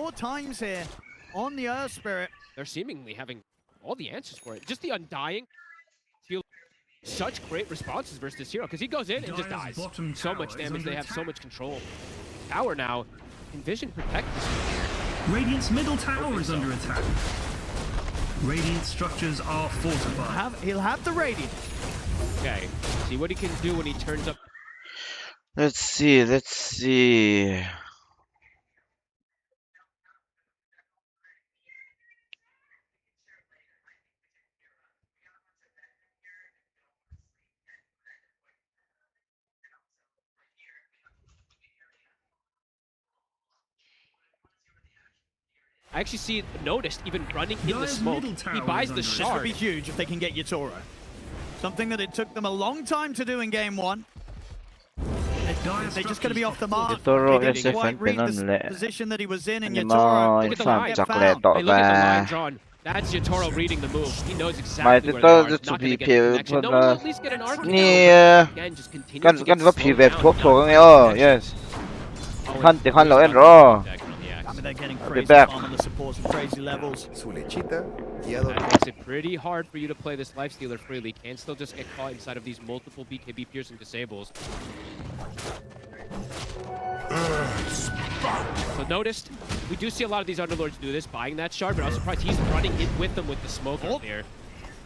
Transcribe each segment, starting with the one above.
more times here on the Earth Spirit. They're seemingly having all the answers for it. Just the Undying feel such great responses versus this hero, because he goes in and just dies. So much damage, they have so much control. Tower now, Envision protect this one. Radiant's middle tower is under attack. Radiant structures are fortified. He'll have the Radiant. Okay, see what he can do when he turns up. Let's see. I actually noticed even running in the smoke. He buys the shard. This would be huge if they can get Yatoro. Something that it took them a long time to do in game one. They're just going to be off the mark. They didn't quite read the position that he was in, and Yatoro look at the line. Hey, look at the line drawn. That's Yatoro reading the move. He knows exactly where they are. He's not going to get the connection. No, we'll at least get an arc. Again, just continue to get slowed down. Yes. I mean, they're getting crazy farm on the supports at crazy levels. That makes it pretty hard for you to play this Lifestealer freely. Can still just get caught inside of these multiple BKB piercing disables. So noticed, we do see a lot of these Underlords do this, buying that shard, but I was surprised he's running in with them with the smoke up there.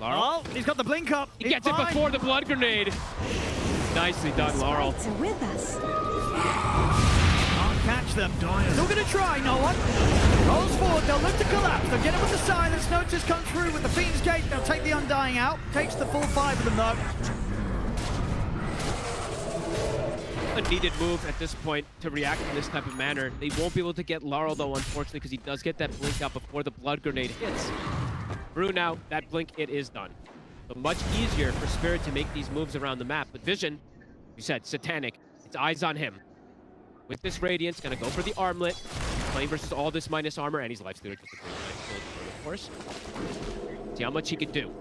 Laurel. Oh, he's got the blink up. He gets it before the blood grenade. Nicely done, Laurel. Catch them. Still going to try, no one. Rolls forward, they'll look to collapse. They'll get it with the silence. Notice comes through with the Fiend's Gate. They'll take the Undying out. Takes the full 5 of them, though. A needed move at this point to react in this type of manner. They won't be able to get Laurel, though, unfortunately, because he does get that blink out before the blood grenade hits. Brew now, that blink, it is done. So much easier for Spirit to make these moves around the map. But Vision, you said, Satanic, it's eyes on him. With this Radiance, gonna go for the armlet. Playing versus all this minus armor, and he's Lifestealer, of course. See how much he can do.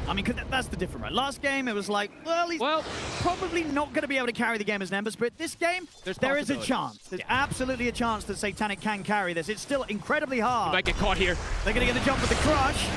I mean, that's the difference, right? Last game, it was like, well, he's probably not going to be able to carry the game as an Ember Spirit. This game, there is a chance. There's absolutely a chance that Satanic can carry this. It's still incredibly hard. He might get caught here. They're going to get the jump with the crush.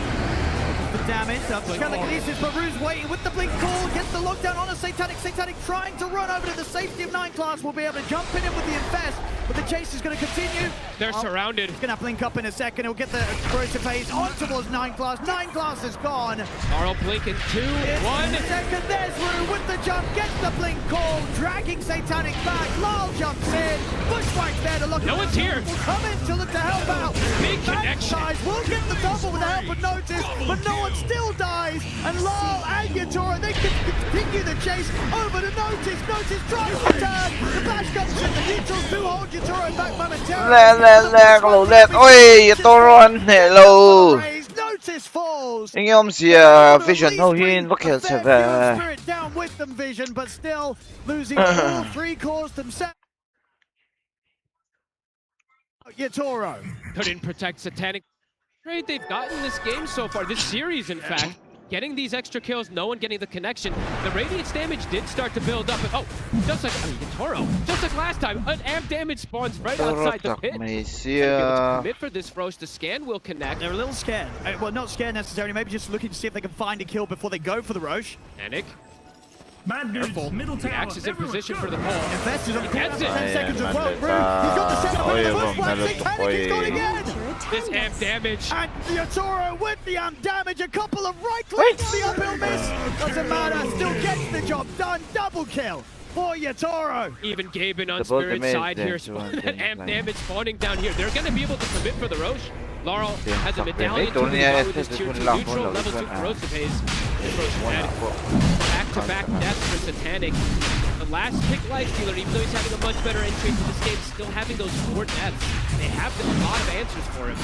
The damage. Telekinesis, but Rue's waiting with the blink call. Gets the lockdown on a Satanic. Satanic trying to run over to the safety of 9 class. Will be able to jump in with the infest, but the chase is going to continue. They're surrounded. He's going to blink up in a second. He'll get the corrosive phase on towards 9 class. 9 class is gone. Laurel blinking 2, 1. Second, there's Rue with the jump. Gets the blink call. Dragging Satanic back. Lyle jumps in. Bushwhack's there to look. No one's here. Will come in to look to help out. Big connection. Will get the double with the help of Notice, but no one still dies. And Lyle and Yatoro, they can continue the chase over to Notice. Notice tries to turn. The flash comes in. The neutrals do hold Yatoro back momentarily. Notice falls. Vision Spirit down with them, Vision, but still losing all 3 cores themselves. Yatoro Couldn't protect Satanic. Great, they've gotten this game so far, this series in fact. Getting these extra kills, no one getting the connection. The Radiance damage did start to build up. Just like Yatoro, just like last time, an amp damage spawns right outside the pit. Commit for this Frost. The scan will connect. They're a little scared. Well, not scared necessarily, maybe just looking to see if they can find a kill before they go for the Roche. Panic. Careful. Middle tower. The Axe is in position for the pull. Infest is on He gets it. 10 seconds of well. He's got the setup of the Bushwhack. Satanic is gone again. This amp damage. And Yatoro with the amp damage. A couple of right clicks. The uphill miss. Doesn't matter. Still gets the job done. Double kill for Yatoro. Even Gaben on Spirit's side here. That amp damage spawning down here. They're going to be able to commit for the Roche. Laurel has a medallion to with this tier 2 neutral, level 2 corrosive haze. Back-to-back deaths for Satanic. The last pick Lifestealer, even though he's having a much better entry into this game, still having those 4 deaths. They have a lot of answers for him.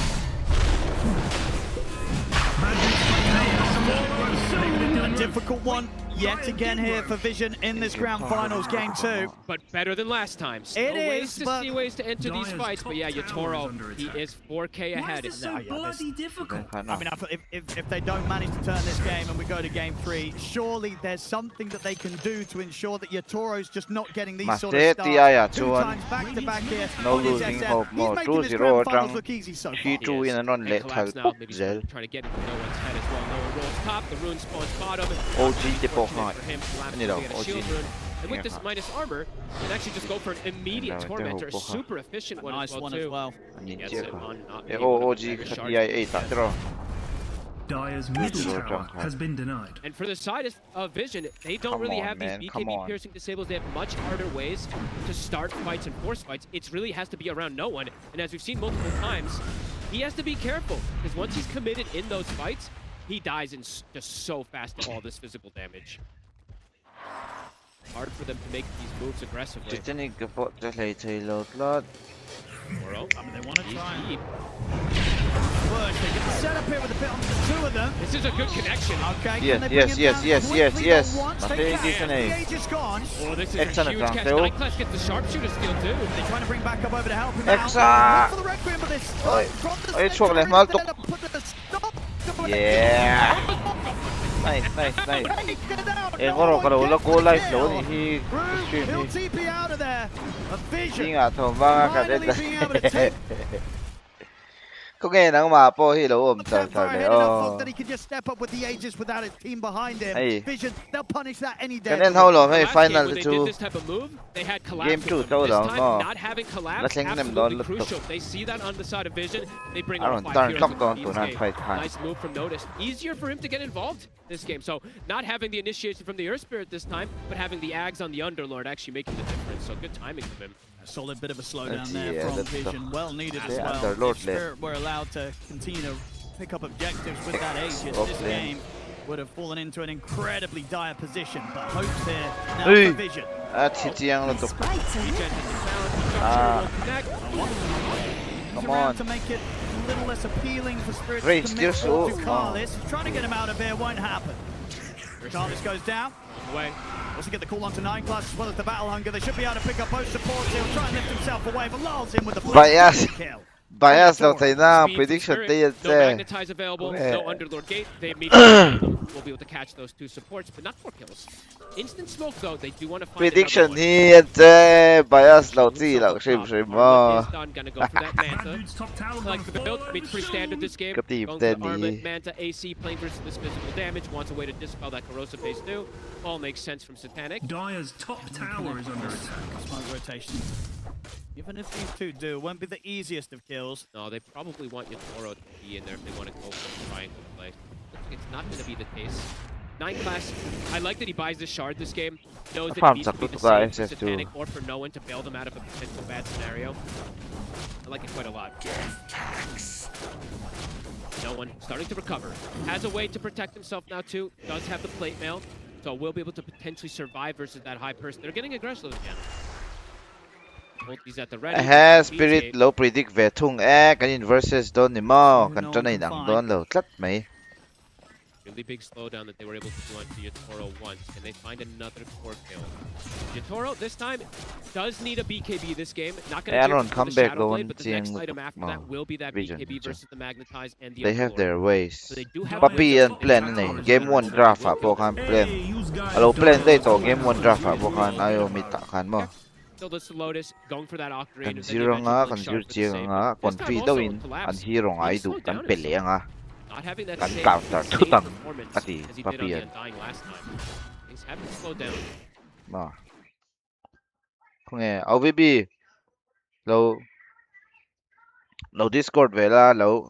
A difficult one. yet again here for Vision in this grand finals, game 2. But better than last time. Still It ways is, to but see ways to enter these Dire's fights. But yeah, top tower is Yatoro, under he attack. is 4K Why ahead. is this so bloody difficult? I mean, if they don't manage to turn this game and we go to game 3, surely there's something that they can do to ensure that Yatoro's just not getting these sort of starts. 2 times back to back here. No on his losing SF. hope He's more. making this 2-0 grand finals Drang. look easy so far. He 2 in and on And late collapse tag now, maybe Zel. trying to get into no one's head as well. No one rolls top, the rune spawns bottom. OG จะปกหน่อย For him, collapse, นี่เรา to get a OG shield rune. And with this เนี่ยครับ minus armor, you can actually just go for an immediate No, tormentor. A it's a super efficient one Nice as well one too. as well. อันนี้ Gets เจี๊ย it บ on not เอ้ being able to OG mega ขัด shard. DIA ตัดที่เรา Dire's middle Sure, tower John. has been denied. And for the side of Vision, they don't Come really on, have man, these come BKB on. piercing disables. They have much harder ways to start fights and force fights. It really has to be around no one. And as we've seen multiple times, he has to be careful because once he's committed in those fights, he dies in just so fast to all this physical damage. Hard for them to make these moves aggressively. จะนี่ก็พอจะเลยใช้รถรถ Toro, I mean, they want to he's try and deep. push. They get the setup here with the pit on the 2 of them. This is a good connection. Okay, Yes, can they yes, bring him yes, down yes, quickly yes, though yes. once? But They they can. didn't. The age is gone. Oh, this is Excellent a huge catch. round, Night Class gets the sharpshooter steal too. They're trying to bring back up over to help him Exa. out. Look for the Requiem, but this Oi. from the Oi, center, chuột này, they're mal gonna tục. put the stop. Yeah. Nice, nice, nice. Ê, có đồ là cô live lỗ thì khi stream He'll thì TP out of there. A Vision. đi ngả thầu vang cả Finally being able to đấy. take Có nghe nắng mà po hi lỗ ôm up thật that thật far đấy. ahead enough folk that he can just step up with the Aegis without his team behind him. Hey. Vision, they'll punish that any Cho day. nên thâu lỗ hay Last game final when they two. did this type of move, they had collapse Game with two them. thâu This đó, time, nó. not having collapse, Nó đánh em đó absolutely lật tục. crucial. They see that on the side of Vision. They bring I out don't 5 turn heroes clock with on these to not game. fight time. Nice move from Notice. Easier for him to get involved this game. So not having the initiation from the Earth Spirit this time, but having the Ags on the Underlord actually making the difference. So good timing from him. A solid bit of a slowdown Let's there see, from let's Vision. talk. Well needed as Yeah, well. Underlord If Spirit were allowed to continue to pick up objectives with that Aegis, this Off lane. game would have fallen into an incredibly dire position. But hopes here now Hey. for Vision. À thì chiang là tục. Regen has been found. Ah. Sharpshooter will connect. He's Come around on. to make it a little less appealing for Spirit Great, to commit still to so- Carlis. He's trying to get him out of here, won't happen. Carlis goes down. Away. Also get the call onto 9 Class as well as the Battle Hunger. They should be able to pick up both supports. He'll try and lift himself away, but lulls him with the Bias. kill. Bias đâu thấy nào Speed from prediction Spirit, đây no là Magnetize available, Yeah. no Underlord Gate. They immediately will be able to catch those 2 supports, but not 4 kills. Instant smoke though, they do want to find prediction another one. hi thế bias lâu gì lâu stream stream Armlet mà. is done, gonna go for that Manta. Dude's top tower I gone like the build. I mean, it's pretty standard this game. Cấp tìm Going for tên the Armlet, đi. Manta, AC, playing versus this physical damage, wants a way to dispel that corrosive phase too. All makes sense from Satanic. Dire's top tower is under attack. Smoke rotation. Even if these two do, it won't be the easiest of kills. No, they probably want Yatoro to be in there if they want to go for the triangle play. Looks like it's not going to be the case. 9 Class, I like that he buys this shard this game. Knows that Farm it needs to be the sakto ka same for SS2. Satanic or for no one to bail them out of a potential bad scenario. I like it quite a lot. No one starting to recover. Has a way to protect himself now too. Does have the plate mail. So will be able to potentially survive versus that high person. They're getting aggressive again. Ulti's at the ready. Ha spirit low predict về thung cái in versus don ni mo kan cho này nặng don lâu rất mấy. Really big slowdown that they were able to do onto Yatoro once. Can they find another core kill? Yatoro this time does need a BKB this game. Not going to Aaron do it come with the back Shadow Blade, going but the next seeing item after that will be that Vision, BKB Vision. versus the Magnetize and the They have Underlord. their ways. So they do have Papi their and plan này game 1 draft à bộ kan plan. Alo plan đây to game 1 draft à bộ kan ayo mi ta kan mo. Still this Lotus going for that Octarine. Kan and then zero eventually nga pulling kan Sharp zero for the chia save. nga This kon time free also daw in collapse. an hero nga He idu slowed kan down pele nga. Not having that Kan same counter same tutang performance pati as he did on papi the yan. Undying last time. Things haven't slowed down. Mà không nghe OVB lâu lâu Discord về là lâu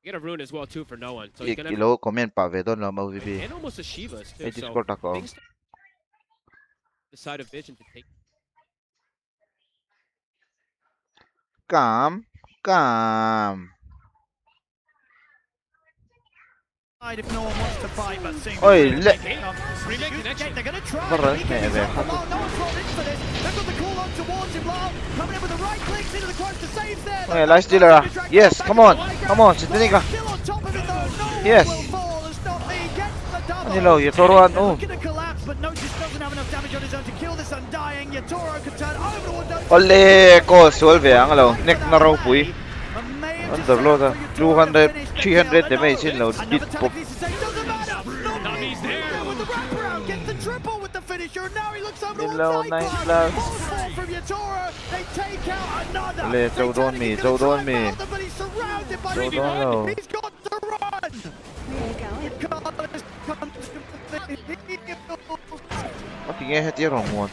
You get a rune as well too for no one. So he's cái gonna lâu comment pa về đó là OVB and almost a Shiva's too. cái So Discord ako things the side of Vision to take. cam If no one wants to fight, but seeing Oi, the let- Remake connection. they're going to try. What He the gets heck, himself man? along. No one's brought in for this. They've got the call on towards him. Long coming in with the right clicks into the close to save there. Okay, life stealer ah. Yes, come on, Satanica. Still on top of it though. No Yes. one will fall. It's not me. Gets the Hello, Yatoro. Oh. Looking to collapse, but Notice doesn't have enough damage on his own to kill this Undying. Yatoro can turn over towards Notice. Ole, ko solve ang alo. Neck na raw puy. Underload 200, 300 damage in load. Hit po. Gets the triple with the finisher. Now he looks over Hello, to nice blast. from Yatoro. They take out another. Ole, Joe on me, Joe on me. But he's surrounded by Joe on. He's got to run. What the heck is wrong one?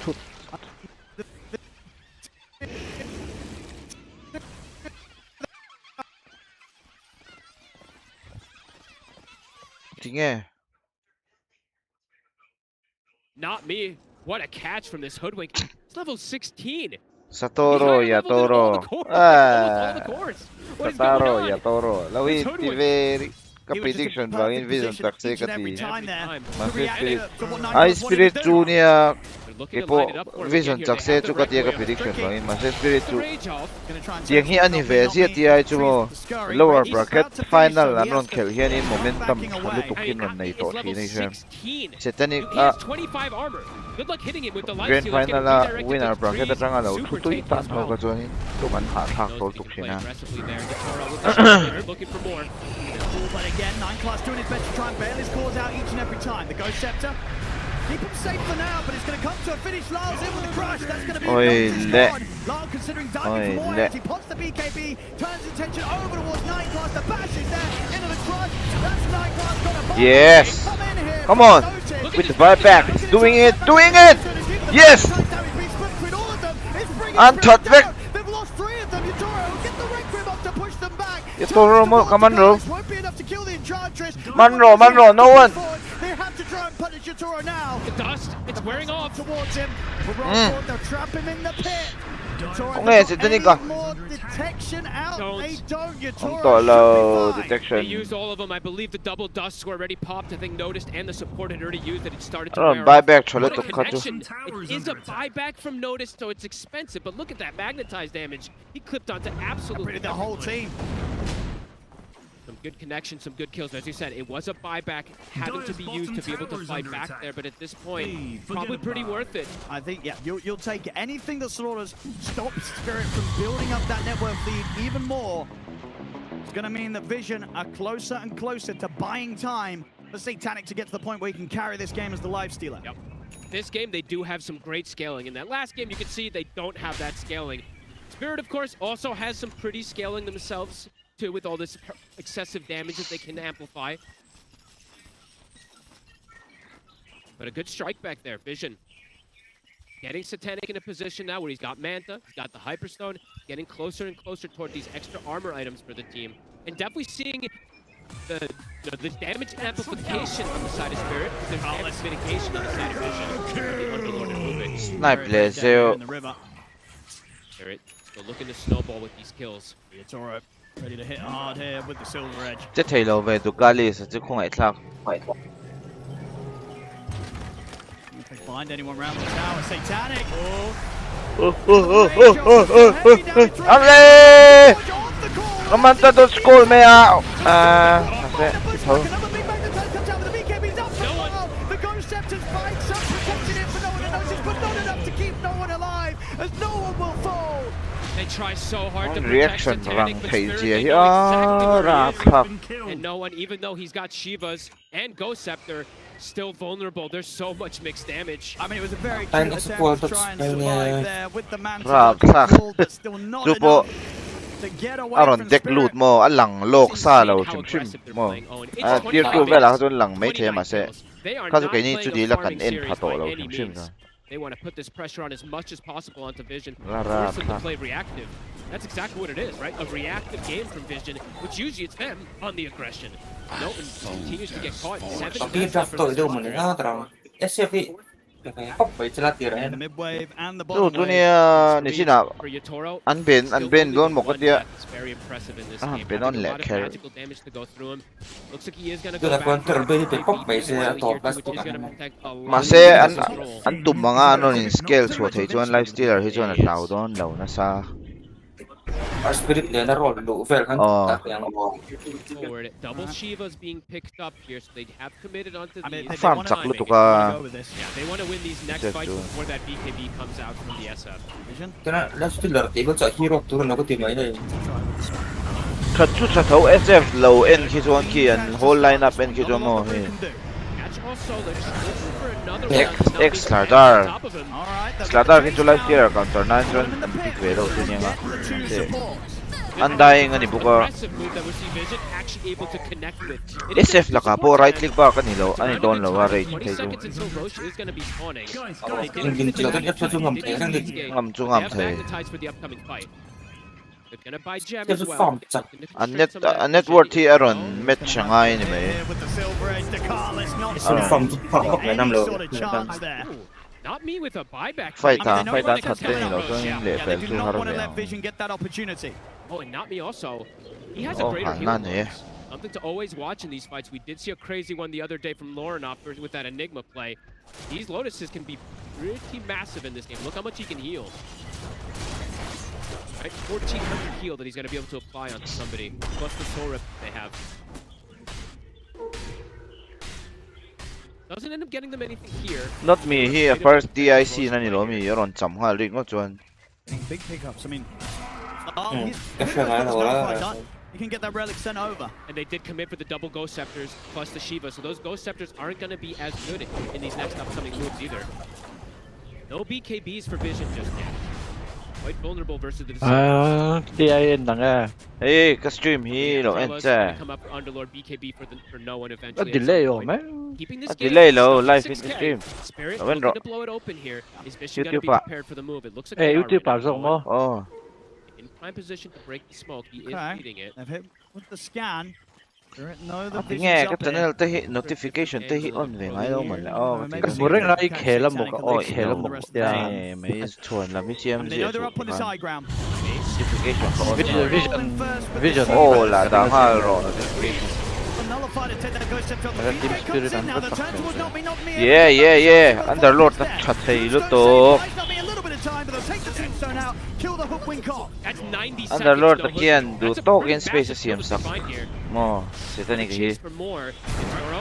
Not me. What a catch from this hoodwink. It's level 16. Satoro, Yatoro. Satoro, Yatoro. Lawit, very prediction ba in vision taxi kati. Ay spirit junior. Ipo vision taxi chu kati ka prediction ba in mas spirit chu. Tiang hi anniversary ti ai chu mo lower bracket final anon khel hian in momentum lutukin non nei to thi nei sem. Setani grand final winner bracket atang alo thutui tan ho ka chuan to man ha thak tol tuk sina. But again, 9-class doing his best to try and bail his cause out each and every time. The Ghost Scepter, keep him safe for now, but it's going to come to a finish. Lyle's in with the crush. That's going to be Lyle considering diving for more as he pots the BKB, turns his attention over towards 9-class. The bash is there into the crush. That's 9-class got a bomb. Yes. Come on. With the buyback. Doing it. Doing it. Yes. Untouched back. They've lost 3 of them. Yatoro get the red grip up to push them back. Yatoro, come on, bro. Won't be enough to kill the Enchantress. Manro, no one. They have to try and punish Yatoro now. The dust, it's wearing off towards him. They'll trap him in the pit. More detection out. They don't. Yatoro detection. They used all of them. I believe the double dusts were already popped. I think Noticed and the support had already used it. It started to wear buyback. What a connection. It is a buyback from Noticed, so it's expensive. But look at that magnetized damage. He clipped onto absolutely the whole team. Some good connection, some good kills. As you said, it was a buyback having to be used to be able to fight back there, but at this point, probably pretty worth it. I think, yeah, you'll take anything that sort of stops Spirit from building up that network lead even more. It's going to mean that Vision are closer and closer to buying time for Satanic to get to the point where he can carry this game as the life stealer. Yep. This game, they do have some great scaling. In that last game, you can see they don't have that scaling. Spirit, of course, also has some pretty scaling themselves, too, with all this excessive damage that they can amplify. But a good strike back there, Vision. Getting Satanic in a position now where he's got Manta, he's got the Hyperstone, getting closer and closer toward these extra armor items for the team. And definitely seeing the damage amplification on the side of Spirit. There's damage mitigation on the side of Vision. The Underlord and moving. Snipe Blazer. Spirit still looking to snowball with these kills. Yatoro ready to hit hard here with the silver edge. Just take over to Galis. Just không ai thắc. If they find anyone around the tower, Satanic. Ale! Kamanta to school me out. The Ghost Scepter's bites up, protecting it for no one to notice, but not enough to keep no one alive, as no one will fall. They try so hard to protect Reaction Satanic, but Spirit, they page. know exactly where he is. And no one, even though he's got Shivas and Ghost Scepter, still vulnerable. There's so much mixed damage. I mean, it was a very cute attempt to try and survive there with the Manta, but still not enough to get away from deck Spirit. loot mo alang lok sa lo chim mo. Tier 2 bela don lang mấy thế mà sẽ. Kaso kay ni chu di la kan end pa to lo chim na. They want to put this pressure on as much as possible onto Vision. Lara, Force them to play reactive. That's exactly what it is, right? A reactive game from Vision, which usually it's them on the aggression. Norton continues to get caught. 7 minutes left for this one. And the mid-wave and the bottom Tu wave. ni ni sina For Yatoro, unben don mo ka dia. it's very impressive in this Ah, game. ben on Having a le lot of carry. magical damage to go through him. Looks like he is going to go back for a while here too, which is going to protect a lot Mase of an his role. an tum mga ano in skills what hey chuan life stealer hey chuan at lao don lo na sa. Spirit เลยนะรอดดูเฟลขั้นตัดยัง Forward. Double Shivas being picked up here, so they have committed onto I mean, these. Farm wanna- saklo to they wanna ka. go with this. Yeah, they want to win these next Just fights do. before that BKB comes out from the SF. Vision. Kaya last still iba sa hero turun ako timay na Cut to chat how SF low end Kizuan Ki and whole lineup and Kizuan mo. Catch also, they're just looking for another X- one. Now X they Slardar. on top of him. All right, they've Slatar got the Kizu chase life now. here counter 9 Put them in the pit. big way daw din nga. Get the two Kasi supports. anday nga ni buka Aggressive move that we see Vision actually able to connect with. It is SF a la ka po support right man. click ba kanilo ani It's don a lo good wa time. rate 20 kay seconds until Roche is going to be spawning. Guys, They guys, didn't Yung get the ginto damage, yun, yung they didn't ngam- escape. ngam chu They ngam have say magnetized for the upcoming fight. They're gonna buy gem There's as a well. farm chat. Gonna a constrict net some of that a net vision. worth aron met siya nga ni may Here with the silver edge to Carlos, not Ano from any nam lo sort of chance there. Ooh, not me with a buyback. Fight trade. ha they fight know at they can hatten tell nilo it. so Yeah, yung level they do to not want to let harap Vision get that opportunity. Oh, and not me also. He has a Oh, greater heal none, eh. bonus. Something to always watch in these fights. We did see a crazy one the other day from Lorenov with that Enigma play. These Lotuses can be pretty massive in this game. Look how much he can heal. Right, 1400 heal that he's going to be able to apply onto somebody, plus the soul rip they have. Doesn't end up getting them anything here. not me here first DIC na nilo mi aron samha ring ngo chuan Big pickups. I mean, Kasi nga wala. you can get that relic sent over. And they did commit for the double Ghost Scepters plus the Shiva, so those Ghost Scepters aren't going to be as good in these next upcoming moves either. No BKBs for Vision just yet. Quite vulnerable versus the TIN lang ah. hey ka stream hi lo en cha come up for Underlord BKB for no one eventually. at Delay some oh point. man. Keeping this At game delay lo stuck at live in 6K. stream. Spirit Lo, looking Wenro. to blow it open here. Is Vision going to YouTube be pa. prepared for the move? It looks like Eh, they are YouTube right pa now. so mo. oh In prime position to break the smoke. He is Okay. leading it. They've hit with the scan. No, the ati vision's nga up ka there. channel tahi notification tahi on ve ngai lo man oh Maybe kasi Murang na Catch ikela Satanic mo ka and oh they can ikela go mo. the rest of the time. Yeah. may is chuan la mi And CM they know they're up on this high ground. notification ko on Vision, vision, vision. oh la da ha ro notification Nullify to take that ghost step from the Team feedback Spirit comes in ang now. The utak turn towards nila. not me. yeah underlord na chat say lo to A little bit of time, but they'll take the tombstone out, kill the hook wing cop. That's 90 seconds. Underlord though. na kian do That's a to pretty again space massive CM bonus sak to find here. mo sitani Chase ki for more. Toro.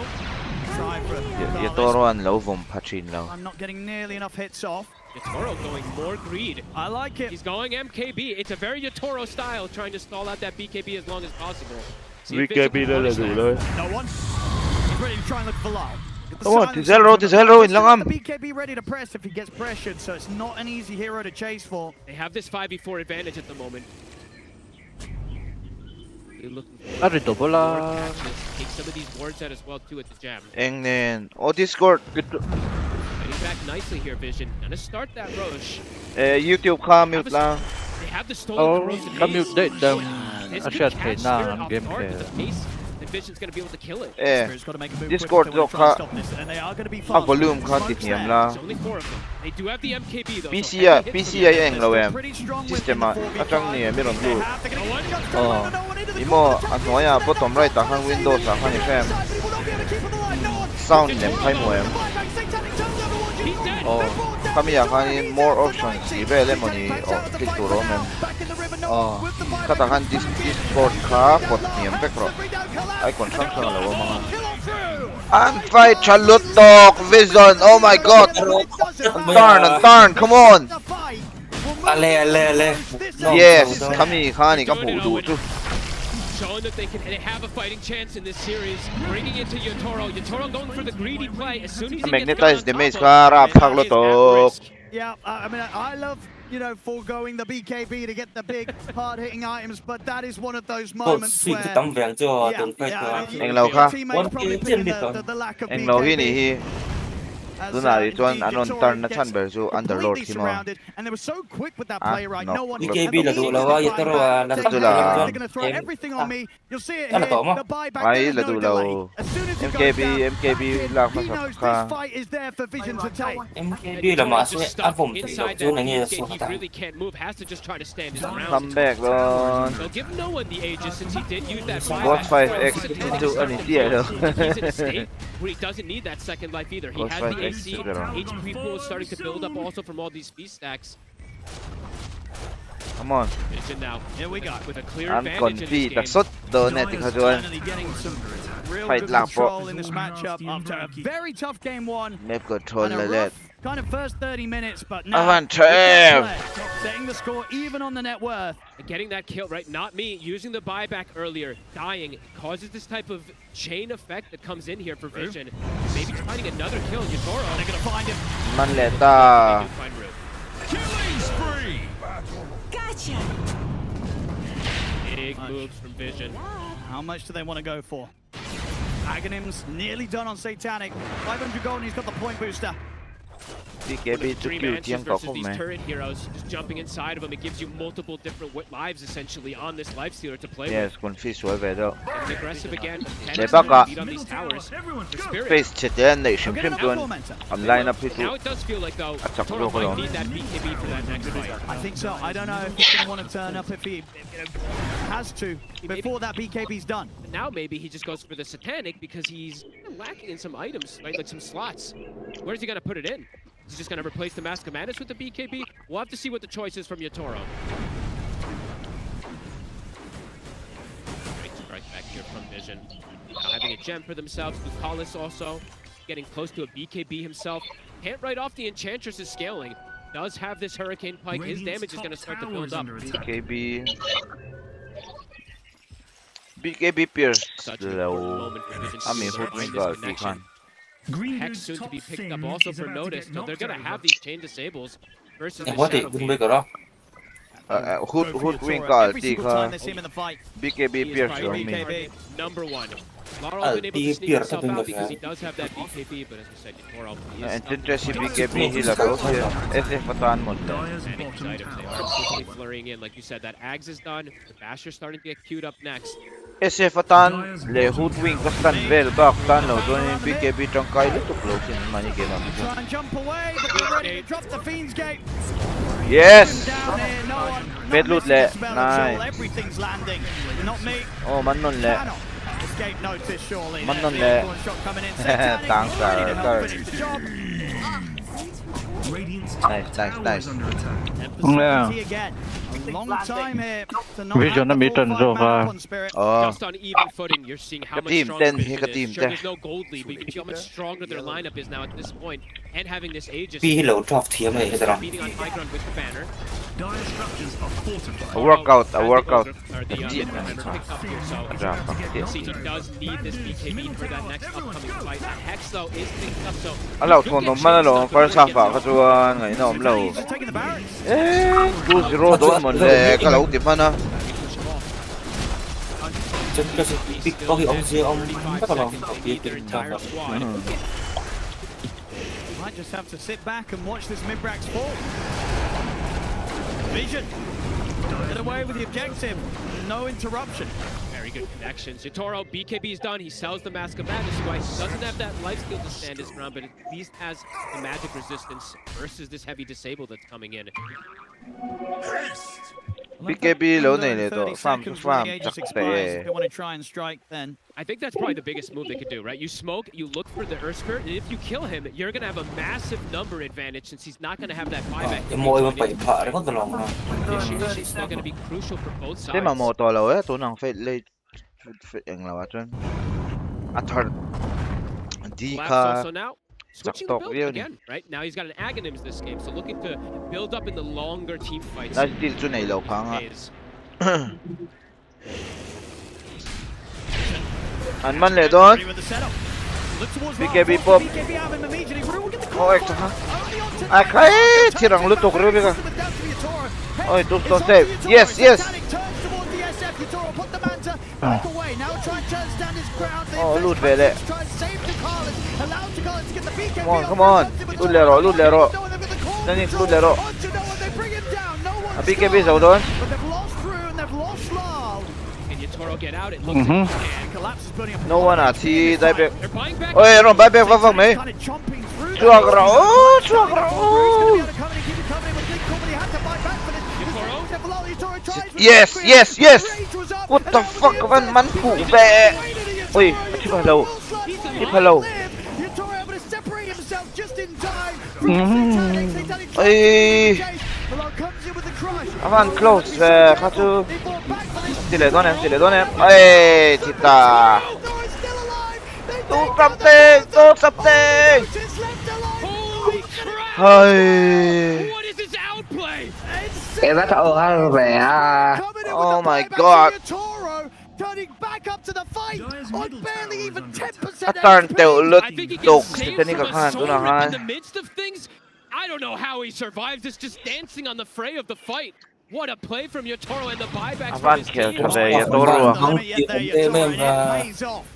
Try for ye Carlos. toro an lo vom pachin lo I'm not getting nearly enough hits off. Yatoro going more greed. I like it. He's going MKB. It's a very Yatoro style, trying to stall out that BKB as long as possible. See if Vision can punish that. No one. He's ready to try and look for Lyle. Come on, Tizelro, in lang am. The BKB ready to press if he gets pressured, so it's not an easy hero to chase for. They have this 5v4 advantage at the moment. They're looking for Ari double more ah. catches. Take some of these wards out as well too at the jam. eng nen oh Discord Getting back nicely here, Vision. Gonna start that Roche. YouTube ka mute lang They have the stolen Oh, corrosive kami haze. update them. This could Asya catch na Spirit ang off game guard with kaya. the pace. The Vision's gonna be able to kill it. Spirit's got to make a move Discord quickly if they ka wanna try and stop this, and they are going to be fast. volume ka Smoke's titniam there. la There's only 4 of them. They do have the MKB though. PC so heavy hits PC from them. eng lo em Pretty strong with system the a 4v5. atang ni meron They blue have, they're gonna get shots Oh. through, no one into the imo corner. ano ya bottom right ta hang Windows ta hang FM But he will not be able to keep on the line. No one. sound nem kai mo em Buyback, Satanic turns over one, He's dead. oh kami ya kan more options ibe lemoni oh click to ro men Back in the river, no oh one with the buyback. katakan Discord ka pot niam pekro ay consumption lo mga Kill on through. and fight chalutok vision oh my god turn come on The fight will move Ale. this No. yes kami kani ka pudu tu Showing that they have a fighting chance in this series. Bringing it to Yotoro. Yotoro going for the greedy play. As soon as he magnetize gets the maze on top ka rap of it, thak lo he is at to risk. Yeah, I mean, I love, foregoing the BKB to get the big, hard-hitting items, but that is one of those moments Si where... tấm vàng cho Yeah, tuần phép yeah, Eng lau ka? teammates probably One picking kill the lack of eng lo hi ni BKB. hi As, Dunari tuan indeed, anon Yotoro turn na gets chan bersu underlord completely ki mo surrounded, and they were so quick with that Ah, play, right? no. No one... BKB la dula wa Yotoro They're going to throw everything on me. You'll see it here. Ano to mo? The buyback, Ay, there is no ladulaw. delay. As soon as he goes MKB down, MKB that's lang it. He knows ka this fight is there for Vision to take. MKB là mà Just sẽ stuck áp vùng thì inside chỗ này that nghe gate. số He ta. really can't move. Has to just try to stand his ground. come back don They'll give no one the Aegis since he did use that Ghost buyback. 5x into ani tiya lo He's in a state where he doesn't need that second life either. He Ghost has the 5x AC. siguro. HP pool is starting to build up also from all these feast stacks. Come on Vision now. Here we go. With a clear อันก่อน advantage in พี่ this ตัก game. สดโดนเนี่ยติดเขาด้วย Finally getting some real Fight good lap, bro. control in this matchup after a very tough game one เมฟกดทน and เล a ยเล็ด rough kind of first 30 minutes, but now Avant with that Trev. play, setting the score even on the net worth. And getting that kill, right? Not me. Using the buyback earlier, dying, causes this type of chain effect that comes in here for Vision. Maybe finding another kill. Yatoro. They're gonna find him. มันแหละตา They do find Rue. Killing spree. Gotcha. Big moves from Vision. How much do they want to go for? Agonim's nearly done on Satanic. 500 gold and he's got the point booster. พี่เก One of บี้ the จุด three คิวเทียง mansions ต่อ versus ผมไหม these turret heroes, just jumping inside of them. It gives you multiple different lives essentially on this life stealer to play yes with. คุณฟีสวยไปแล้ว It's aggressive again. They back up. Lead on these towers. Everyone For go. Spirit. เฟสเฉดนเลยชิม They'll ชิม get ตั an ว momentum. ทำไลน์อัพพี่ทุก Now it does feel like though Attack Toro roll might on. need that BKB for that next fight. I think so. I don't know if he's going to want to turn up if he has to before that BKB's done. But now maybe he just goes for the Satanic because he's lacking in some items, right? Like some slots. Where's he gonna put it in? Is he just gonna replace the Mask of Madness with the BKB? We'll have to see what the choice is from Yatoro. Great strike back here from Vision. Now having a gem for themselves. Lucalis also getting close to a BKB himself. Can't write off the Enchantress' scaling. Does have this Hurricane Pike. His damage is gonna start to build up. BKB BKB เปียร์ Such แล้ว an important moment for Vision อามี to พูด find ไม่ this ก็พี่คัน connection. Green Hex Dude's soon to top be picked thing up also is for about to notice, get so they're knocked gonna over. have these chain disables versus อย่าง the ว่าติ Shadow วิ่ง King. ไปก่อนเหรอ ฮุด Go ฮุ for ดวิ่ง Yatoro ก่อน every ตี single ค่ะ time they see him in the fight. BKB He เปีย is ร์ probably มี BKB. number one. Laurel been able to the sneak Pierre himself tapping out the because he fan. does have that BKB, but as I said, Yatoro he is Enchantress BKB ที่เราเขาเสีย SF ประทานหมดเลย Dyer's managing his bottom items. They tower. are quickly flurrying in. Like you said, that Ags is done. The Basher's starting to get queued up next. SF ประทานเลยฮุดวิ่งก็สตันเวลบักตันเราตัวนี้ BKB จังไกลุตุกโลกินมานี่เกมอ่ะ Try and jump away, but they're ready to drop the Fiend's Gate. yes Down here, no one. Bed Not loot missing a le. spell at all. Nice. Everything's landing. Not me. โอ้มันนั่นแหละ Cannot escape notice, surely. Man There's on the there. influence shot coming in. Satanic Thanks, ready to help Gareth. finish the job. Radiant's top Nice, nice, tower nice. is under attack. And facility again. A long time here to not Vision have the na full mitan fight so man far. up on Spirit. อ๋อ Just on even footing, you're seeing how much Ka-team, stronger ten, Vision ka-team, is. Sure, ten. there's no gold lead, but you can see how much stronger their lineup is now at this point. And having this Aegis พี่เราชอบเทียมเลยตลอด beating on high ground with the banner. Dire structures are fortified. A workout, a Has the workout. ogre- or the, banner picked up here, so see, he does need this BKB for that next upcoming fight. That Hex, though, is picked up, so อันเราทวนนมมาแล้วหรอ first half อ่ะก็ชวนไงน้องเรา He's just taking the barracks. เอ๊ะดูสิโรโดนหมดเลยก็เราติดมานะ push him off. จะปิดก็คือông chia ông 35 ก็ตลอด seconds, ของ they พี่ need เป็ their นทาง entire squad. Might just have to sit back and watch this mid-brax fall. Vision. Get away with the objective. No interruption. Very good connections. Yatoro, BKB is done. He sells the Mask of Madness, who doesn't have that life steal to stand his ground, but at least has the magic resistance versus this heavy disable that's coming in. BKB แล้วเนี่ยเลยตัว 30 farm to seconds when farm the จั Aegis กแต่ expires. If they want to try and strike, then I think that's probably the biggest move they could do, right? You smoke, you look for the Earth Spirit, and if you kill him, you're going to have a massive number advantage since he's not going to have that buyback. จะโมยมันไปผ่าแล้วก็ตลอดนะ This year is still going to be crucial for both ได้ sides. มาโมตัวเราเอ้ตัวหนังเฟซเลยเฟซเองเราอ่ะจนอัธร์ดี Collapse ค่ะ also now. Switching the talk build really. again, right? Now he's got an Aghanim's this game, so looking to build up in the longer team fights. น่าจะติดจุดไหนเราพังอ่ะ Phase. อันมันเลยโดน ready with the setup. Look towards BKB Lyle, pop. BKB out of him immediately. Rue will get the โอ้ call. เอ็กซ์ฮะ Only on to อ่ะใครที่หลังลุกตกเรือไปกัน With down to Yatoro. Hey, Oh, it took it's the on save. to Yatoro. Yes, yes. Satanic turns towards the SF. Yatoro put the manta back away. Now try and turn stand his ground. The Oh, defense loot comes vele. in to try and save Tukalis. Allow Tukalis to get the BKB. Come on, off. come on. Onto the Loot lero, loot lero. No one, they've got the call Nani, control. loot lero. Onto no one, they bring him down. No one's BKB gone. เสาโดน But they've lost Rue and they've lost Lyle. Can Yatoro get out? It looks like he can. Collapse is putting up no one อ่ะที่ได้ไป They're buying back. โอ้ยเราไปแบกฟังไหม kind of chomping through ช่วงเราช่วงเรา Yes, yes, yes. What the fuck มันผูกแบะโอ้ยที่พะโลที่พะโลเอ้ย Malone comes in with the crush. Aman close Khatu Still don't him, still don't him. Hey, Tita. Do something, do something. Holy crap! Hey. What is this outplay? Em bắt đầu vẻ Oh my god. Turning back up to the fight on barely even 10% Atarn teo lut I think he tok gets si saved tani from ka a khan soul tu na rip in han. the midst of things. I don't know how he survives this, just dancing on the fray of the fight. What a play from Yotoro and the buybacks from Avan his kill team. ka be Yotoro. Không chịu đêm em và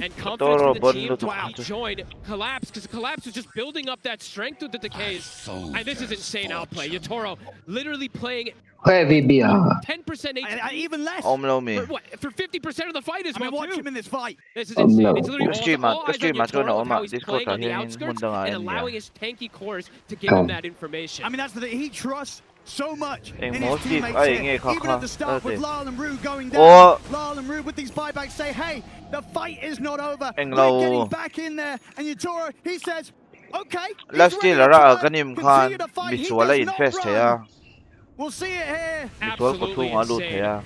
And confidence Yotoro from the bun team lu to tu. join Collapse, because Collapse was just building up that strength with the decays. And this is insane outplay. Yotoro literally playing heavy beer. 10% HP. Even less. Omlo me. For 50% of the fight as I mean, well, watch too. him in this fight. This is insane. no. It's literally Stream all eyes on stream Yotoro, na how he's Discord playing on the hiyan outskirts munda nga and yan allowing niya. his tanky cores to give him that information. I mean, that's the he trusts so much in his most teammates ay, here. ngay Even at the start with okay. Lyle and Rue going Oh. down. Lyle and Rue with these buybacks say, hey, the fight is not over. Ang We're low. getting back in there. And Yotoro, he says, okay. he's Last ready still to ra turn, ganim continue khan to fight. He miswala does invest not ya. run. We'll see it here. Miswal ko Absolutely tu alut insane. ya.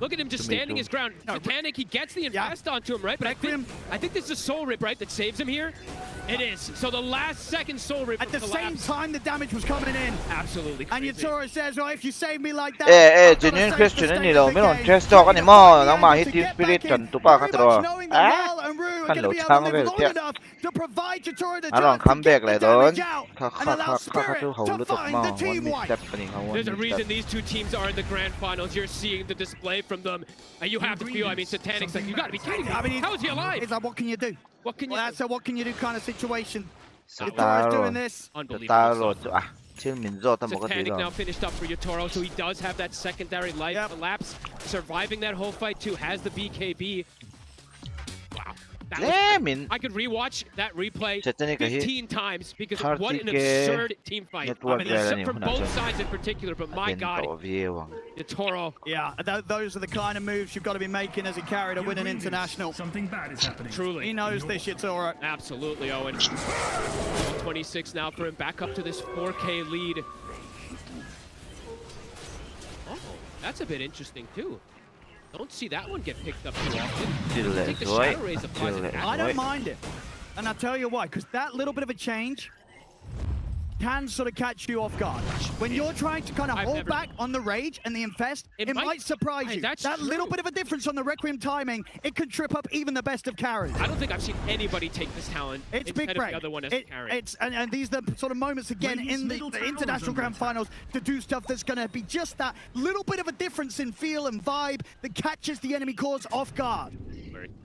Look at him just standing his ground. Satanic, he gets the invest onto him, right? But I think this is a soul rip, right, that saves him here? It is. So the last second soul rip At the collapse. same time, the damage was coming in. Absolutely And crazy. Yotoro says, well, if you save me like that, Genuine question ni lo meron trash talk ani mo nang ma hit team spirit kan tu pa ka tro. Kan lo chang ve tia. Ano ang comeback lai don. Ka tu hau lu tok ma one step pani ka one There's a reason step. these two teams are in the grand finals. You're seeing the display from them. And you have to feel, I mean, Satanic's like, you gotta be kidding me. I mean, How is he alive? It's like, what can you do? What can you Well, that's do? a what can you do kind of situation. Sa Yotoro's taro. doing this. Unbelievable. Taro stuff. chill min zo ta mo ka Satanic now dilo. finished up for Yotoro, so he does have that secondary life collapse. Surviving that whole fight too, has the BKB. Wow. That was, Min I could rewatch that replay Satanic 15 times because of what an Kartik absurd team fight. network Except ni from huna both siya. sides in particular, but my God, Bento viewang. Yotoro. Yeah, those are the kind of moves you've got to be making as a carry to win an international. Something bad is happening. Truly. He knows this, Yotoro. Absolutely, Owen. 26 now for him, back up to this 4K lead. Oh, that's a bit interesting too. Don't see that one get picked up too often. Still Take the right. Shadow Rays applies Still it back. I don't mind it. And I'll tell you why, because that little bit of a change can sort of catch you off guard. When you're trying to kind of hold back on the rage and the infest, it might surprise you. That's that true. little bit of a difference on the Requiem timing, it can trip up even the best of carries. I don't think I've seen anybody take this talent It's instead big of break. the other one as a carry. And these are the sort of moments again in the international grand finals to do stuff that's going to be just that little bit of a difference in feel and vibe that catches the enemy cores off guard.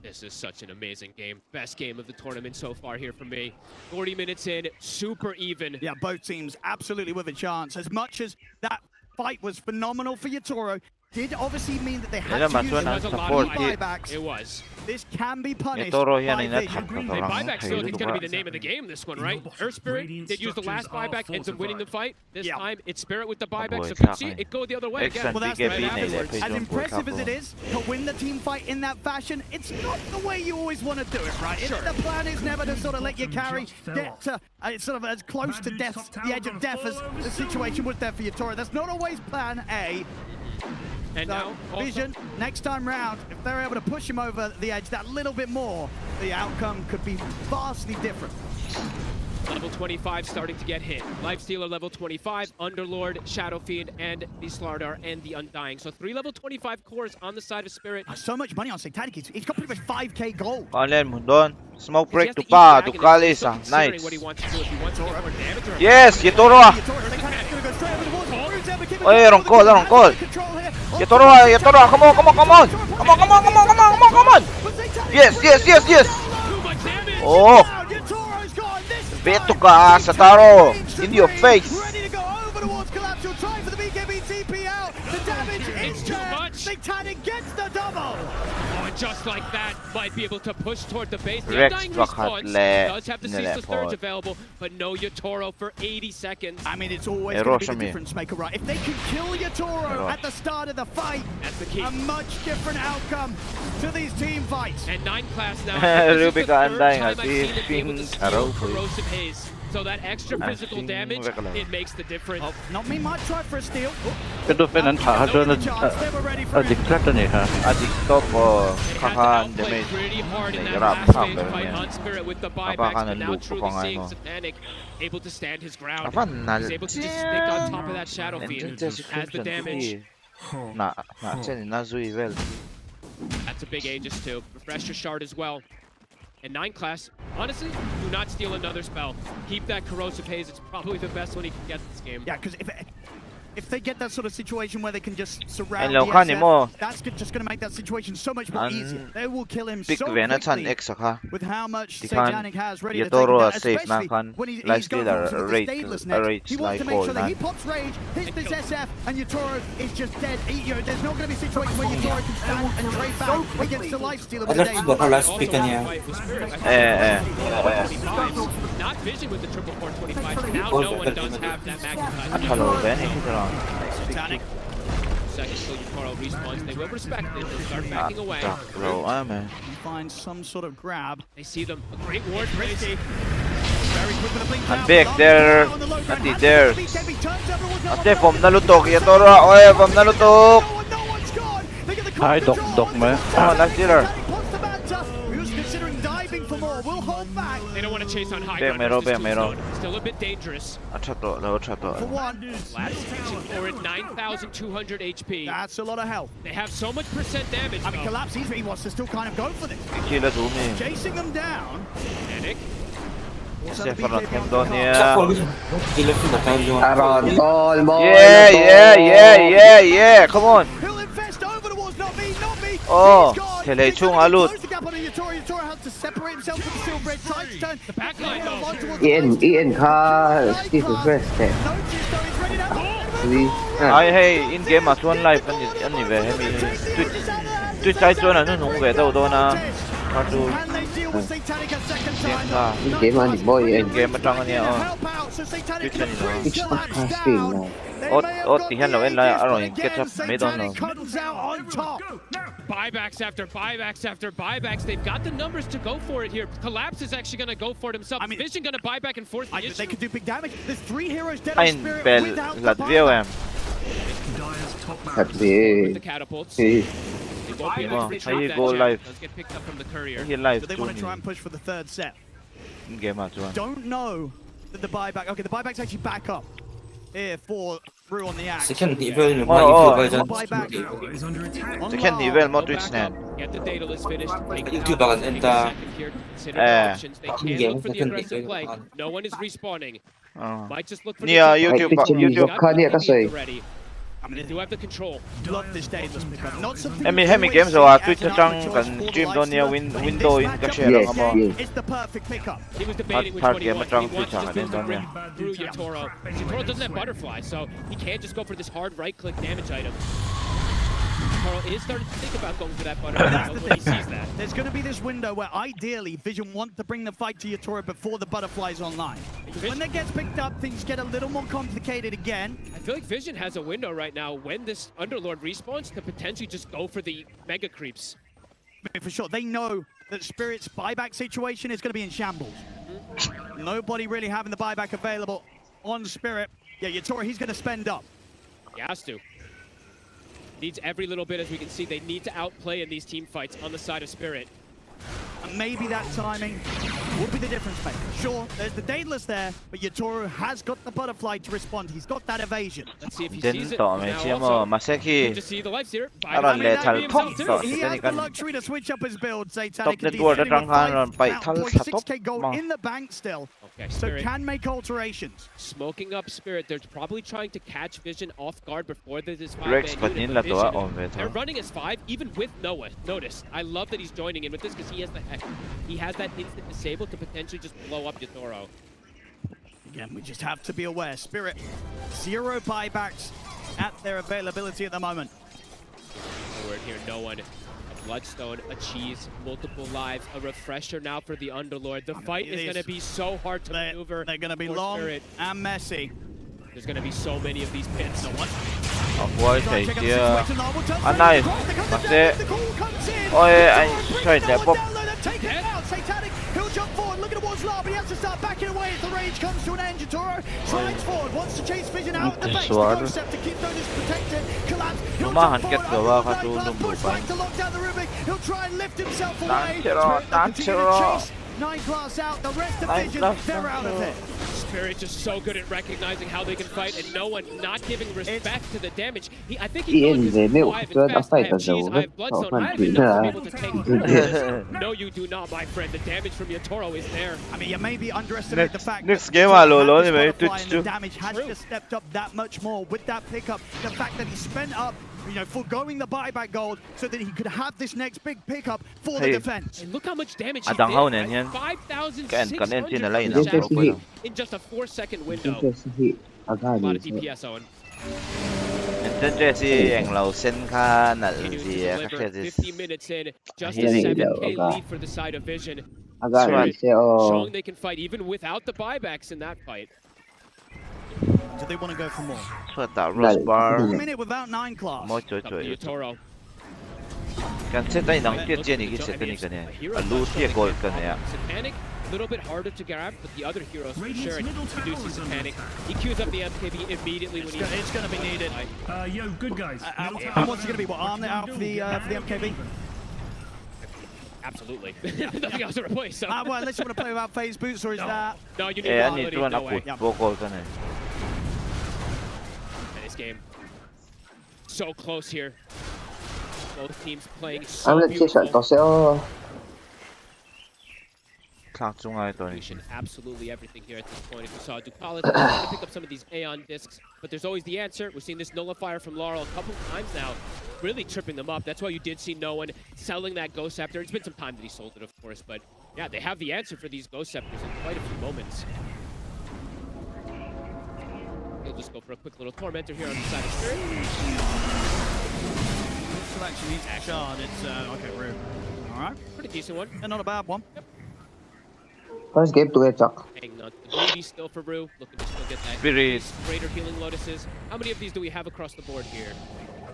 This is such an amazing game. Best game of the tournament so far here for me. 40 minutes in, super even. Yeah, both teams absolutely with a chance. As much as that fight was phenomenal for Yotoro, did obviously mean that they had to use There was a lot of buybacks. It was. This can be punished Yotoro by yan ay vision. natak And buyback still is going to be the name of the game, this one, right? Earth Spirit did use the last buyback, ends up winning the fight. This time, it's Spirit with the buyback, so could see it go the other way again. Well, that's BKB right na afterwards. ile, As Page impressive one as it is to win the team fight in that fashion, it's not the way you always want to do it, right? The plan is never to sort of let your carry get to sort of as close to death, the edge of death as the situation was there for Yotoro. That's not always plan A. And So, now, also, Vision, next time round, if they're able to push him over the edge that little bit more, the outcome could be vastly different. level 25 starting to get hit. Lifestealer level 25, Underlord, Shadow Fiend, and the Slardar and the Undying. So 3 level 25 cores on the side of Spirit. So much money on Satanic. He's got pretty much 5k gold. Online mo doon. Smoke Because he break has to eat pa, dragon, to and kalis he's still ah. considering Nice. what he wants to do. If he wants to get more damage or Yes, Yotoro ah. Oy, Rongkol, Rongkol. Yotoro ah, Yotoro ah. Come on, come on, come on. Come on, come on, come on, come on, come on, come on. Yes, yes, yes, yes. too much damage. Oh, Beto ka sa Taro. In your face. Ready to go over towards Collapse. You'll try for the BKB TP out. The damage is too there. much. Satanic gets the double. Oh, and just like that, might be able to push toward the base. The Rex Undying bakat response le- does have the Cease the nilepod. Sturge available, but no Yotoro for 80 seconds. I mean, it's always Hey, going to be the Rosami. difference maker, right? If they can kill Yotoro Hey, at the start of the fight, That's the key. a much different outcome to these team fights. And 9 class now. This is Ruby the ka third Undying, time ah, I've seen it be able to Ping steal Taro po. Corrosive Haze. So that extra physical damage, it makes the difference. Oh, not me might try for a steal. Pero pinantahado na adiklatan ha. 아직도 뭐 They had to 강한 outplay 데미지 pretty hard in that 내가 last 아파 phase fight 그러면 on Spirit with the buybacks, but 아파가는 now 룩 truly 구강하고. seeing Satanic able to stand his ground. 아빠 He's able to just stick on top of that Shadow Fiend as the damage. 나 쟤는 나주이 웰 That's a big Aegis too. Refresh your shard as well. And 9 class, honestly, do not steal another spell. Keep that corrosive haze. It's probably the best one he can get this game. Yeah, because if they get that sort of situation where they can just surround And the Lokani mo. SF, that's just going to make that situation so much more easier. They will kill him so 빅 베너찬 quickly 엑스카 with how much Dikan, Satanic has ready to take him Yadoro down, safe especially nakan, when he's lifesteal going for rate- the stateless rate next. He wants to like make sure that all he that. pops rage, hits this SF, and Yatoro is just dead. There's not going to be a situation where Yatoro can stand and trade back against the lifesteal of the Alam day. ko baka last Also pick ka niya. fight with Spirit. 예. 25s. Not Vision with the triple 425. Now no one does have that magnetized. 아탈로 베니 히드라 Satanic. Second kill Yatoro respawns. They will respect it. They'll start backing away. bro 아메 He finds some sort of grab. They see them. A great ward Risky. race. Very quick with a blink I'm down. big Long there. on the low ground. Andy Has to there. beat Debbie. Turns over with no ate one. bom nalutok Yadoro oy bom nalutok No one's gone. They get the Ay, control. dok mo. last dealer Satanic wants the banter. He was considering diving for more. Will hold back. They don't want to chase on high Big ground. Mero, versus big Mero. Tombstone. Still a bit dangerous. 아차도 너 차도 For one. Last reaching forward, 9,200 HP. That's a lot of health. They have so much percent damage. I mean, though. Collapse, he wants to still kind of go for this. 킬러 도미 Chasing them down. Panic. Also, the 세퍼런 BKB on the 템도니아 card. Gila ko na tayo. Aron, ball, ball. yeah come on He'll invest over towards not me. Oh, He's gone. Tele He's gonna Chung Alut. close the gap on Yatoro. Yatoro has to separate himself from the silver red. Tries to turn The backline, though. on towards the Ian ka Steve West eh. Notice though, he's ready to Really? I hey in game at one life and về hay mi tuyết trái cho là nó nung về đâu đâu na mà tu Can they deal with Satanic a second time? ra Ini game ani boy eh. game at trăng nha Help out so Satanic Tuyết can chân bring It's not Collapse casting down. now. They Ốt- may have ốt got thì the hello, em lại Aegis, ở rồi, but kết again, thúc mấy đòn Satanic rồi. comes out on top. Buybacks after buybacks after buybacks. They've got the numbers to go for it here. Collapse is actually going to go for it himself. I mean- Vision going to buy back and forth the They issue. could do big damage. There's 3 heroes dead on anh Spirit bel without the lật view buyback. em Dyer's top Thật barracks. With vì the catapults. thì They won't be able Wow. to How you drop go that gem. live? Does get picked up from the courier. he live So they to want to try and push for the third set. game at one Don't know that the buyback. Okay, the buyback's actually back up here for Brew on the axe. Second level Oh, yung Buyback mga Is under attack. on second Lar. level mo Go twitch back na up, get the Daedalus finished. Take it YouTube out, akan take a enta. second here, consider their options. They can Game, look for the second aggressive level play. akan. No one is respawning. Might just look for Nia, the YouTube, Got YouTube. the Kanya kasi. already. I mean, They do have the control. love this Daedalus pickup. Not something Emi you hemi always game see so as Twitch an tang output kan choice for the stream doon niya lifestealer, but in window this in matchup, ka-share Yes, mo yes. It's the perfect pickup. He was debating which Hard one he game wants. at He wants to Twitch, just ah, bring din through Yatoro. Yatoro doesn't have butterfly, so he can't just go for this hard right-click damage item. Yatoro is starting to think about going for that butterfly That's the when he thing. sees that. There's going to be this window where ideally Vision want to bring the fight to Yatoro before the butterfly's online. Because when that gets picked up, things get a little more complicated again. I feel like Vision has a window right now when this Underlord respawns to potentially just go for the mega creeps. I mean, for sure, they know that Spirit's buyback situation is going to be in shambles. Nobody really having the buyback available on Spirit. Yeah, Yatoro, he's going to spend up. He has to. Needs every little bit, as we can see. They need to outplay in these team fights on the side of Spirit. And maybe that timing will be the difference maker. Sure, there's the Daedalus there, but Yatoro has got the butterfly to respond. He's got that evasion. Let's see if he din sees it. to me Now siya also, mo maseki just see the life here. Aron le that tal be pop himself to too. He has tani the kan luxury to switch up his build. Satanic Top indeed, network sitting at with ang hanon, by 5 tal point, sa 6K top gold mo. in the bank still. Okay, So Spirit can make alterations. smoking up Spirit. They're probably trying to catch Vision off guard before this Rex 5-man pa unit. din but la to ah, Vision, on veto. they're running as 5, even with Noah. Notice, I love that he's joining in with this because he has that instant disable to potentially just blow up Yatoro. Again, we just have to be aware. Spirit, 0 buybacks at their availability at the moment. Forward here, no one. A Bloodstone, a cheese, multiple lives, a refresher now for the Underlord. The fight is going to be so hard to maneuver. They're going to be for long Spirit. and messy. There's going to be so many of these pits. Avoid Try and check out the idea situation. Lar will turn Ah, straight nice. across. There comes the That's down, it. the call comes in. Oh, yeah, Yatoro I brings tried that that one pop. down low, they've taken it out. Satanic, he'll jump forward, looking towards Law, but he has to start backing away as the rage comes to an end. Yatoro slides forward, wants to chase Vision out the face. The Ghost Scepter keeps Notice protected. Collapse. He'll jump forward over the Nightclass, push back to lock down the Rubik. He'll try and lift himself away. Spirit continue to chase Nightclass out. The rest of Vision, they're out of it. Spirit just so good at recognizing how they can fight, and no one not giving respect to the damage. I think he knows this. I have cheese, I have bloodstone, I have enough to be able to take. No, you do not, my friend. The damage from Yatoro is there. I mean, you maybe underestimate the fact next that game the damage has just stepped up that much more with that pickup. The fact that he spent up, foregoing the buyback gold so that he could have this next big pickup for the defense. And look how much damage he Adang hao did. niyan. 5,600 in just a 4-second window. A lot of DPS, Owen. Nên trên si anh lâu xin kha nợ gì các 50 minutes in, just a 7k lead for the side of Vision. Agad Showing they can fight even without the buybacks in that fight. Do they want to go for more? Thôi tạo Rose Bar. A minute without 9 class. Mỗi chuỗi Up to Yatoro. Can set tay nang tiết trên cái set này cái này. Lú tiết gold cái này. Satanic, a little bit harder to grab, but the other heroes for sure introduces Satanic. He queues up the MKB immediately when it's going to be needed. Yo, good guys. And what's it going to be? What, arm out for the MKB? Absolutely. Nothing else to replace. So. Well, unless you want to play without phase boots, or is that? No, you need Yeah, I need quality, to run no up way. with gold cái này. And this game, so close here. Both teams playing so beautiful. Absolutely everything here at this point. If you saw Ducalis trying to pick up some of these Aeon discs, but there's always the answer. We've seen this nullifier from Laurel a couple times now, really tripping them up. That's why you did see no one selling that Ghost Scepter. It's been some time that he sold it, of course, but yeah, they have the answer for these Ghost Scepters in quite a few moments. He'll just go for a quick little Tormentor here on the side of Spirit. Selection needs a shard. It's okay, rude. All right, pretty decent one. And not a bad one. Yep. First game to get chuck. Hanging on to the baby still for Rue, looking to still get that. Spirit. Greater healing lotuses. How many of these do we have across the board here?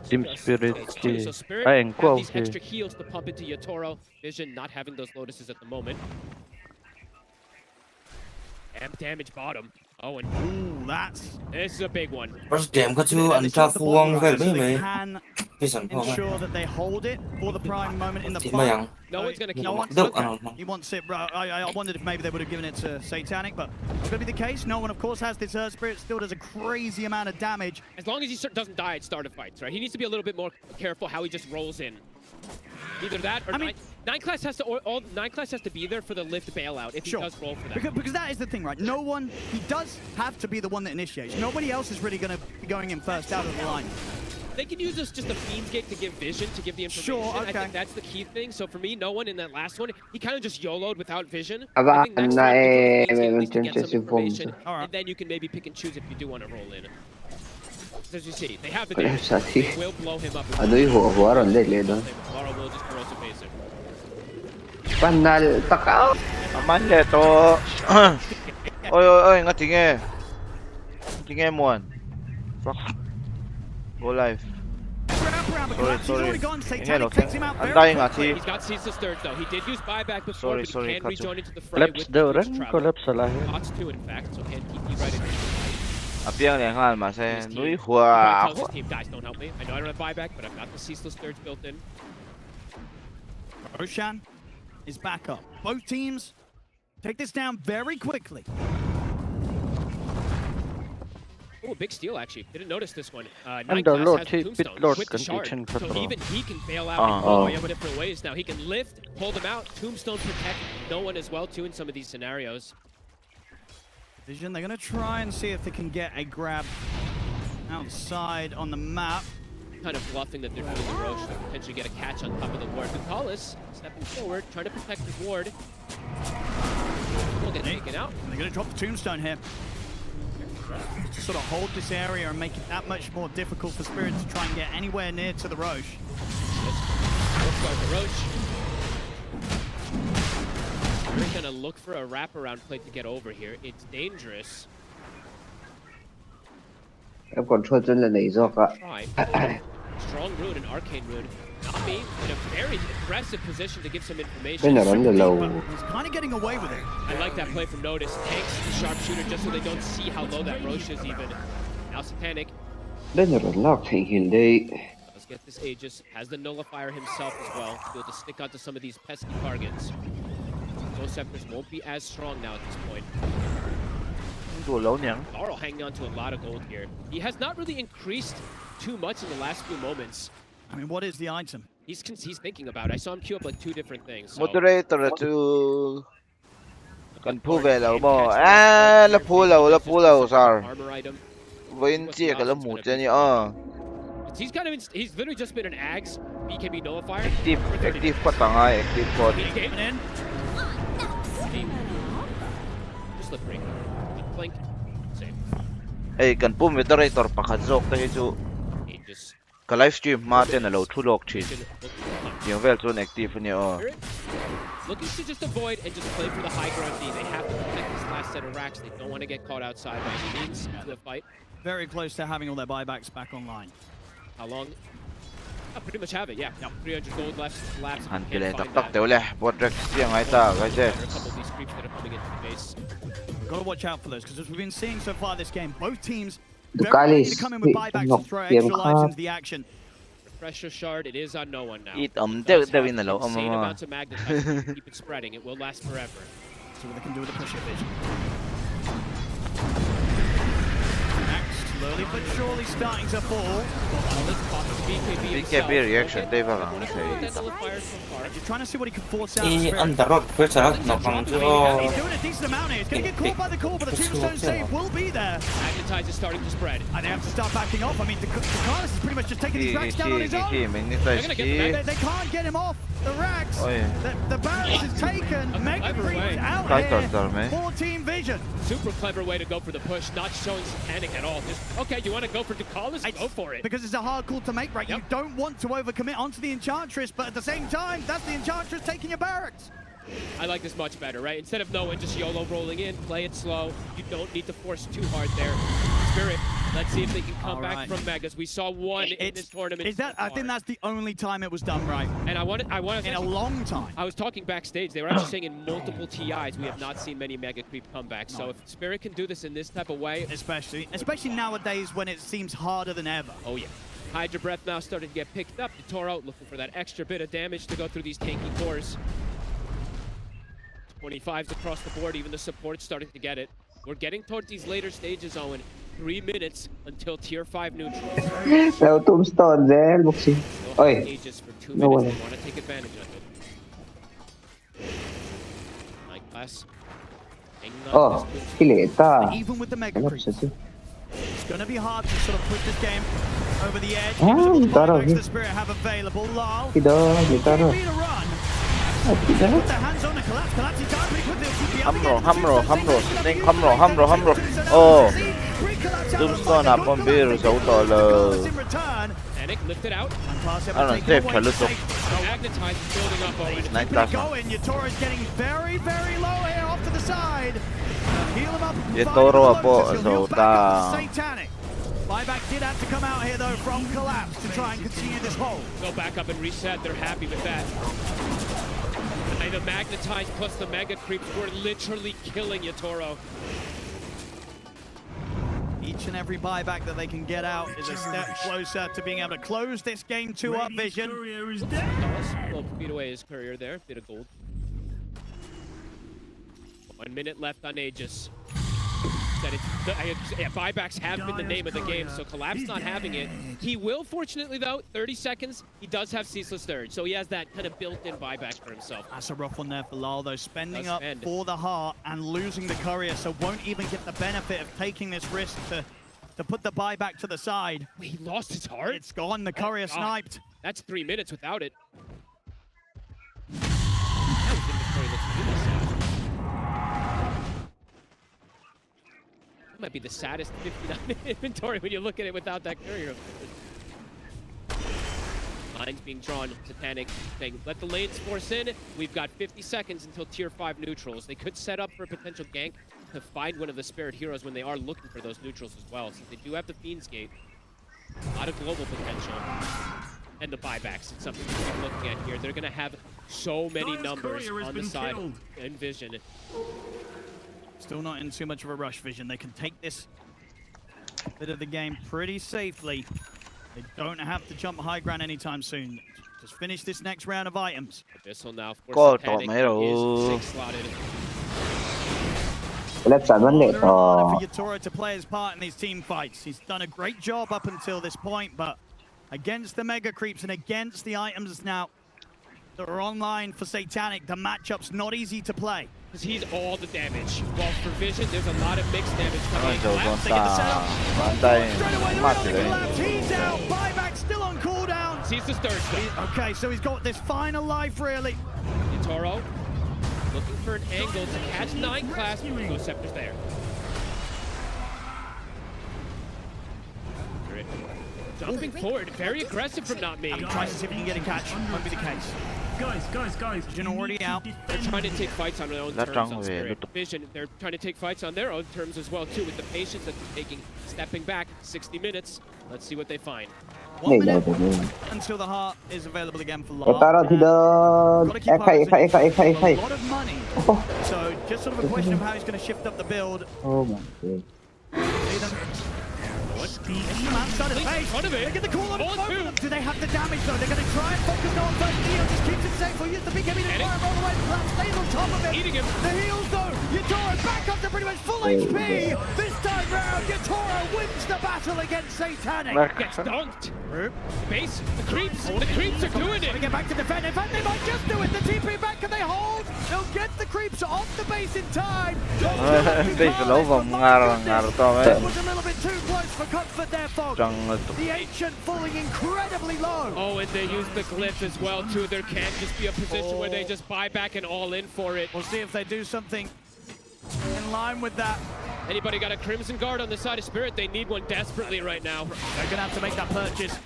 Team Spirit. So Spirit Ayun, have these extra heals to pump into Yatoro. Vision not having those lotuses at the moment. Amp damage bottom. Oh, and ooh, this is a big one. First game có chưa ăn cha phuong về với mày. Ensure that they hold it for the prime moment in the fight. fight. No one's gonna kill one. Okay. He wants it, bro. I wondered if maybe they would have given it to Satanic, but it's going to be the case. No one, of course, has this Earth Spirit. Still does a crazy amount of damage. As long as he doesn't die at start of fights, right? He needs to be a little bit more careful how he just rolls in. Either that or nine class has to nine class has to be there for the lift bailout if he does roll for that. Because that is the thing, right? No one, he does have to be the one that initiates. Nobody else is really going to be going in first out of the line. They can use this just a Fiend's Gate to give vision, to give the information. Sure, okay. I think that's the key thing. So for me, no one in that last one, he kind of just YOLO'd without vision. I think next round, you can at least get some information, and then you can maybe pick and choose if you do want to roll in. As you see, they have the damage. They will blow him up. Ano yung huwaran lately doon? Laurel will just corrosive base it. Panal takaw. Aman le to. Oi, nga tinge. Tinge mo an. Fuck. Go live. Sorry. Antayin nga si. He's got Ceaseless Third though. He did use buyback before, but he can rejoin into the fray Collapse daw rin. Collapse sa lahi. Bots too, in fact, so can keep right in. Apiang liang hal ma se. Nui He hua. tells his team, guys, don't help me. I know I don't have buyback, but I've got the Ceaseless Thirds built in. Roshan is back up. Both teams take this down very quickly. Oh, big steal actually. Didn't notice this one. And the Lord, has the Lord with the shard. condition So even he can bail out in Oh. different ways now. He can lift, hold him out, Tombstone protect no one as well too in some of these scenarios. Vision, they're going to try and see if they can get a grab outside on the map. Kind of bluffing that they're doing the Roche to potentially get a catch on top of the ward. Ducalis stepping forward, trying to protect his ward. Will get taken out. They're going to drop the Tombstone here. To sort of hold this area and make it that much more difficult for Spirit to try and get anywhere near to the Roche. Looks like the Roche. We're gonna look for a wraparound play to get over here. It's dangerous. Em còn thua chân là nảy giọt ạ. Try. strong rune, an arcane rune. Nami in a very aggressive position to give some information. General dalaw. He's kind of getting away with it. I like that play from Notice. Tanks the sharpshooter just so they don't see how low that Roche is even. Now Satanic General lock hindi. does get this Aegis, has the nullifier himself as well, to be able to stick onto some of these pesky targets. Those scepters won't be as strong now at this point. Laurel hanging on to a lot of gold here. He has not really increased too much in the last few moments. I mean, what is the item? He's thinking about it. I saw him queue up like 2 different things. So. Moderator to kan puvel mo. La pulaw sir. Armor item. Vinci kala mucha ni He's literally just been an Ags BKB nullifier. active pa tanga active po. Game in. Slippery. Blink. Save. Ay kan pu moderator pakazok tayo su He just ka live stream mate na lo thulok chin. Yung vel zone active niya looking to just avoid and just play for the high ground D. They have to protect this last set of racks. They don't want to get caught outside by any means to a fight. Very close to having all their buybacks back online. How long? Oh, pretty much have it, yeah. Yep. 300 gold left. Lapse. Han kile tak te ule bot rex yang ay ta kasi. A couple of these creeps that are coming into the base. We've got to watch out for those because as we've been seeing so far this game, both teams The very ready to Kalis, come in with buybacks and throw extra lives into the action. Refresher shard, it is on no one now. Eat Does de have win na lo insane amounts of magnetite. Keep it spreading. It will last forever. See what they can do with the push vision. Max slowly but surely starting to fall. BKB reaction day pa lang You're trying to see what he can force out. Underrock pwede na pang He's doing a decent amount here. He's going to get caught by the core, but the tombstone save will be there. Magnetize is starting to spread. And they have to start backing off. I mean, Carlos is pretty much just taking these racks down on his own. They can't get him off the racks. The barracks is taken. Mega Creep's out here for Team Vision. Super clever way to go for the push, not showing Satanic at all. Just, okay, you want to go for Decalis? Go for it. Because it's a hard call to make, right? You don't want to overcommit onto the Enchantress, but at the same time, that's the Enchantress taking your barracks. I like this much better, right? Instead of no one just YOLO rolling in, play it slow. You don't need to force too hard there. Spirit, let's see if they can come back from Megas. We saw one in this tournament. I think that's the only time it was done right. And I want in a long time. I was talking backstage. They were actually saying in multiple TIs we have not seen many Mega Creep comebacks. So if Spirit can do this in this type of way, especially nowadays when it seems harder than ever. Oh yeah. Hydra Breath now starting to get picked up. Toro looking for that extra bit of damage to go through these tanky cores. 25s across the board, even the support's starting to get it. We're getting towards these later stages, Owen. 3 minutes until tier 5 neutral. No tombstone there, Buxi. Oi. Aegis for 2 minutes. We want to take advantage of it. Night class. Oh, Kileta. Even with the Mega Creep, it's going to be hard to sort of push this game over the edge. The Spirit have available. Lal. Hamro. Oh. Tombstone upon beer sa utol. Lifted out. Safe chalutok. Magnetize building up Owen. Night class. Yatoro's getting very, very low here off to the side. Heal him up. Yatoro po so ta. Satanic. Buyback did have to come out here though from Collapse to try and continue this hold. Go back up and reset. They're happy with that. And the Magnetize plus the Mega Creeps were literally killing Yatoro. Each and every buyback that they can get out is a step closer to being able to close this game 2 up, Vision. Well, beat away his courier there. Bit of gold. 1 minute left on Aegis. Buybacks have been the name of the game, so Collapse not having it. He will, fortunately, though, 30 seconds, he does have Ceaseless Third, so he has that kind of built-in buyback for himself. That's a rough one there for Lal, though, spending up for the heart and losing the courier, so won't even get the benefit of taking this risk to put the buyback to the side. Wait, he lost his heart? It's gone, the courier sniped. That's 3 minutes without it. That might be the saddest 59 inventory when you look at it without that courier. Lines being drawn. Satanic saying, let the lanes force in. We've got 50 seconds until tier 5 neutrals. They could set up for a potential gank to find one of the Spirit heroes when they are looking for those neutrals as well, since they do have the Fiend's Gate. A lot of global potential. And the buybacks, it's something we're looking at here. They're going to have so many numbers on the side in Vision. Still not in too much of a rush, Vision. They can take this bit of the game pretty safely. They don't have to jump high ground anytime soon. Just finish this next round of items. Abyssal now Go, forced to panic. Tomero. He is 6 slotted. Let's have one Harder and harder later. for Yatoro to play his part in these team fights. He's done a great job up until this point, but against the mega creeps and against the items now that are online for Satanic, the matchup's not easy to play. Because he's all the damage. Well, for Vision, there's a lot of mixed damage coming in. Ito, Collapse, they get the setup. Straight away, they're mati on the rin. collapse. He's out. Buyback still on cooldown. Sees the Sturge though. Okay, so he's got this final life, really. Yatoro looking for an angle to catch 9 class. No Scepter's there. Jumping forward, very aggressive from Not Me. Tries to see if he can get a catch. Won't be the case. Guys. Vision already out. They're trying to take fights on their own terms Latang on we, Spirit. luto. Vision, they're trying to take fights on their own terms as well too, with the patience that they're taking, stepping back 60 minutes. Let's see what they find. 1 Hindi, minute hindi. until the heart is available again for Tara, Lara. tidog. Gotta keep Ekay. a lot of money. Oh, So just sort of a question of how he's going to shift up the build. oh my God. See them? Come outside of In space. front of it. They get the call on On both of two. them. Do they have the damage though? They're going to try and focus on first. Neo just keeps it safe. We'll use the BKB to Get it. fire all the way. Collapse stays on top of it. Eating him. The heals though. Yatoro back up to pretty much full HP. This time round, Yatoro wins the battle against Satanic. Gets dunked. Base, the creeps are doing They it. get back to defend. In fact, they might just do it. The TP back, can they hold? They'll get the creeps off the base in time. Base loob, ang ngarang-ngar to, It man. was a little bit too close for comfort there, folks. The Ancient falling incredibly low. Oh, and they use the glyph as well too. There can't just be a position where they just buy back and all in for it. We'll see if they do something in line with that. Anybody got a Crimson Guard on the side of Spirit? They need one desperately right now. They're going to have to make that purchase.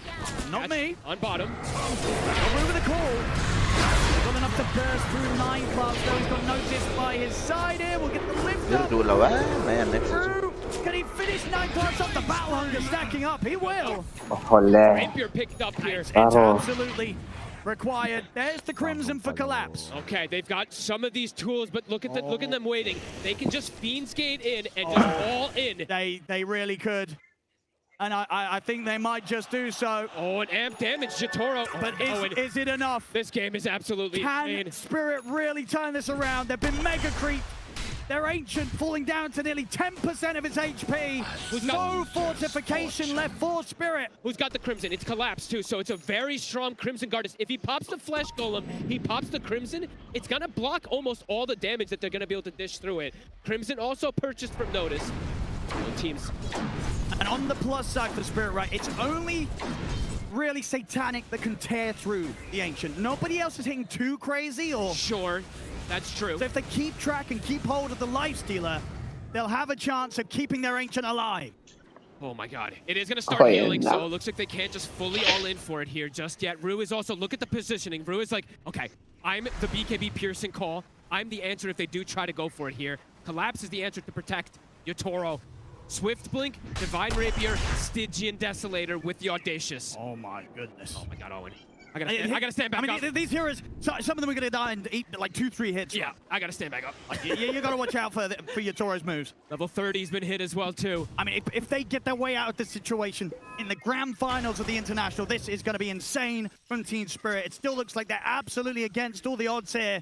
Not me. On bottom. Over the call. They've got enough to burst through 9 clubs, though he's got noticed by his side here. We'll get the lift up. Dulawan. Ayan, next. Through. Can he finish 9 clubs up? The battle hunger stacking up. He will. Oh, hole. Rapier picked up here. It's Bravo. absolutely required. There's the Crimson for collapse. Okay, they've got some of these tools, but look at them waiting. They can just Fiend's Gate in and just all in. They really could. And I think they might just do so. Oh, and amp damage, Yatoro. But and is it enough? this game is absolutely insane. Can Spirit really turn this around? They've been mega creep. They're Ancient falling down to nearly 10% of its HP. Who's No got- fortification left for Spirit. Who's got the Crimson? It's Collapse too, so it's a very strong Crimson Guard. If he pops the Flesh Golem, he pops the Crimson, it's gonna block almost all the damage that they're gonna be able to dish through it. Crimson also purchased from Notice. Both teams. And on the plus side for Spirit, right, it's only really Satanic that can tear through the Ancient. Nobody else is hitting too crazy, or Sure, that's true. so if they keep track and keep hold of the Life Stealer, they'll have a chance of keeping their Ancient alive. Oh my god. It is going to start Okay, healing, now- so it looks like they can't just fully all in for it here just yet. Rue is also, look at the positioning. Rue is like, okay, I'm the BKB Pearson call. I'm the answer if they do try to go for it here. Collapse is the answer to protect Yatoro. Swift Blink, Divine Rapier, Stygian Desolator with the Audacious. Oh my goodness. Oh my god, Owen. I gotta stand back I up. mean, these heroes, some of them are going to die in like 2-3 hits. Yeah, I gotta stand back up. You got to watch out for Yatoro's moves. Level 30's been hit as well too. I mean, if they get their way out of this situation in the grand finals of the International, this is going to be insane from Team Spirit. It still looks like they're absolutely against all the odds here.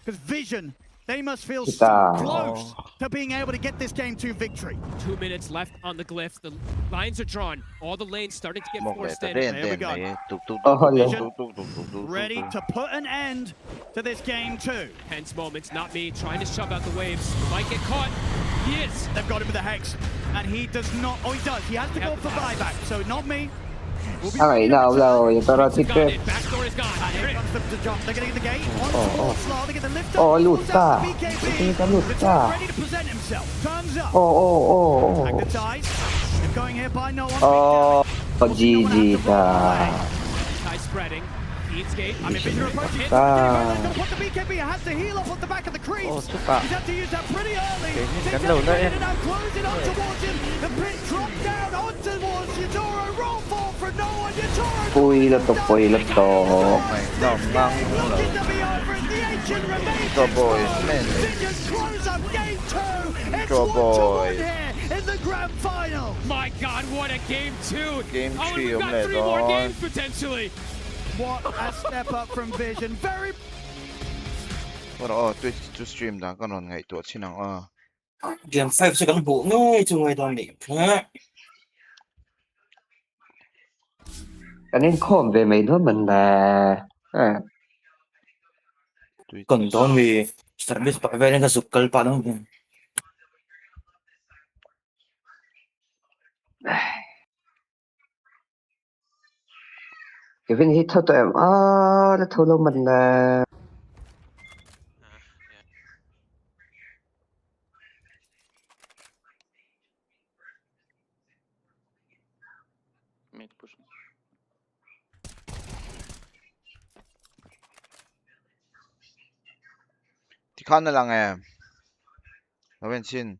Because Vision, they must feel so Kita. close to being able to get this game to victory. 2 minutes left on the glyph. The lines are drawn. All the lanes starting to get forced in. There we go. Oh, Ready to put an end to this game too. Tense moments, not me, trying to shove out the waves. Might get caught. He is. They've got him with the Hex. And he does not, oh he does, he has to go for buyback. So not me. We'll be Okay, now, yung Tara Got it. Secret. Back door is gone. And Here here it comes the jump. They're getting the gate. On Oh, towards oh. Slaw. They get the lift up. Oh, Pulls luta. out the BKB. Ito yung luta. The top ready to present himself. Turns up. Oh. Magnetized. They're going here by no one. Oh, GG ka. Tie spreading. Feeds gate. I mean, Vision approaching. He's Ah. going to put the BKB. Has to heal up on the back of the creeps. Oh, suka. He's had to use that pretty early. Takes ganda out na the yan. and now closing up towards him. The pit dropped down on towards Yatoro. Roll forward. Puy lấp to. Mày nòng ngang Looking to be over in the ancient remains. Cho boys, man. Vision close up game 2. It's Cho 1-1 boys. here in the grand final. My God, what a game 2! Game Oh, and 3 we've got ulit, 3 more oh. games potentially. What a step up from Vision. Very Twitch to stream đã con ngày tuột xin nào Game 5 sẽ gắn bộ ngay cho người đoàn điểm. Cái nên khom về mấy đứa mình là Còn đó vì service bảo vệ nên cái dục cân pa đó. cái viên hit thôi tụi em nó thôi lâu mình là thì khăn lang em Robin xin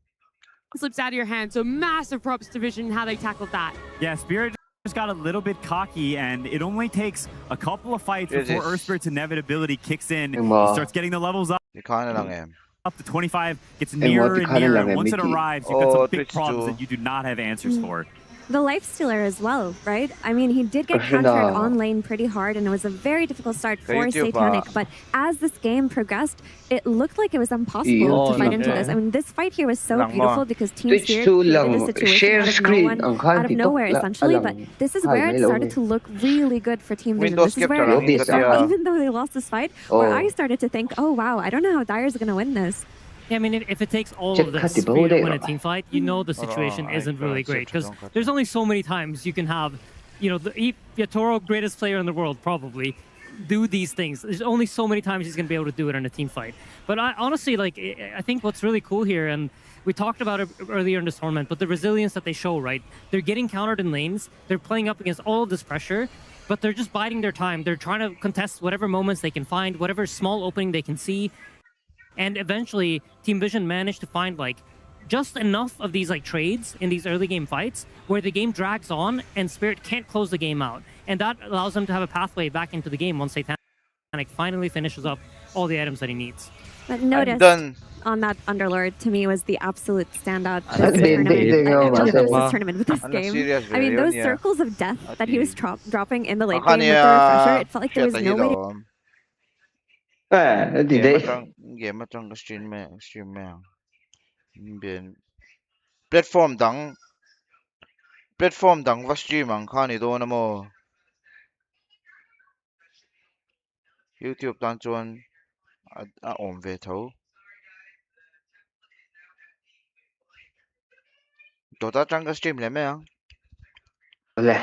Slips out of your hand, so massive props to Vision how they tackled that. Yeah, Spirit just got a little bit cocky, and it only takes a couple of fights before Earth Spirit's inevitability kicks in. He starts getting the levels up. thì khăn lang em Up to 25, gets nearer and nearer, and once it arrives, you've got some big problems that you do not have answers for. The lifestealer as well, right? I mean, he did get countered on lane pretty hard, and it was a very difficult start for Satanic. But as this game progressed, it looked like it was impossible to fight into this. I mean, this fight here was so beautiful because Team Spirit created a situation out of nowhere, essentially. But this is where it started to look really good for Team Vision. This is where, even though they lost this fight, where I started to think, oh wow, I don't know how Dire's going to win this. Yeah, I mean, if it takes all of this for you to win a team fight, you know the situation isn't really great because there's only so many times you can have, you know, the Yatoro, greatest player in the world, probably, do these things. There's only so many times he's going to be able to do it in a team fight. But honestly, like, I think what's really cool here, and we talked about it earlier in this tournament, but the resilience that they show, right? They're getting countered in lanes. They're playing up against all of this pressure, but they're just biding their time. They're trying to contest whatever moments they can find, whatever small opening they can see. And eventually, Team Vision managed to find like just enough of these like trades in these early game fights where the game drags on and Spirit can't close the game out. And that allows them to have a pathway back into the game once Satanic finally finishes up all the items that he needs. But notice on that Underlord, to me, was the absolute standout this tournament with this game. I mean, those circles of death that he was dropping in the late game with the refresher, it felt like there was no way to... game trong stream mạng biển platform đăng và stream ang khani do namo YouTube tan chuan a om ve tho to ta tang stream le me ang le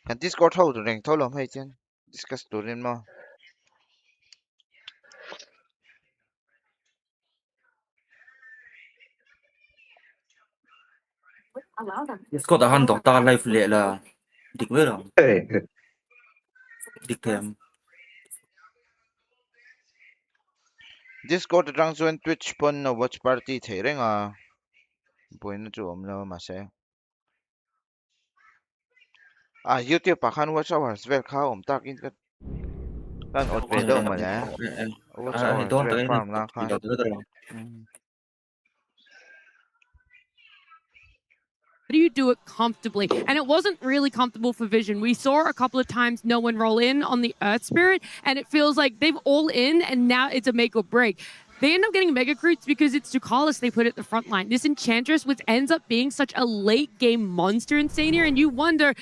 kan Discord tho to reng tho lom hai chen discuss to rin mo Có đã hắn đọc ta live lệ là địch với rồi. Địch thêm. Discord rang chuan Twitch pon no watch party the renga boina chu om lo ma se YouTube pakhan watch hours vel kha om tak in kan ot ve do ma la watch hours vel farm na kha How do you do it comfortably? And it wasn't really comfortable for Vision. We saw a couple of times no one roll in on the Earth Spirit, and it feels like they've all in, and now it's a make or break. They end up getting Mega Recruits because it's Ducalis they put at the front line. This Enchantress, which ends up being such a late game monster in Sania, and you wonder,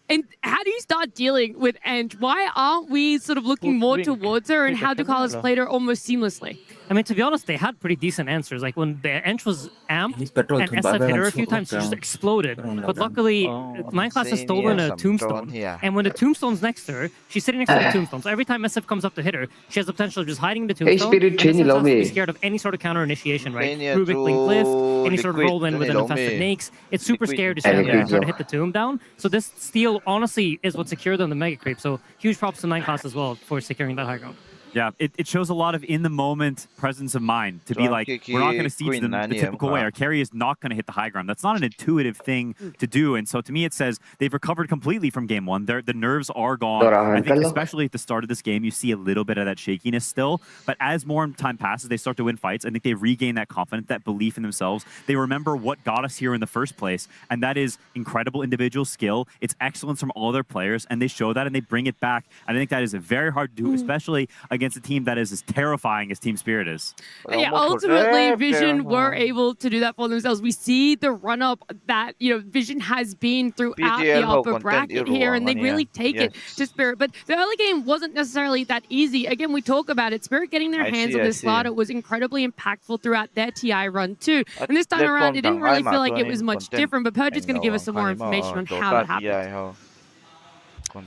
and how do you start dealing with Eng? Why aren't we sort of looking more towards her, and how Ducalis played her almost seamlessly? I mean, to be honest, they had pretty decent answers. Like when the Ench was amped and SF hit her a few times, she just exploded. But luckily, 9 class has stolen a tombstone. And when the tombstone's next to her, she's sitting next to the tombstone. So every time SF comes up to hit her, she has the potential of just hiding in the tombstone. And SF has to be scared of any sort of counter initiation, right? Rubik, Blink, Cliff, any sort of roll in with an infested Nakes. It's super scary to stand there and try to hit the tomb down. So this steal, honestly, is what secured them the Mega Creep. So huge props to 9 class as well for securing that high ground. Yeah, it shows a lot of in-the-moment presence of mind to be like, we're not going to siege them the typical way. Our carry is not going to hit the high ground. That's not an intuitive thing to do. And so to me, it says they've recovered completely from game one. The nerves are gone. I think especially at the start of this game, you see a little bit of that shakiness still. But as more time passes, they start to win fights. I think they regain that confidence, that belief in themselves. They remember what got us here in the first place. And that is incredible individual skill. It's excellence from all their players. And they show that and they bring it back. And I think that is very hard to do, especially against a team that is as terrifying as Team Spirit is. Yeah, ultimately, Vision were able to do that for themselves. We see the run-up that, Vision has been throughout the upper bracket here, and they really take it to Spirit. But the early game wasn't necessarily that easy. Again, we talk about it. Spirit getting their hands on this slaughter was incredibly impactful throughout their TI run too. And this time around, it didn't really feel like it was much different, but Purge is going to give us some more information on how that happened.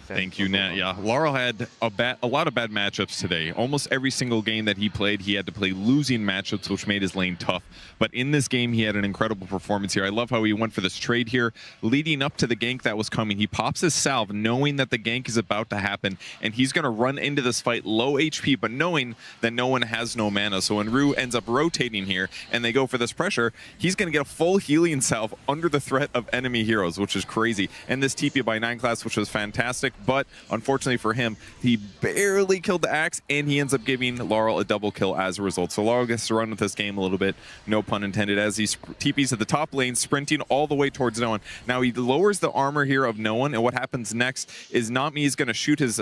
Thank you, Nat. Yeah, Laurel had a lot of bad matchups today. Almost every single game that he played, he had to play losing matchups, which made his lane tough. But in this game, he had an incredible performance here. I love how he went for this trade here. Leading up to the gank that was coming, he pops his salve, knowing that the gank is about to happen, and he's going to run into this fight low HP, but knowing that no one has no mana. So when Rue ends up rotating here, and they go for this pressure, he's going to get a full healing salve under the threat of enemy heroes, which is crazy. And this TP by 9 class, which was fantastic. But unfortunately for him, he barely killed the Axe, and he ends up giving Laurel a double kill as a result. So Laurel gets to run with this game a little bit, no pun intended, as he TPs at the top lane, sprinting all the way towards No One. Now he lowers the armor here of No One, and what happens next is Nami is going to shoot his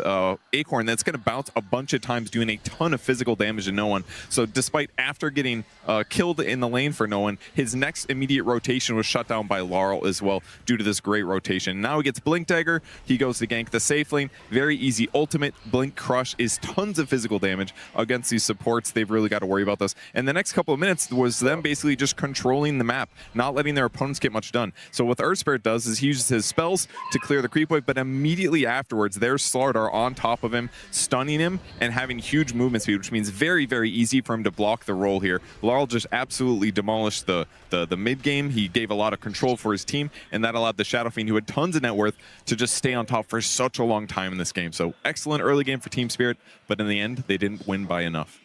Acorn that's going to bounce a bunch of times, doing a ton of physical damage to No One. So despite after getting killed in the lane for No One, his next immediate rotation was shut down by Laurel as well due to this great rotation. Now he gets Blink Dagger, he goes to gank the safe lane, very easy ultimate. Blink Crush is tons of physical damage against these supports. They've really got to worry about this. And the next couple of minutes was them basically just controlling the map, not letting their opponents get much done. So what the Earth Spirit does is he uses his spells to clear the creep wave, but immediately afterwards, their Slardar on top of him, stunning him and having huge movement speed, which means very, very easy for him to block the roll here. Laurel just absolutely demolished the mid game. He gave a lot of control for his team, and that allowed the Shadow Fiend, who had tons of net worth, to just stay on top for such a long time in this game. So excellent early game for Team Spirit, but in the end, they didn't win by enough.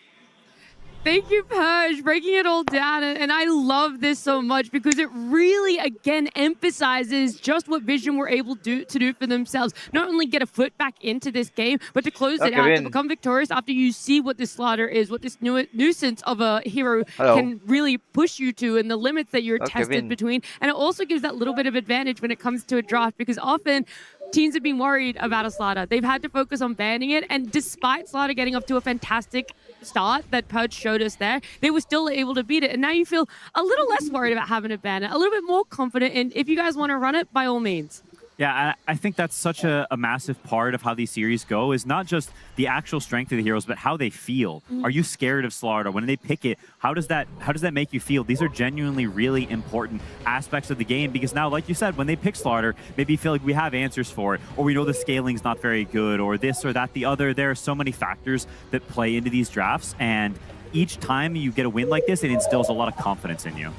Thank you, Purge, breaking it all down. And I love this so much because it really, again, emphasizes just what Vision were able to do for themselves. Not only get a foot back into this game, but to close it out, to become victorious after you see what this slaughter is, what this nuisance of a hero can really push you to, and the limits that you're tested between. And it also gives that little bit of advantage when it comes to a draft, because often teams have been worried about a Slaughter. They've had to focus on banning it, and despite Slaughter getting off to a fantastic start that Purge showed us there, they were still able to beat it. And now you feel a little less worried about having to ban it, a little bit more confident, and if you guys want to run it, by all means. Yeah, I think that's such a massive part of how these series go, is not just the actual strength of the heroes, but how they feel. Are you scared of Slaughter? When they pick it, how does that make you feel? These are genuinely really important aspects of the game, because now, like you said, when they pick Slaughter, maybe you feel like we have answers for it, or we know the scaling's not very good, or this or that, the other. There are so many factors that play into these drafts, and each time you get a win like this, it instills a lot of confidence in you.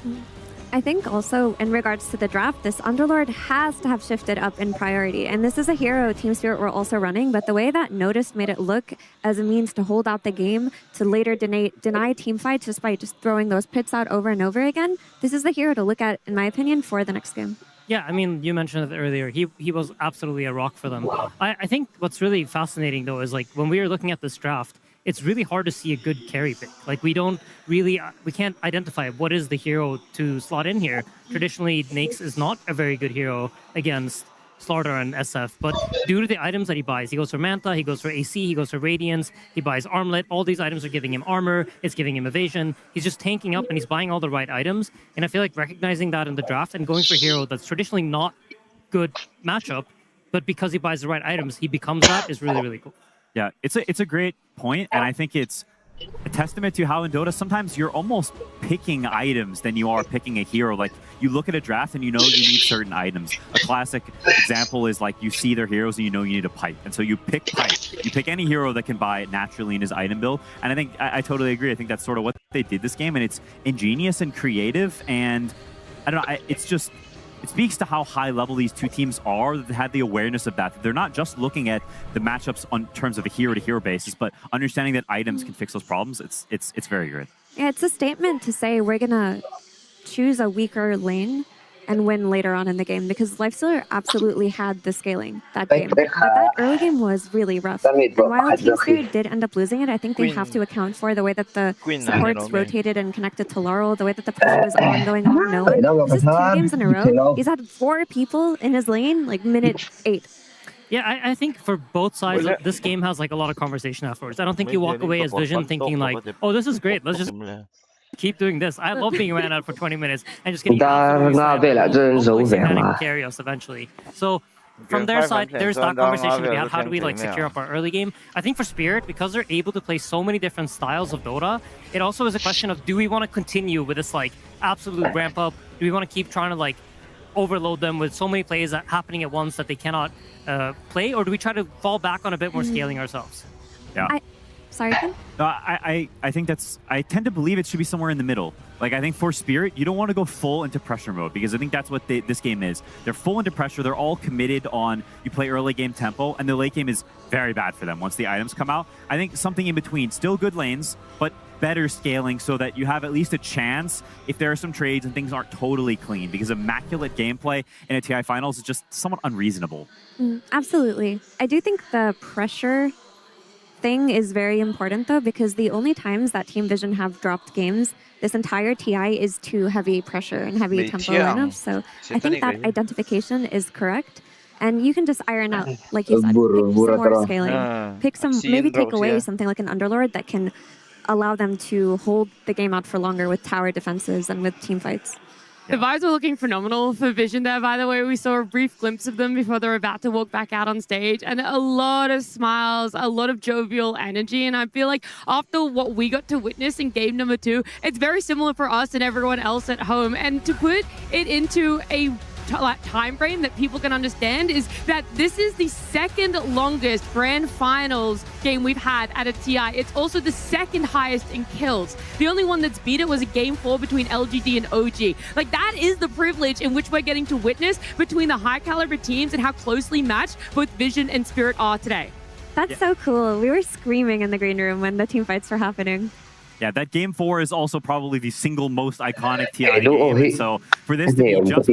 I think also in regards to the draft, this Underlord has to have shifted up in priority. And this is a hero Team Spirit were also running, but the way that Noticed made it look as a means to hold out the game, to later deny team fights just by just throwing those pits out over and over again, this is the hero to look at, in my opinion, for the next game. Yeah, I mean, you mentioned it earlier. He was absolutely a rock for them. I think what's really fascinating, though, is like when we were looking at this draft, it's really hard to see a good carry pick. Like we can't identify what is the hero to slot in here. Traditionally, Naix is not a very good hero against Slaughter and SF, but due to the items that he buys, he goes for Manta, he goes for AC, he goes for Radiance, he buys Armlet. All these items are giving him armor, it's giving him evasion. He's just tanking up and he's buying all the right items. And I feel like recognizing that in the draft and going for a hero that's traditionally not good matchup, but because he buys the right items, he becomes that, is really, really cool. Yeah, it's a great point, and I think it's a testament to how in Dota sometimes you're almost picking items than you are picking a hero. Like you look at a draft and you know you need certain items. A classic example is like you see their heroes and you know you need a pipe, and so you pick pipe. You pick any hero that can buy it naturally in his item build, and I think I totally agree. I think that's sort of what they did this game, and it's ingenious and creative, and I don't know, it's just it speaks to how high level these two teams are, that they had the awareness of that. They're not just looking at the matchups on terms of a hero-to-hero basis, but understanding that items can fix those problems. It's very good. Yeah, it's a statement to say we're gonna choose a weaker lane and win later on in the game, because Lifestealer absolutely had the scaling that game. But that early game was really rough. And while Team Spirit did end up losing it, I think they have to account for the way that the supports rotated and connected to Laurel, the way that the pressure was on going on no one. This is 2 games in a row. He's had 4 people in his lane, like minute 8. Yeah, I think for both sides, this game has like a lot of conversation afterwards. I don't think you walk away as Vision thinking like, oh, this is great. Let's just keep doing this. I love being ran out for 20 minutes and just getting carry us eventually. So from their side, there's that conversation we had. How do we like secure up our early game? I think for Spirit, because they're able to play so many different styles of Dota, it also is a question of, do we want to continue with this like absolute ramp up? Do we want to keep trying to like overload them with so many plays happening at once that they cannot play, or do we try to fall back on a bit more scaling ourselves? Yeah. Sorry, Ken? I think I tend to believe it should be somewhere in the middle. Like, I think for Spirit, you don't want to go full into pressure mode, because I think that's what this game is. They're full into pressure. They're all committed on, you play early game tempo, and the late game is very bad for them once the items come out. I think something in between, still good lanes, but better scaling so that you have at least a chance if there are some trades and things aren't totally clean, because immaculate gameplay in a TI finals is just somewhat unreasonable. Absolutely. I do think the pressure thing is very important, though, because the only times that Team Vision have dropped games this entire TI is to heavy pressure and heavy tempo lineups. So I think that identification is correct. And you can just iron out, like you said, pick some more scaling. Pick some, maybe take away something like an Underlord that can allow them to hold the game out for longer with tower defenses and with team fights. The vibes were looking phenomenal for Vision there, by the way. We saw a brief glimpse of them before they were about to walk back out on stage, and a lot of smiles, a lot of jovial energy. And I feel like after what we got to witness in game number 2, it's very similar for us and everyone else at home. And to put it into a time frame that people can understand is that this is the second longest grand finals game we've had at a TI. It's also the second highest in kills. The only one that's beat it was a game 4 between LGD and OG. Like, that is the privilege in which we're getting to witness between the high caliber teams and how closely matched both Vision and Spirit are today. That's so cool. We were screaming in the green room when the team fights were happening. Yeah, that game 4 is also probably the single most iconic TI game. So for this to be just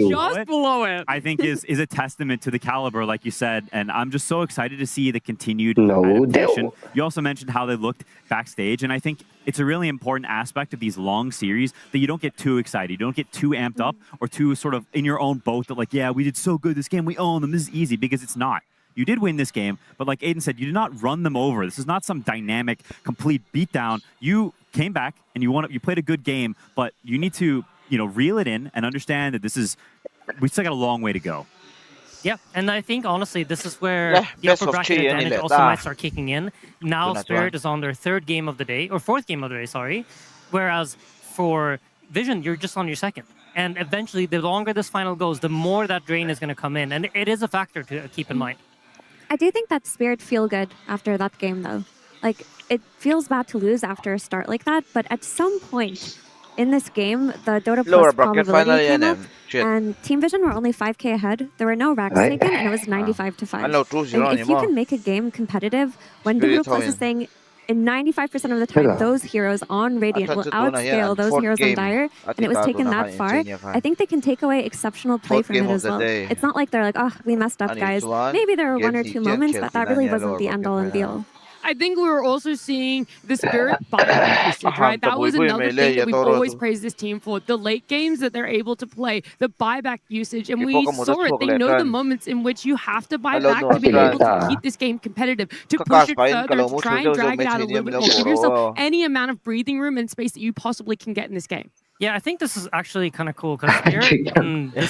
below it, I think is a testament to the caliber, like you said. And I'm just so excited to see the continued adaptation. You also mentioned how they looked backstage, and I think it's a really important aspect of these long series that you don't get too excited. You don't get too amped up or too sort of in your own boat that like, yeah, we did so good this game, we own them, this is easy, because it's not. You did win this game, but like Aiden said, you did not run them over. This is not some dynamic, complete beatdown. You came back and you played a good game, but you need to, reel it in and understand that we still got a long way to go. Yeah, and I think honestly, this is where the upper bracket advantage also might start kicking in. Now Spirit is on their 3rd game of the day, or 4th game of the day, sorry. Whereas for Vision, you're just on your 2nd. And eventually, the longer this final goes, the more that drain is going to come in. And it is a factor to keep in mind. I do think that Spirit feel good after that game, though. Like, it feels bad to lose after a start like that, but at some point in this game, the Dota Plus probability came up, and Team Vision were only 5k ahead. There were no racks taken, and it was 95-5. And if you can make a game competitive, when Dota Plus is saying in 95% of the time, those heroes on Radiant will outscale those heroes on Dire, and it was taken that far, I think they can take away exceptional play from it as well. It's not like they're like, oh, we messed up, guys. Maybe there were 1 or 2 moments, but that really wasn't the end-all and be-all. I think we were also seeing the Spirit buyback usage, right? That was another thing that we've always praised this team for. The late games that they're able to play, the buyback usage, and we saw it. They know the moments in which you have to buy back to be able to keep this game competitive, to push it further, to try and drag it out a little bit more. Give yourself any amount of breathing room and space that you possibly can get in this game. Yeah, I think this is actually kind of cool because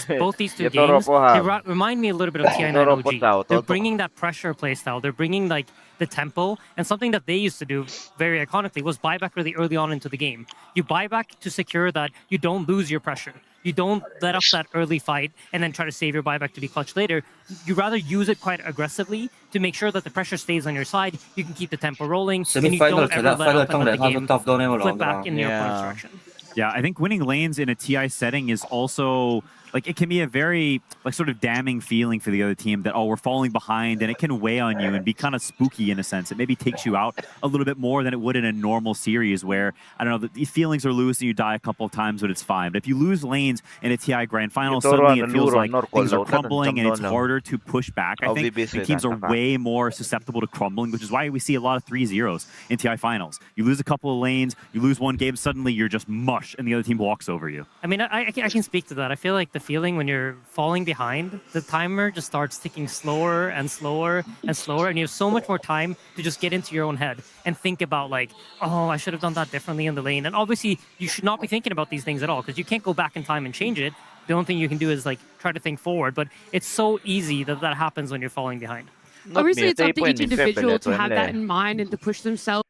both these two games, they remind me a little bit of TI9 OG. They're bringing that pressure playstyle. They're bringing like the tempo, and something that they used to do very iconically was buyback really early on into the game. You buy back to secure that you don't lose your pressure. You don't let up that early fight and then try to save your buyback to be clutch later. You rather use it quite aggressively to make sure that the pressure stays on your side. You can keep the tempo rolling, and you don't ever let up and let the game flip back in your opponent's direction. Yeah, I think winning lanes in a TI setting is also like it can be a very like sort of damning feeling for the other team that, oh, we're falling behind, and it can weigh on you and be kind of spooky in a sense. It maybe takes you out a little bit more than it would in a normal series where, I don't know, the feelings are loose and you die a couple of times, but it's fine. But if you lose lanes in a TI Grand Final, suddenly it feels like things are crumbling and it's harder to push back. I think the teams are way more susceptible to crumbling, which is why we see a lot of 3-0s in TI Finals. You lose a couple of lanes, you lose one game, suddenly you're just mush and the other team walks over you. I mean, I can speak to that. I feel like the feeling when you're falling behind, the timer just starts ticking slower and slower and slower, and you have so much more time to just get into your own head and think about like, oh, I should have done that differently in the lane. And obviously, you should not be thinking about these things at all because you can't go back in time and change it. The only thing you can do is like try to think forward, but it's so easy that that happens when you're falling behind. Obviously, it's up to each individual to have that in mind and to push themselves.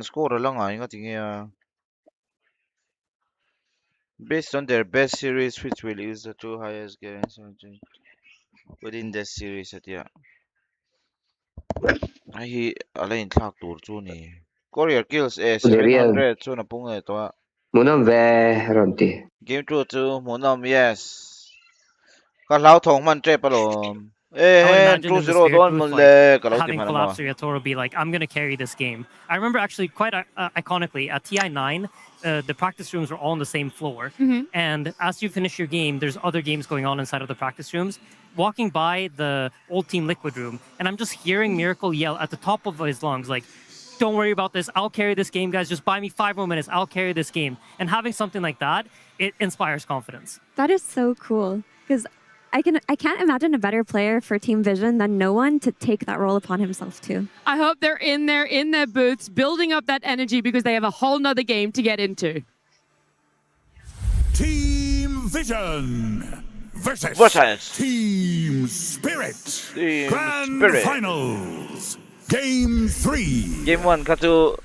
Score lang nga based on their best series, which will use the 2 highest gains within the series at Ay, alain tlak tur chu ni. Courier kills 700 chu na pung to. Munam ve ronti. Game 2 chu munam yes. Ka lau thong man tre palom. Having Collapse or Yatoro be like, I'm going to carry this game. I remember actually quite iconically at TI9, the practice rooms were all on the same floor. And as you finish your game, there's other games going on inside of the practice rooms. Walking by the old Team Liquid room, and I'm just hearing Miracle yell at the top of his lungs, like, don't worry about this. I'll carry this game, guys. Just buy me 5 more minutes. I'll carry this game. And having something like that, it inspires confidence. That is so cool. Because I can't imagine a better player for Team Vision than no one to take that role upon himself too. I hope they're in there, in their booths, building up that energy because they have a whole nother game to get into. Team Vision versus Team Spirit. Grand Finals. Game 3. Game 1 katu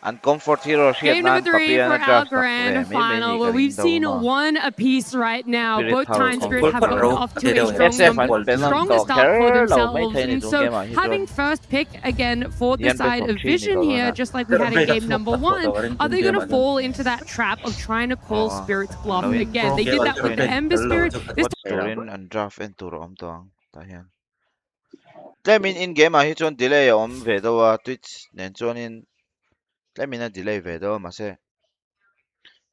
uncomfort hero Game number 3 for our grand final, where we've seen one apiece right now. Both Time Spirit have gotten off to a strong start for themselves. And so having first pick again for the side of Vision here, just like we had in game number 1, are they going to fall into that trap of trying to call Spirit's bluff again? They did that with the Ember Spirit. This time and draft and tour I mean in game he chon delay vedo Twitch nen chon in let me not delay vedo ma se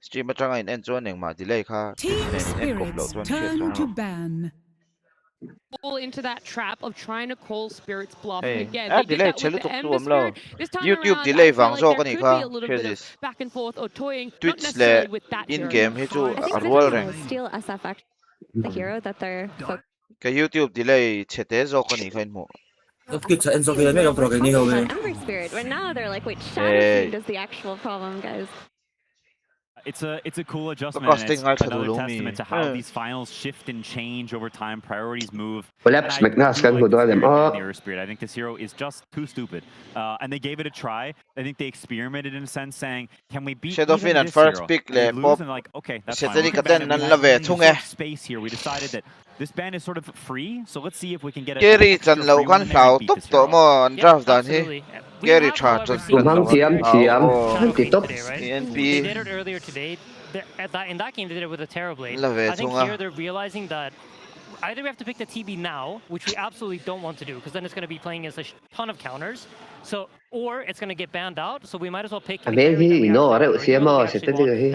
stream atanga in end chon eng ma delay kha Team Spirits turn to ban. Fall into that trap of trying to call Spirit's bluff again. Delay chelu tok tu amlo YouTube delay wang so kani kha back and forth or toying Twitch le in game he chu arwal reng Steal SF the hero that they're ka YouTube delay chete zo kani khain mo Ember Spirit. Right now they're like, wait, Shadow King does the actual problem, guys. It's a cool adjustment. And it's another testament to how these finals shift and change over time. Priorities move. Collapse McNass kan go them. Spirit. I think this hero is just too stupid. And they gave it a try. I think they experimented in a sense, saying, "Can we beat Shadow Fin at first pick le pop?" And like, okay, that's fine. Space here. We decided that this ban is sort of free, so let's see if we can get a Gary chan lo kan hlau tuk to mo draft dan hi Gary charge Tumang tiam top TNP They did it earlier today. In that game they did it with a Terrorblade. I think here they're realizing that either we have to pick the TB now, which we absolutely don't want to do, because then it's going to be playing as a ton of counters. So, or it's going to get banned out, so we might as well pick that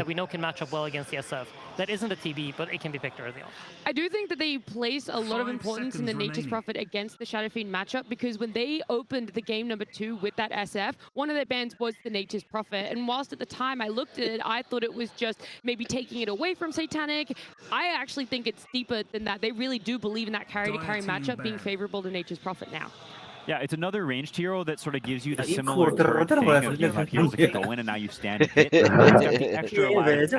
we know can match up well against the SF. That isn't a TB, but it can be picked early on. I do think that they place a lot of importance in the Nature's Prophet against the Shadow Fiend matchup, because when they opened the game number 2 with that SF, one of their bans was the Nature's Prophet. And whilst at the time I looked at it, I thought it was just maybe taking it away from Satanic. I actually think it's deeper than that. They really do believe in that carry-to-carry matchup being favorable to Nature's Prophet now. Yeah, it's another ranged hero that sort of gives you the similar thing of you have heroes that can go in and now you stand and hit. It's got the extra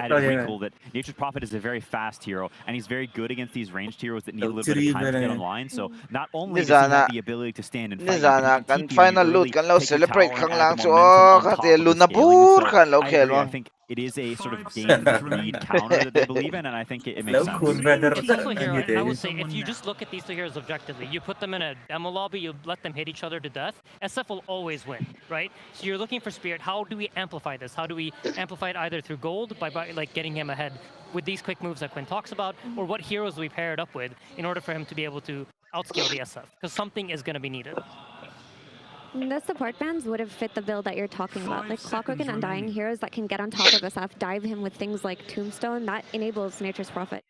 added wrinkle that Nature's Prophet is a very fast hero, and he's very good against these ranged heroes that need a little bit of time to get online. So not only does he have the ability to stand and fight, kan final loot kan lo celebrate khang lang so ka te lunapur kan lo khel I think it is a sort of game read counter that they believe in, and I think it makes sense. It's also here, I would say, if you just look at these two heroes objectively, you put them in a demo lobby, you let them hit each other to death, SF will always win, right? So you're looking for Spirit. How do we amplify this? How do we amplify it either through gold, by like getting him ahead with these quick moves that Quinn talks about, or what heroes we pair it up with in order for him to be able to outscale the SF? Because something is going to be needed. The support bands would have fit the build that you're talking about. Like Clockwork and Undying, heroes that can get on top of SF, dive him with things like Tombstone, that enables Nature's Prophet.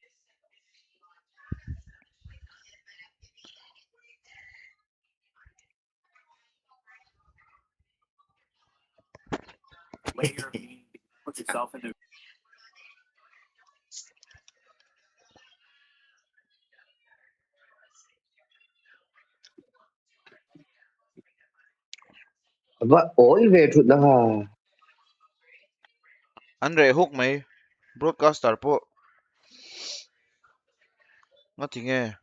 Puts itself into Ôi về chút đó hả? Andre hook may broadcaster po. Nothing in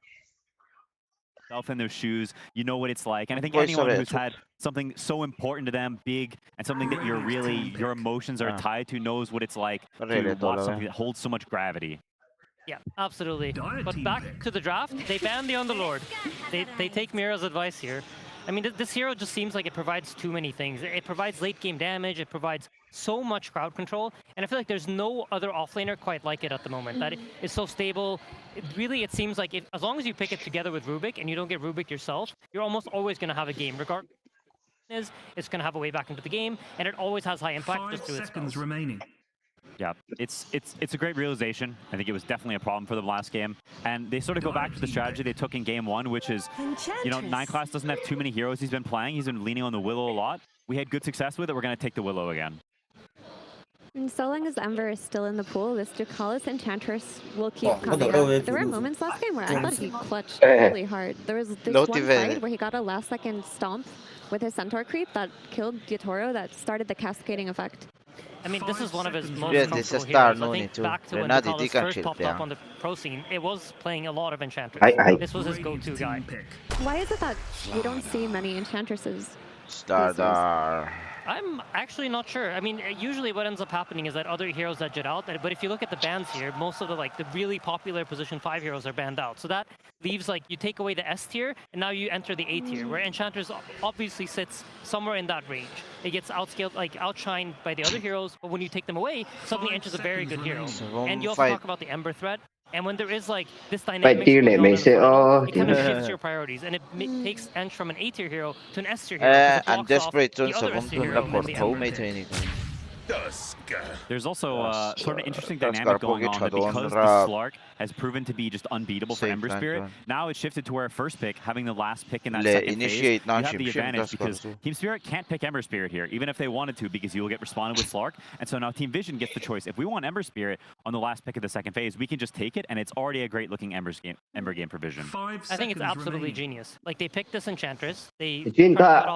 their shoes, you know what it's like, and I think anyone who's had something so important to them, big, and something that your emotions are tied to, knows what it's like to watch something that holds so much gravity. Yeah, absolutely. But back to the draft, they ban the Underlord. They take Mira's advice here. I mean, this hero just seems like it provides too many things. It provides late game damage, it provides so much crowd control, and I feel like there's no other offlaner quite like it at the moment. That is so stable. It seems like as long as you pick it together with Rubik and you don't get Rubik yourself, you're almost always going to have a game. Regardless, it's going to have a way back into the game, and it always has high impact. 5 just through its seconds spells. remaining. Yeah, it's a great realization. I think it was definitely a problem for them last game. And they sort of go back to the strategy they took in game 1, which is, you know, 9 Class doesn't have too many heroes he's been playing. He's been leaning on the Willow a lot. We had good success with it. We're going to take the Willow again. And so long as Ember is still in the pool, this Ducalis Enchantress will keep coming out. There were moments last game where I thought he clutched really hard. There was this one fight where he got a last-second stomp with his Centaur creep that killed Yatoro that started the cascading effect. I mean, this is one of his most comfortable heroes. I think back to when Ducalis first popped up on the pro scene, it was playing a lot of Enchantress. This was his go-to guy. Why is it that we don't see many Enchantresses? Stardar. I'm actually not sure. I mean, usually what ends up happening is that other heroes that jet out, but if you look at the bans here, most of the really popular position 5 heroes are banned out. So that leaves you take away the S tier, and now you enter the A tier, where Enchantress obviously sits somewhere in that range. It gets outscaled, outshined by the other heroes, but when you take them away, suddenly enters a very good hero. And you also talk about the Ember threat. And when there is this dynamic, it kind of shifts your priorities, and it takes Ench from an A tier hero to an S tier hero. I'm desperate to There's also sort of an interesting dynamic going on that because the Slark has proven to be just unbeatable for Ember Spirit. Now it's shifted to where first pick, having the last pick in that second phase, you have the advantage because Team Spirit can't pick Ember Spirit here, even if they wanted to, because you will get responded with Slark. And so now Team Vision gets the choice. If we want Ember Spirit on the last pick of the second phase, we can just take it, and it's already a great looking Ember game for Vision. I think it's absolutely genius. They picked this Enchantress. They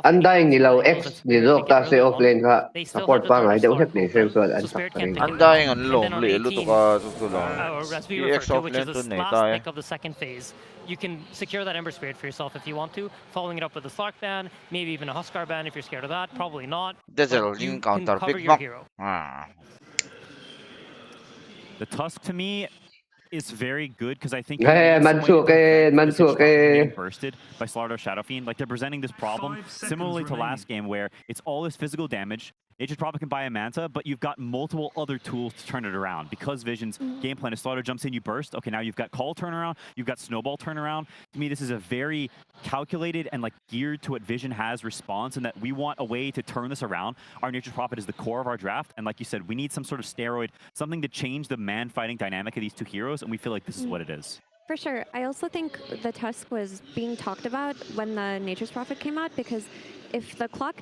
Undying nilaw X nilok ta sa offlane ka support pa nga daw hep ni same so Undying ang long luto ka as we refer to, which is the last pick of the second phase. You can secure that Ember Spirit for yourself if you want to, following it up with a Slark ban, maybe even a Huskar ban if you're scared of that. Probably not. You can cover your hero. The Tusk to me is very good because I think bursted by Slardar Shadowfiend. They're presenting this problem similarly to last game where it's all this physical damage. Nature's Prophet can buy a Manta, but you've got multiple other tools to turn it around. Because Vision's game plan is Slardar jumps in, you burst. Okay, now you've got Call turnaround, you've got Snowball turnaround. To me, this is a very calculated and geared to what Vision has response, and that we want a way to turn this around. Our Nature's Prophet is the core of our draft, and like you said, we need some sort of steroid, something to change the man-fighting dynamic of these two heroes, and we feel like this is what it is. For sure. I also think the Tusk was being talked about when the Nature's Prophet came out, because if the clock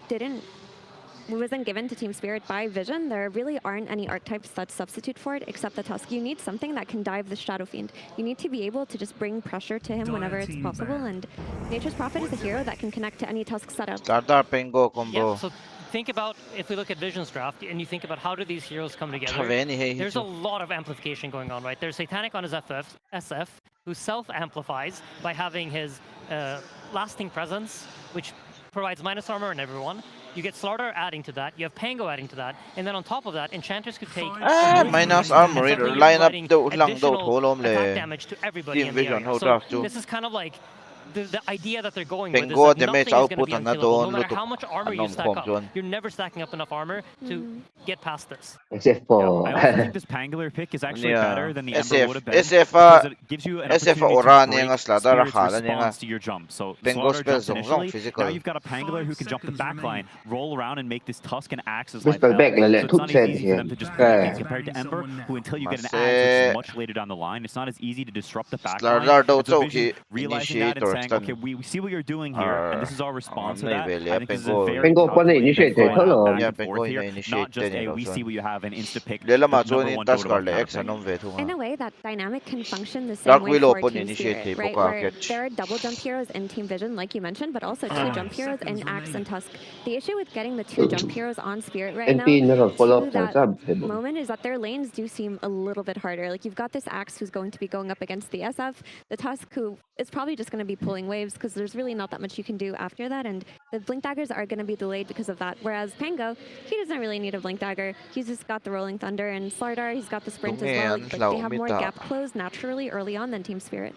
wasn't given to Team Spirit by Vision, there really aren't any archetypes that substitute for it except the Tusk. You need something that can dive the Shadow Fiend. You need to be able to just bring pressure to him whenever it's possible, and Nature's Prophet is a hero that can connect to any Tusk setup. Stardar Pengo combo. Yeah, so think about, if we look at Vision's draft, and you think about how do these heroes come together, there's a lot of amplification going on, right? There's Satanic on his SF, who self-amplifies by having his lasting presence, which provides minus armor on everyone. you get Slardar adding to that, you have Pango adding to that, and then on top of that, Enchanters could take minus armory line up daw lang daw tholom le attack damage to everybody Team in the Vision area. how So draft to this is kind of like the idea that they're going with is Pengo that damage nothing is going to output be na unkillable. No doon matter how much armor you anom stack kom up, doon. you're never stacking up enough armor to get past this. Except for I also think this Pangolin pick is actually better than the Ember would have been because it gives you an opportunity to break Spirit's response to your jump. So Slaughter jumps initially, now you've got a Pangolin who can jump the back line, roll around and make this Tusk and Axe as life hell. So it's not as easy for them to just play things compared to Ember, who until you get an Axe, which is much later down the line, it's not as easy to disrupt the back line. So Vision realizing that and saying, okay, we see what you're doing here, and this is our response to that. I think this is a very calculated back and forth here, not just a we see what you have and insta pick the number one total. In a way, that dynamic can function the same way for Team Spirit, right? Where there are double jump heroes in Team Vision, like you mentioned, but also two jump heroes in Axe and Tusk. The issue with getting the two jump heroes on Spirit right now to that moment is that their lanes do seem a little bit harder. Like you've got this Axe who's going to be going up against the SF, the Tusk who is probably just going to be pulling waves because there's really not that much you can do after that, and the blink daggers are going to be delayed because of that. Whereas Pango, he doesn't really need a blink dagger. He's just got the rolling thunder, and Slardar, he's got the sprint as well. Like, they have more gap close naturally early on than Team Spirit.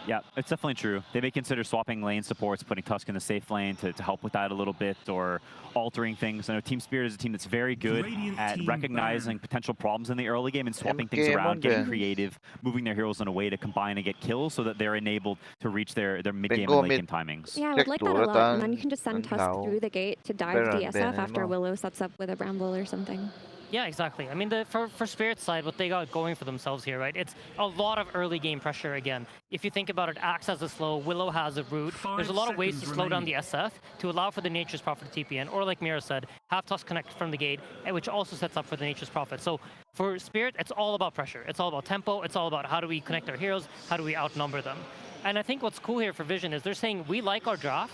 Yeah, it's definitely true. They may consider swapping lane supports, putting Tusk in the safe lane to help with that a little bit, or altering things. I know Team Spirit is a team that's very good at recognizing potential problems in the early game and swapping things around, getting creative, moving their heroes in a way to combine and get kills so that they're enabled to reach their mid-game and late-game timings. Yeah, I would like that a lot. And then you can just send Tusk through the gate to dive DSF after Willow sets up with a Bramble or something. Yeah, exactly. I mean, for Spirit's side, what they got going for themselves here, right? It's a lot of early game pressure again. If you think about it, Axe has a slow, Willow has a root. There's a lot of ways to slow down the SF to allow for the Nature's Prophet to TPN, or like Mira said, have Tusk connect from the gate, which also sets up for the Nature's Prophet. So for Spirit, it's all about pressure. It's all about tempo. It's all about how do we connect our heroes, how do we outnumber them. And I think what's cool here for Vision is they're saying, we like our draft,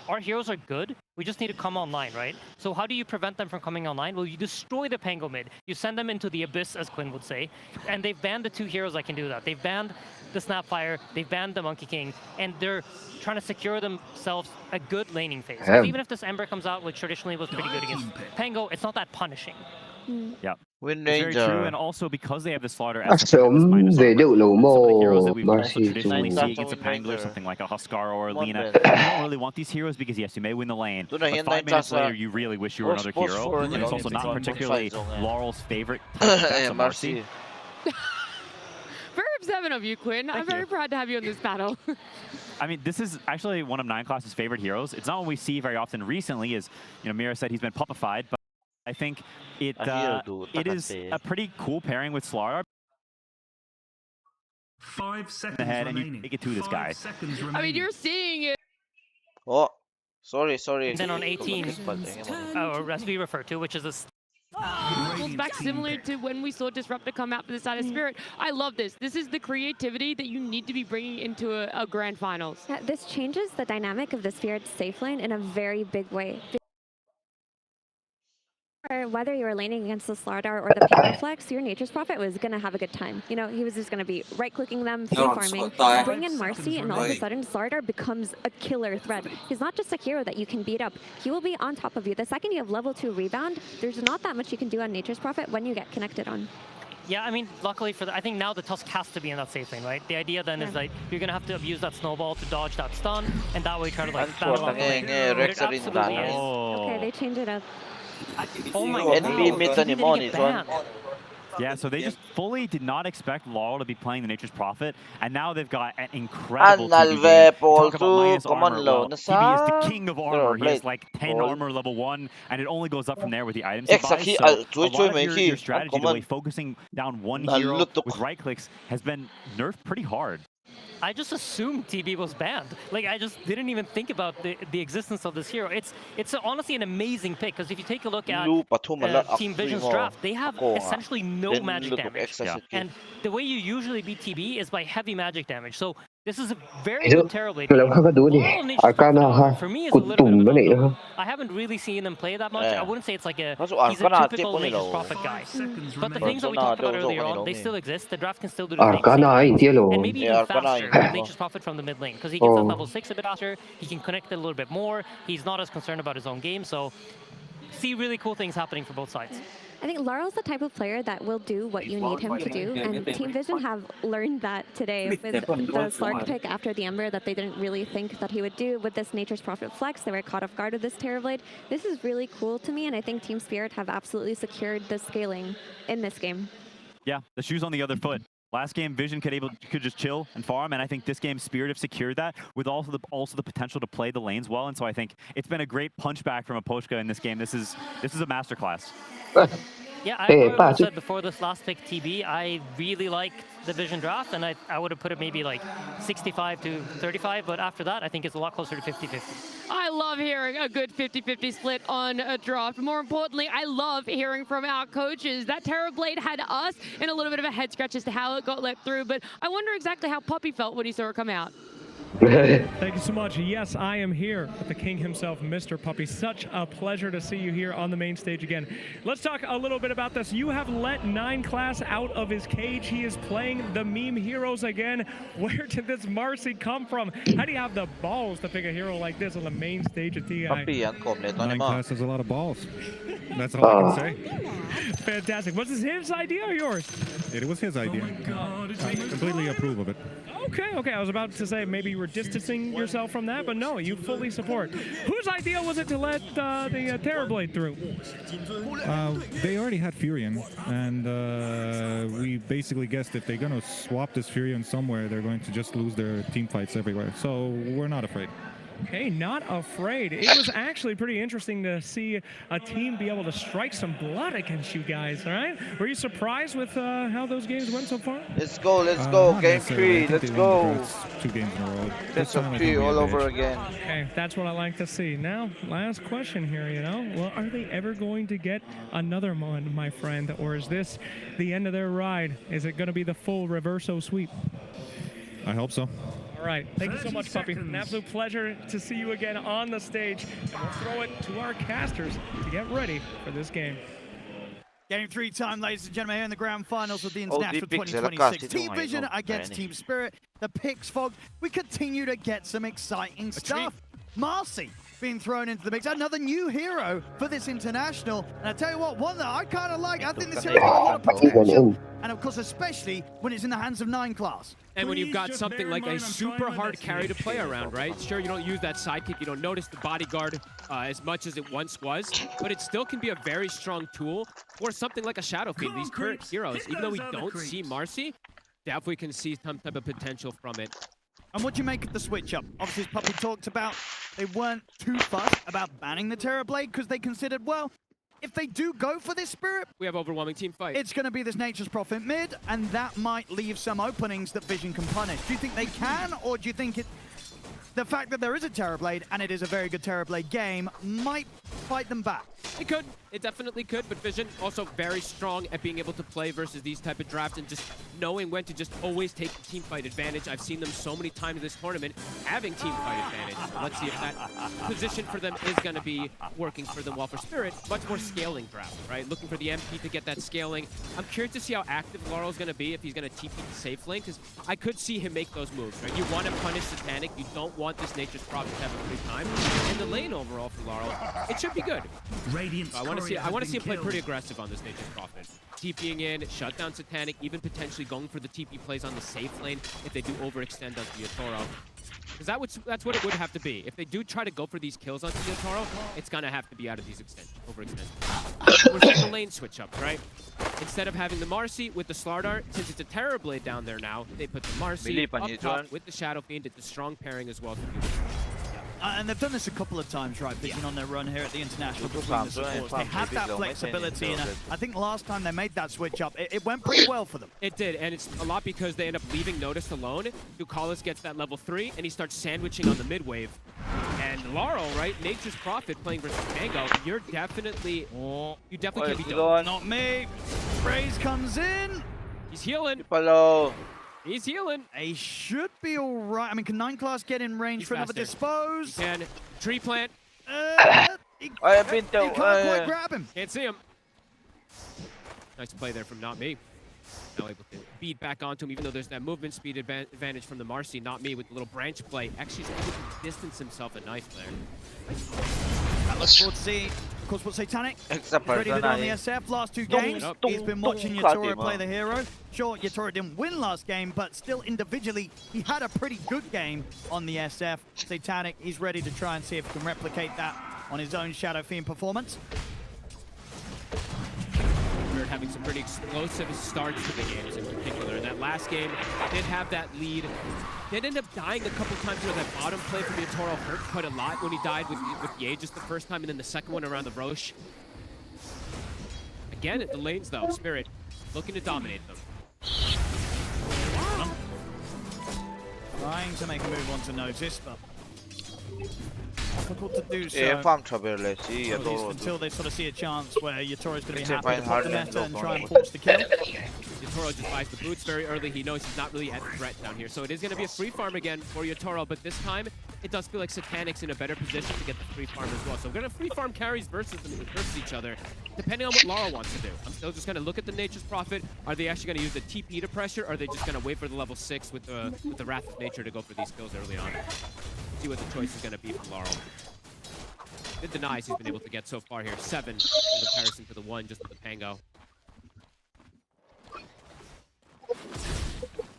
our heroes are good, we just need to come online, right? So how do you prevent them from coming online? Well, you destroy the Pango mid. You send them into the abyss, as Quinn would say. And they've banned the two heroes that can do that. They've banned the Snapfire, they've banned the Monkey King, and they're trying to secure themselves a good laning phase. Even if this Ember comes out, which traditionally was pretty good against Pango, it's not that punishing. Yeah. Win very Ranger. true, and also because they have the Slaughter as some of the heroes that we've also traditionally see against a Pangler, something like a Huskar or a Lina. You don't really want these heroes because yes, you may win the lane, but 5 minutes later you really wish you were another hero, and it's also not particularly Laurel's favorite type of Marcy. Very upset of you, Quinn. I'm very proud to have you in this battle. I mean, this is actually one of 9class's favorite heroes. It's not one we see very often recently, as Mira said, he's been puppified, but I think it is a pretty cool pairing with Slardar. 5 seconds ahead, remaining. And you take it to this guy. I mean, you're seeing it. Oh, sorry. And then on 18, or as we refer to, which is a goes back similar to when we saw Disruptor come out for the side of Spirit. I love this. This is the creativity that you need to be bringing into a grand finals. Yeah, this changes the dynamic of the Spirit safe lane in a very big way. Whether you were laning against the Slardar or the Pango Flex, your Nature's Prophet was going to have a good time. You know, he was just going to be right-clicking them, free farming, bring in Marcy, and all of a sudden Slardar becomes a killer threat. He's not just a hero that you can beat up. He will be on top of you. The second you have level 2 rebound, there's not that much you can do on Nature's Prophet when you get connected on. Yeah, I mean, luckily for I think now the Tusk has to be in that safe lane, right? The idea then is like you're gonna have to abuse that snowball to dodge that stun, and that way try to like battle off the lane. Okay, they changed it up. Oh my god. Yeah, so they just fully did not expect Laurel to be playing the Nature's Prophet, and now they've got an incredible TB game. Talk about minus armor. Well, TB is the king of armor. He has like 10 armor level 1, and it only goes up from there with the items he buys. So a lot of your strategy, the way focusing down one hero with right clicks has been nerfed pretty hard. I just assumed TB was banned. Like, I just didn't even think about the existence of this hero. It's honestly an amazing pick, because if you take a look at Team Vision's draft, they have essentially no magic damage. And the way you usually beat TB is by heavy magic damage. So This is a very good Terrorblade. แล้วเขาก็ดูดิ อาการนะฮะ For me, is กุ a ด little ตุ่ bit ม of a มาเนี่ยนะฮะ I haven't really seen him play that much. I wouldn't say it's like a Kaso he's a Arcana, typical tipo nila, Nature's oh. Prophet guy. But the Pero things that we Arcana, talked about Jojo earlier kanila, on, they eh. still exist. The draft can still do the thing. Arcana, hindi yun, oh. And maybe Yeah, even Arcana, faster hindi than mo. Nature's Prophet from the mid lane, because he gets Oh. up level 6 a bit faster. He can connect it a little bit more. He's not as concerned about his own game, so see really cool things happening for both sides. I think Laurel's the type of player that will do what you need him to do, and Team Vision have learned that today with the Slark pick after the Ember that they didn't really think that he would do. With this Nature's Prophet flex, they were caught off guard with this Terrorblade. This is really cool to me, and I think Team Spirit have absolutely secured the scaling in this game. Yeah, the shoe's on the other foot. Last game, Vision could just chill and farm, and I think this game, Spirit have secured that with also the potential to play the lanes well. And so I think it's been a great punchback from Aposhka in this game. This is a masterclass. Yeah, I said before this last pick TB, I really liked the Vision draft, and I would have put it maybe like 65 to 35, but after that, I think it's a lot closer to 50-50. I love hearing a good 50-50 split on a draft. More importantly, I love hearing from our coaches. That Terrorblade had us in a little bit of a head scratch as to how it got let through, but I wonder exactly how Poppy felt when he saw it come out. Thank you so much. Yes, I am here with the king himself, Mr. Puppy. Such a pleasure to see you here on the main stage again. Let's talk a little bit about this. You have let 9 Class out of his cage. He is playing the meme heroes again. Where did this Marcy come from? How do you have the balls to pick a hero like this on the main stage of TI? 9 Class has a lot of balls. That's all I can say. Fantastic. Was this his idea or yours? It was his idea. I completely approve of it. Okay. I was about to say maybe you were distancing yourself from that, but no, you fully support. Whose idea was it to let the Terrorblade through? They already had Furion, and we basically guessed if they're going to swap this Furion somewhere, they're going to just lose their team fights everywhere. So we're not afraid. Okay, not afraid. It was actually pretty interesting to see a team be able to strike some blood against you guys, all right? Were you surprised with how those games went so far? Let's go. Game 3, let's go. 2 games in a row. Best of 3 all over again. Okay, that's what I like to see. Now, last question here, well, are they ever going to get another one, my friend? Or is this the end of their ride? Is it going to be the full reverso sweep? I hope so. All right, thank you so much, Puppy. An absolute pleasure to see you again on the stage. And we'll throw it to our casters to get ready for this game. Game 3 time, ladies and gentlemen, here in the grand finals of the International 2026. Team Vision against Team Spirit. The picks fog. We continue to get some exciting stuff. Marcy being thrown into the mix. Another new hero for this international. And I tell you what, one that I kind of like. I think this hero's got a lot of potential. And of course, especially when it's in the hands of 9 Class. And when you've got something like a super hard carry to play around, right? Sure, you don't use that sidekick, you don't notice the bodyguard as much as it once was, but it still can be a very strong tool for something like a Shadow Fiend. These current heroes, even though we don't see Marcy, definitely can see some type of potential from it. And what do you make of the switch up? Obviously, as Puppy talked about, they weren't too fussed about banning the Terrorblade because they considered, well, if they do go for this Spirit, we have overwhelming team fight. It's going to be this Nature's Prophet mid, and that might leave some openings that Vision can punish. Do you think they can, or do you think the fact that there is a Terrorblade, and it is a very good Terrorblade game, might fight them back? It could. It definitely could, but Vision also very strong at being able to play versus these type of drafts and just knowing when to just always take the team fight advantage. I've seen them so many times this tournament having team fight advantage. So let's see if that position for them is going to be working for them. While for Spirit, much more scaling draft, right? Looking for the MP to get that scaling. I'm curious to see how active Laurel's going to be, if he's going to TP the safe lane, because I could see him make those moves, right? You want to punish Satanic. You don't want this Nature's Prophet to have a free time. And the lane overall for Laurel, it should be good. I want to see him play pretty aggressive on this Nature's Prophet. TPing in, shut down Satanic, even potentially going for the TP plays on the safe lane if they do overextend on Yotaro. Because that's what it would have to be. If they do try to go for these kills on Yotaro, it's going to have to be out of these overextensions. We're seeing the lane switch up, right? Instead of having the Marcy with the Slardar, since it's a Terrorblade down there now, they put the Marcy up top with the Shadow Fiend. It's a strong pairing as well. And they've done this a couple of times, right, Vision, on their run here at the International between the supports. They have that flexibility, and I think last time they made that switch up, it went pretty well for them. It did, and it's a lot because they end up leaving Notice alone. Ducalis gets that level 3, and he starts sandwiching on the mid wave. And Laurel, right, Nature's Prophet playing versus Tango, you definitely can be done. Not me. Raze comes in. He's healing. Hello. He's healing. He should be all right. I mean, can 9 Class get in range for another dispose? He can. Tree plant. He can't quite grab him. Can't see him. Nice play there from Not Me. Now able to beat back onto him, even though there's that movement speed advantage from the Marcy. Not Me with the little branch play. Actually, he's able to distance himself a knife there. That looks forward to see, of course, what Satanic is ready to do on the SF. Last 2 games, he's been watching Yatoro play the hero. Sure, Yatoro didn't win last game, but still individually, he had a pretty good game on the SF. Satanic, he's ready to try and see if he can replicate that on his own Shadow Fiend performance. Having some pretty explosive starts to the games in particular. In that last game, did have that lead. Did end up dying a couple times where that bottom play from Yatoro hurt quite a lot when he died with the Aegis the first time, and then the second one around the Roche. Again, at the lanes though, Spirit looking to dominate them. Trying to make a move onto Notice, but difficult to do so. Until they sort of see a chance where Yatoro's going to be happy to put the meta and try and force the kill. Yatoro just buys the boots very early. He knows he's not really at threat down here. So it is going to be a free farm again for Yatoro, but this time it does feel like Satanic's in a better position to get the free farm as well. So we're going to free farm carries versus each other, depending on what Lara wants to do. I'm still just going to look at the Nature's Prophet. Are they actually going to use the TP to pressure, or are they just going to wait for the level 6 with the Wrath of Nature to go for these kills early on? See what the choice is going to be for Laurel. The denies he's been able to get so far here. 7 in comparison to the 1 just with the Pango.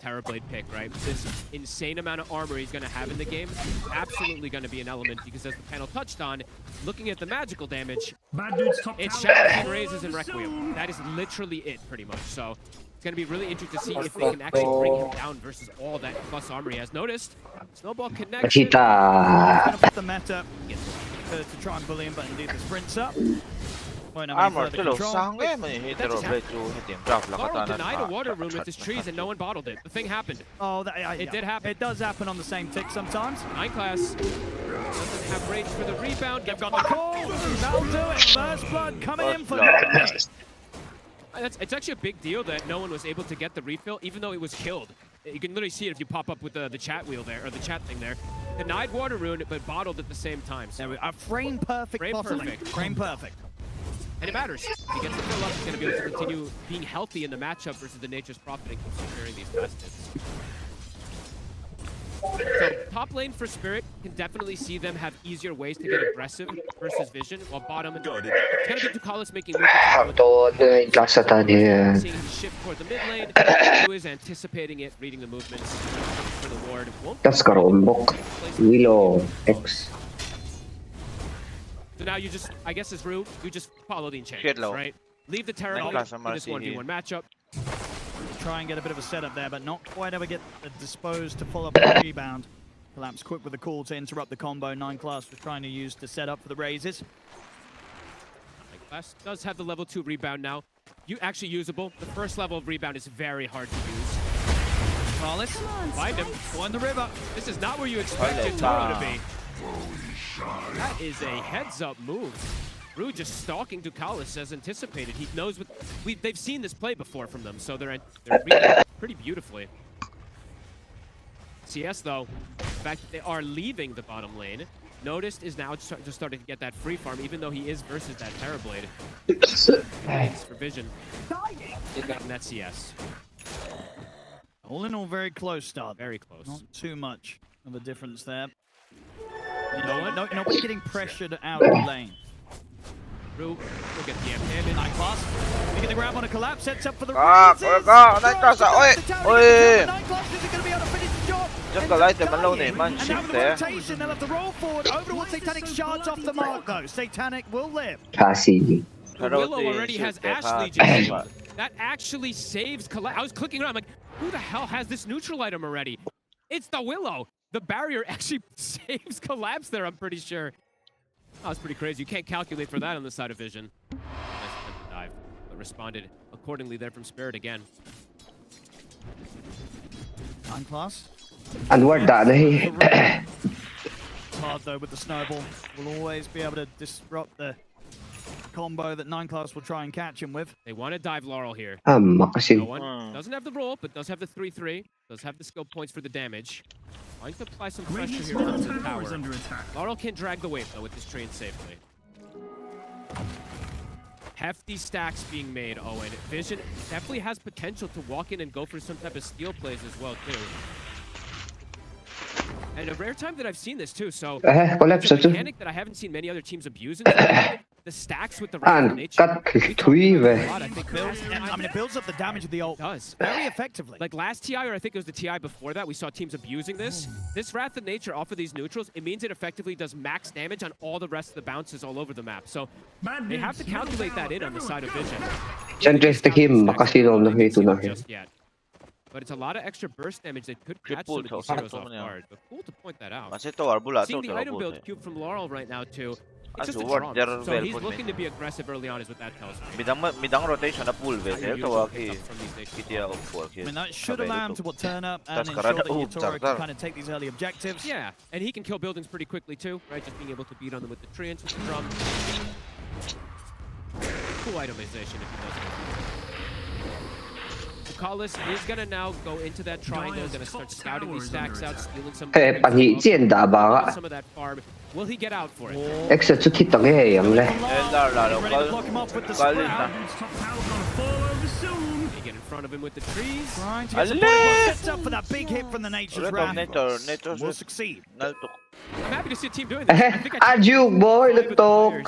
Terrorblade pick, right? This insane amount of armor he's going to have in the game is absolutely going to be an element because as the panel touched on, looking at the magical damage, it's Shadow Fiend Raises and Requiem. That is literally it, pretty much. So it's going to be really interesting to see if they can actually bring him down versus all that plus armor he has. Noticed, Snowball connection. Kita. Going to put the meta to try and bully him, but indeed the sprint's up. Armor to sang denied a water rune with his trees and no one bottled it. The thing happened. Oh, it did happen. It does happen on the same tick sometimes. 9 Class doesn't have range for the rebound. They've got the call. That'll do it. First blood coming in for It's actually a big deal that no one was able to get the refill, even though it was killed. You can literally see it if you pop up with the chat wheel there, or the chat thing there. Denied water rune, but bottled at the same time. So frame perfect. Frame perfect. Frame perfect. And it matters. If he gets the fill up, he's going to be able to continue being healthy in the matchup versus the Nature's Prophet and keep securing these baskets. So top lane for Spirit can definitely see them have easier ways to get aggressive versus Vision, while bottom it's going to be Ducalis making movements. Seeing him shift toward the mid lane, who is anticipating it, reading the movements for the ward. Tas karombok. Willow X. So now you just, I guess as Rue, you just follow the enchantments, right? Leave the Terror in this 1v1 matchup. Try and get a bit of a setup there, but not quite ever get disposed to follow up the rebound. Collapse quick with the call to interrupt the combo 9 Class was trying to use to set up for the raises. 9 Class does have the level 2 rebound now. Actually usable. The first level of rebound is very hard to use. Flawless. Find him. On the river. This is not where you expect Toro to be. That is a heads-up move. Rue just stalking Ducalis as anticipated. He knows what they've seen this play before from them, so they're reading pretty beautifully. CS though, the fact that they are leaving the bottom lane, Noticed is now just starting to get that free farm, even though he is versus that Terrorblade. Thanks for Vision. And that's CS. All in all, very close start. Very close. Not too much of a difference there. Nobody getting pressured out of the lane. Rue, look at the damage. 9 Class. They get the grab on a collapse, sets up for the raises. 9 Class, 9 Class isn't going to be able to finish the job. Just the light man lonely man shift there. They'll have to roll forward over towards Satanic. Shards off the mark though. Satanic will live. Willow already has Ashley just. That actually saves Collapse. I was clicking around, I'm like, who the hell has this neutral item already? It's the Willow. The barrier actually saves Collapse there, I'm pretty sure. That was pretty crazy. You can't calculate for that on the side of Vision. Nice dive, but responded accordingly there from Spirit again. 9 Class. And we're done. Hard though with the snowball. Will always be able to disrupt the combo that 9 Class will try and catch him with. They want to dive Laurel here. Makasin. No one doesn't have the roll, but does have the 3-3. Does have the skill points for the damage. Trying to apply some pressure here onto the tower. Laurel can drag the wave though with this train safely. Hefty stacks being made, Owen. Vision definitely has potential to walk in and go for some type of steal plays as well too. And a rare time that I've seen this too, so it's a mechanic that I haven't seen many other teams abusing. The stacks with the nature. I mean, it builds up the damage of the ult. It does. Very effectively. Like last TI, or I think it was the TI before that, we saw teams abusing this. This Wrath of Nature off of these neutrals, it means it effectively does max damage on all the rest of the bounces all over the map. So they have to calculate that in on the side of Vision. Just yet. But it's a lot of extra burst damage that could catch some of these heroes off guard. But cool to point that out. Seeing the item build cube from Laurel right now too. It's just a drum. So he's looking to be aggressive early on is what that tells me. Midang rotation na pool I mean, that should allow him to turn up and ensure that Yatoro can kind of take these early objectives. Yeah, and he can kill buildings pretty quickly too, right? Just being able to beat on them with the treants, with the drum. Cool itemization if he does it. Callis is gonna now go into that triangle, gonna start scouting these stacks out, stealing some of that farm. Will he get out for it? Exit to hit ready to block him off with the sprout. They get in front of him with the trees. Trying to get some sets up for that big hit from the Nature's Wrath. Will succeed. I'm happy to see a team doing this. I think I boy,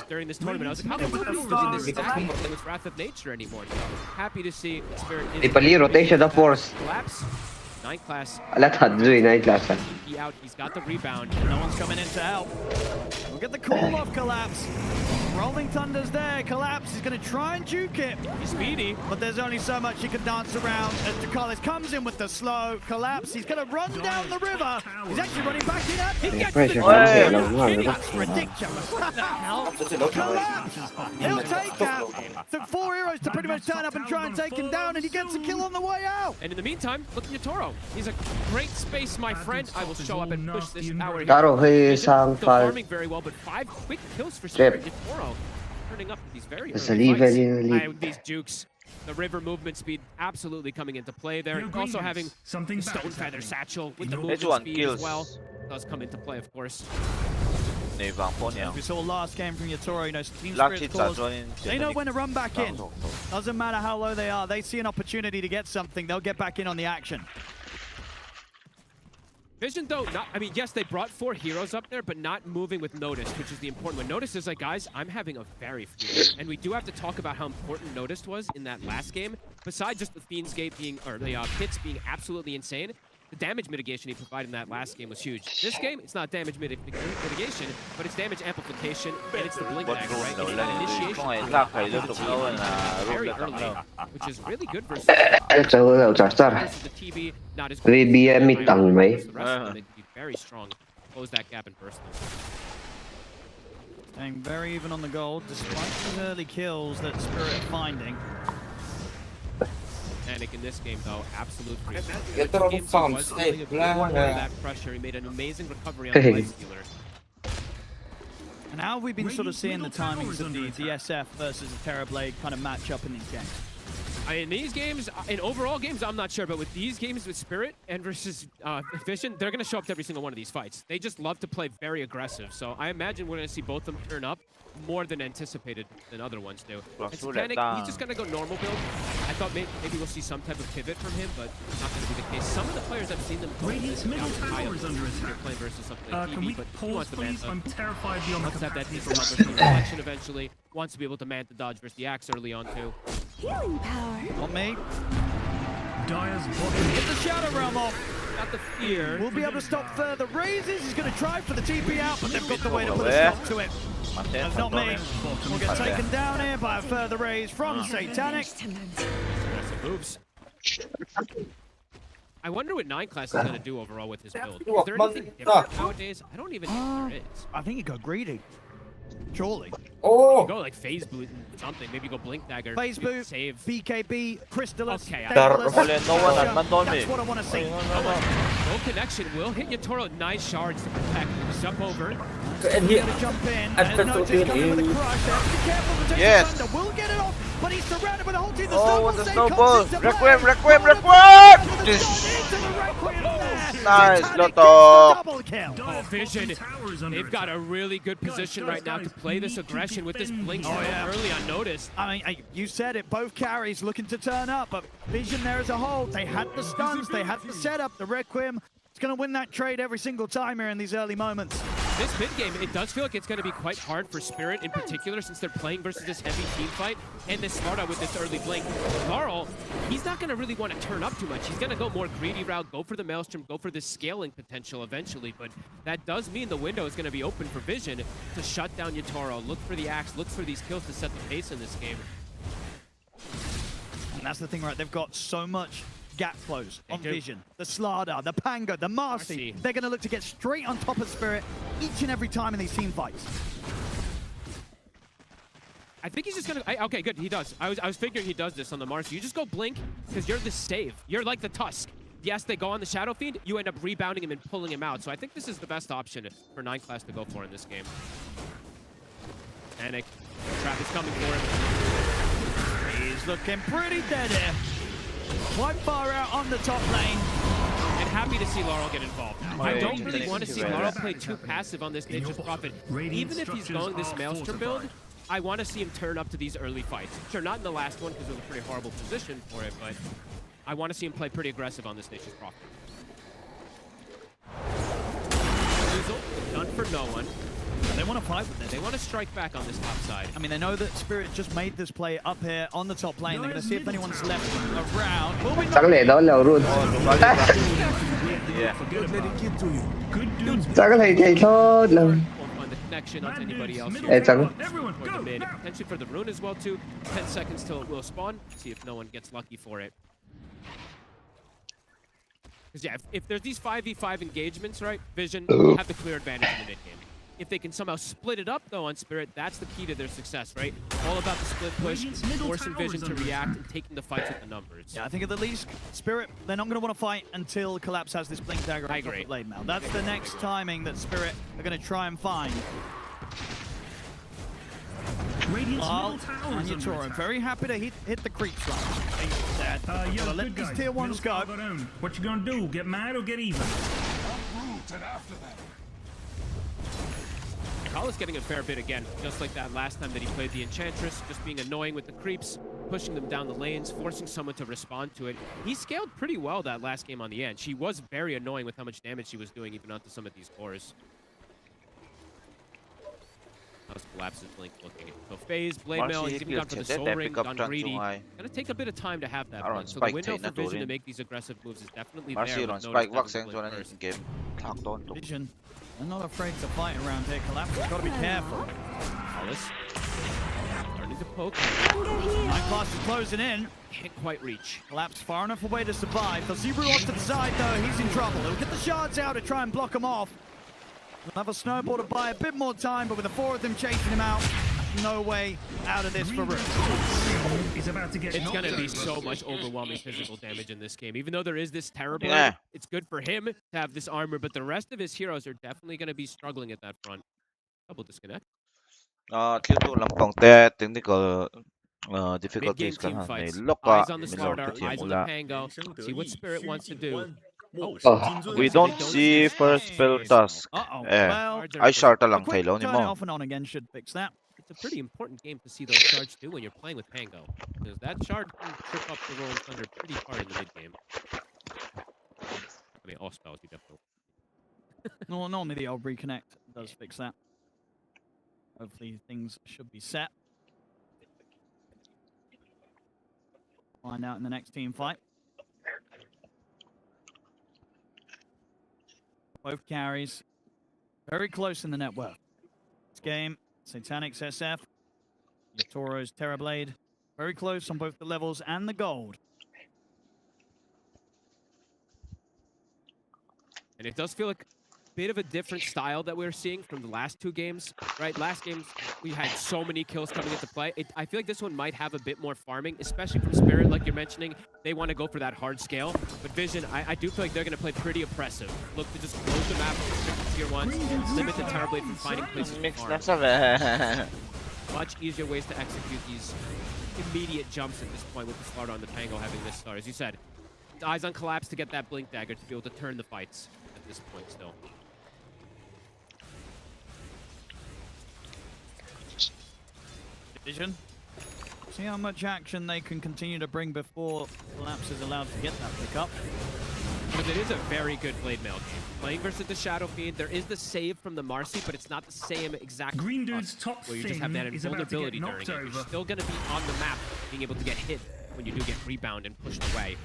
during this tournament. I was like, how come nobody's using this stack with Wrath of Nature anymore? So happy to see Spirit is rotation of force. Collapse. 9 Class. Let's do 9 Class. He out. He's got the rebound. No one's coming in to help. We'll get the call off Collapse. Rolling Thunder's there. Collapse is going to try and juke it. He's speedy. But there's only so much he can dance around as Dakalis comes in with the slow. Collapse. He's going to run down the river. He's actually running back in up. He gets the That's ridiculous. Collapse. He'll take that. Took 4 heroes to pretty much turn up and try and take him down, and he gets a kill on the way out. And in the meantime, look at Yatoro. He's a great space, my friend. I will show up and push this tower here. Still farming very well, but 5 quick kills for Spirit. Yatoro turning up these very early fights. These jukes. The river movement speed absolutely coming into play there. Also having the Stone Feather Satchel with the movement speed as well. Does come into play, of course. We saw last game from Yatoro, you know, Team Spirit's cause, they know when to run back in. Doesn't matter how low they are, they see an opportunity to get something, they'll get back in on the action. Vision though, I mean, yes, they brought 4 heroes up there, but not moving with Notice, which is the important one. Notice is like, guys, I'm having a very few. And we do have to talk about how important Notice was in that last game. Besides just the Fiend's Gate being, or the pits being absolutely insane, the damage mitigation he provided in that last game was huge. This game, it's not damage mitigation, but it's damage amplification, and it's the blink dagger, right? It's that initiation very early, which is really good versus the TV, not as good. The rest of them, they can be very strong, close that gap and burst them. Staying very even on the gold, despite the early kills that Spirit are finding. Panic in this game though, absolute freeze. Was really that pressure. He made an amazing recovery on the Lightstealer. And how have we been sort of seeing the timings of the SF versus the Terrorblade kind of match up in these games? In these games, in overall games, I'm not sure, but with these games with Spirit and versus Vision, they're going to show up to every single one of these fights. They just love to play very aggressive, so I imagine we're going to see both of them turn up more than anticipated than other ones do. And Satanic, he's just going to go normal build. I thought maybe we'll see some type of pivot from him, but not going to be the case. Some of the players I've seen them play versus something like TV, but he wants to man I'm terrified beyond wants to have that decent help versus the reflection eventually. Wants to be able to man the dodge versus the axe early on too. Healing power. On me. Dyer's get the Shadow Realm off. Got the fear. We'll be able to stop further raises. He's going to try for the TP out, but they've got the way to put a stop to it. That's not me. We'll get taken down here by a further raise from Satanic. Moves. I wonder what 9 Class is going to do overall with his build. Is there anything different nowadays? I don't even know if there is. I think he got greedy. Surely. Oh! Go like phase boot and something. Maybe go blink dagger. Phase boot, save. BKB, Crystallis, Okay, Daedalus. No one at Mandon me. That's what I want to see. No connection will hit Yatoro. Nice shards to protect. Jump over. And he... Gonna jump in. And And Notice coming with a crush. They have to be careful. The Yes. Thunder will get it off, but he's surrounded by the whole team. The Oh, with the snowball snowball. save comes into Requiem, play. Requiem, Oh, the Requiem! into the Requiem there. Nice, Titanic Lotto. gets the double kill. Oh, Vision. They've got a really good position right now to play this aggression with this blink early unnoticed. I mean, you said it. Both carries looking to turn up, but Vision there as a whole. They had the stuns. They had the setup. The Requiem is going to win that trade every single time here in these early moments. This mid game, it does feel like it's going to be quite hard for Spirit in particular since they're playing versus this heavy team fight and this Sparta with this early blink. Laurel, he's not going to really want to turn up too much. He's going to go more greedy route, go for the Maelstrom, go for this scaling potential eventually, but that does mean the window is going to be open for Vision to shut down Yatoro, look for the axe, look for these kills to set the pace in this game. And that's the thing, right? They've got so much gap close on Vision. The Slardar, the Pango, the Marcy. They're going to look to get straight on top of Spirit each and every time in these team fights. I think he's just going to... Okay, good. He does. I was figuring he does this on the Marcy. You just go blink because you're the save. You're like the Tusk. Yes, they go on the Shadow Fiend. You end up rebounding him and pulling him out. So I think this is the best option for 9 class to go for in this game. Panic. Trap is coming for him. He's looking pretty dead here. Quite far out on the top lane. And happy to see Laurel get involved now. I don't really want to see Laurel play too passive on this Nature's Prophet. Even if he's going this Maelstrom build, I want to see him turn up to these early fights. Sure, not in the last one because it was a pretty horrible position for it, but I want to see him play pretty aggressive on this Nature's Prophet. Done for no one. They want to fight with this. They want to strike back on this top side. I mean, they know that Spirit just made this play up here on the top lane. They're going to see if anyone's left around. Will we not? Chắc lẽ đó là Run. Chắc lẽ chạy thôi luôn. Connection onto anybody else. Potentially for the rune as well too. 10 seconds till it will spawn. See if no one gets lucky for it. Because yeah, if there's these 5v5 engagements, right, Vision have the clear advantage in the mid game. If they can somehow split it up though on Spirit, that's the key to their success, right? All about the split push, forcing Vision to react and taking the fights with the numbers. Yeah, I think at the least, Spirit, they're not going to want to fight until Collapse has this Blink Dagger on top of Blade Mail. That's the next timing that Spirit are going to try and find. And Yatoro, very happy to hit the creeps right. Gotta let these tier 1s go. What you gonna do? Get mad or get even? Kala's getting a fair bit again, just like that last time that he played the Enchantress, just being annoying with the creeps, pushing them down the lanes, forcing someone to respond to it. He scaled pretty well that last game on the end. She was very annoying with how much damage she was doing even onto some of these cores. How's Collapse's Blink looking? So Phase, Blade Mail, he's even gone for the Soul Ring, gone greedy. Gonna take a bit of time to have that one. So the window for Vision to make these aggressive moves is definitely there. Vision, they're not afraid to fight around here. Collapse has got to be careful. Alice starting to poke. 9 class is closing in. Can't quite reach. Collapse far enough away to survive. They'll see Ru off to the side though. He's in trouble. He'll get the shards out to try and block him off. He'll have a snowball to buy a bit more time, but with the 4 of them chasing him out, no way out of this for Ru. It's going to be so much overwhelming physical damage in this game. Even though there is this terrible, it's good for him to have this armor, but the rest of his heroes are definitely going to be struggling at that front. Double disconnect. Technical difficulties kan han may loka eyes on the Pango. See what Spirit wants to do. We don't see first spell task. I short lang tayo ni mo. Off and on again should fix that. It's a pretty important game to see those shards do when you're playing with Pango. Because that shard can trip up the Rolling Thunder pretty hard in the mid game. I mean, all spells, you definitely. No, normally the old reconnect does fix that. Hopefully things should be set. Find out in the next team fight. Both carries very close in the net worth. This game, Satanic's SF, Yatoro's Terrorblade, very close on both the levels and the gold. And it does feel like bit of a different style that we're seeing from the last 2 games, right? Last games, we had so many kills coming into play. I feel like this one might have a bit more farming, especially from Spirit, like you're mentioning. They want to go for that hard scale. But Vision, I do feel like they're going to play pretty oppressive. Look to just close the map, restrict tier 1s, limit the Terrorblade from finding places to farm. Much easier ways to execute these immediate jumps at this point with the Slardar on the Tango having this start. As you said, eyes on Collapse to get that Blink Dagger to be able to turn the fights at this point still. Vision. See how much action they can continue to bring before Collapse is allowed to get that pickup. Because it is a very good Blade Mail game. Playing versus the Shadow Fiend, there is the save from the Marcy, but it's not the same exact Green Dude's top where you just have that invulnerability during it. You're still going to be on the map, being able to get hit when you do get rebound and pushed away.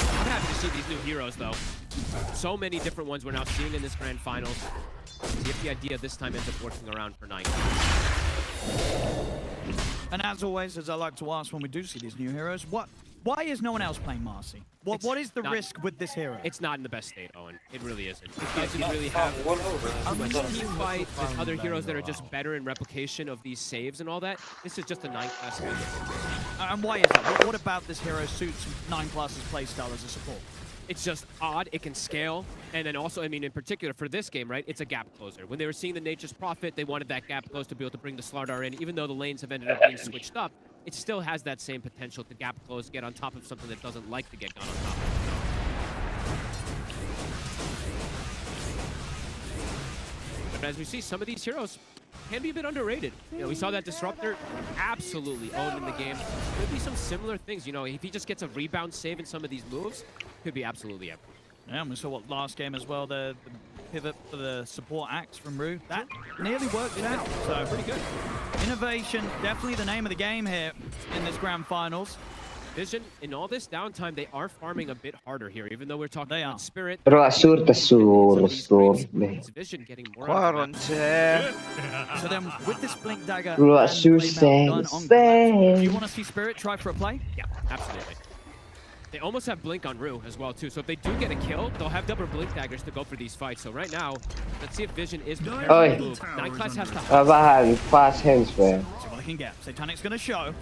I'm happy to see these new heroes, though. So many different ones we're now seeing in this Grand Finals. See if the idea this time ends up working around for 9. And as always, as I like to ask when we do see these new heroes, why is no one else playing Marcy? What is the risk with this hero? It's not in the best state, Owen. It really isn't. It doesn't really have too much team fight with other heroes that are just better in replication of these saves and all that. This is just a 9-class win. And why is that? What about this hero suits 9-class's playstyle as a support? It's just odd. It can scale. And then also, I mean, in particular for this game, right, it's a gap closer. When they were seeing the Nature's Prophet, they wanted that gap close to be able to bring the Slardar in. Even though the lanes have ended up being switched up, it still has that same potential to gap close, get on top of something that doesn't like to get gone on top of. But as we see, some of these heroes can be a bit underrated. You know, we saw that Disruptor absolutely owned in the game. Could be some similar things. You know, if he just gets a rebound save in some of these moves, could be absolutely epic. Yeah, and we saw what last game as well, the pivot for the support axe from Rue. That nearly worked out, so pretty good. Innovation, definitely the name of the game here in this Grand Finals. Vision, in all this downtime, they are farming a bit harder here, even though we're talking about Spirit. Pero asur. Vision getting more out of that. So then, with this Blink Dagger Bro, and asur Blade Mail gun on Collapse, do you want to see Spirit try for a play? Yeah, absolutely. They almost have Blink on Rue as well, too. So if they do get a kill, they'll have double Blink Daggers to go for these fights. So right now, let's see if Vision is prepared to move. 9-class has to fast hands, man. See what they can get. Satanic's going to show.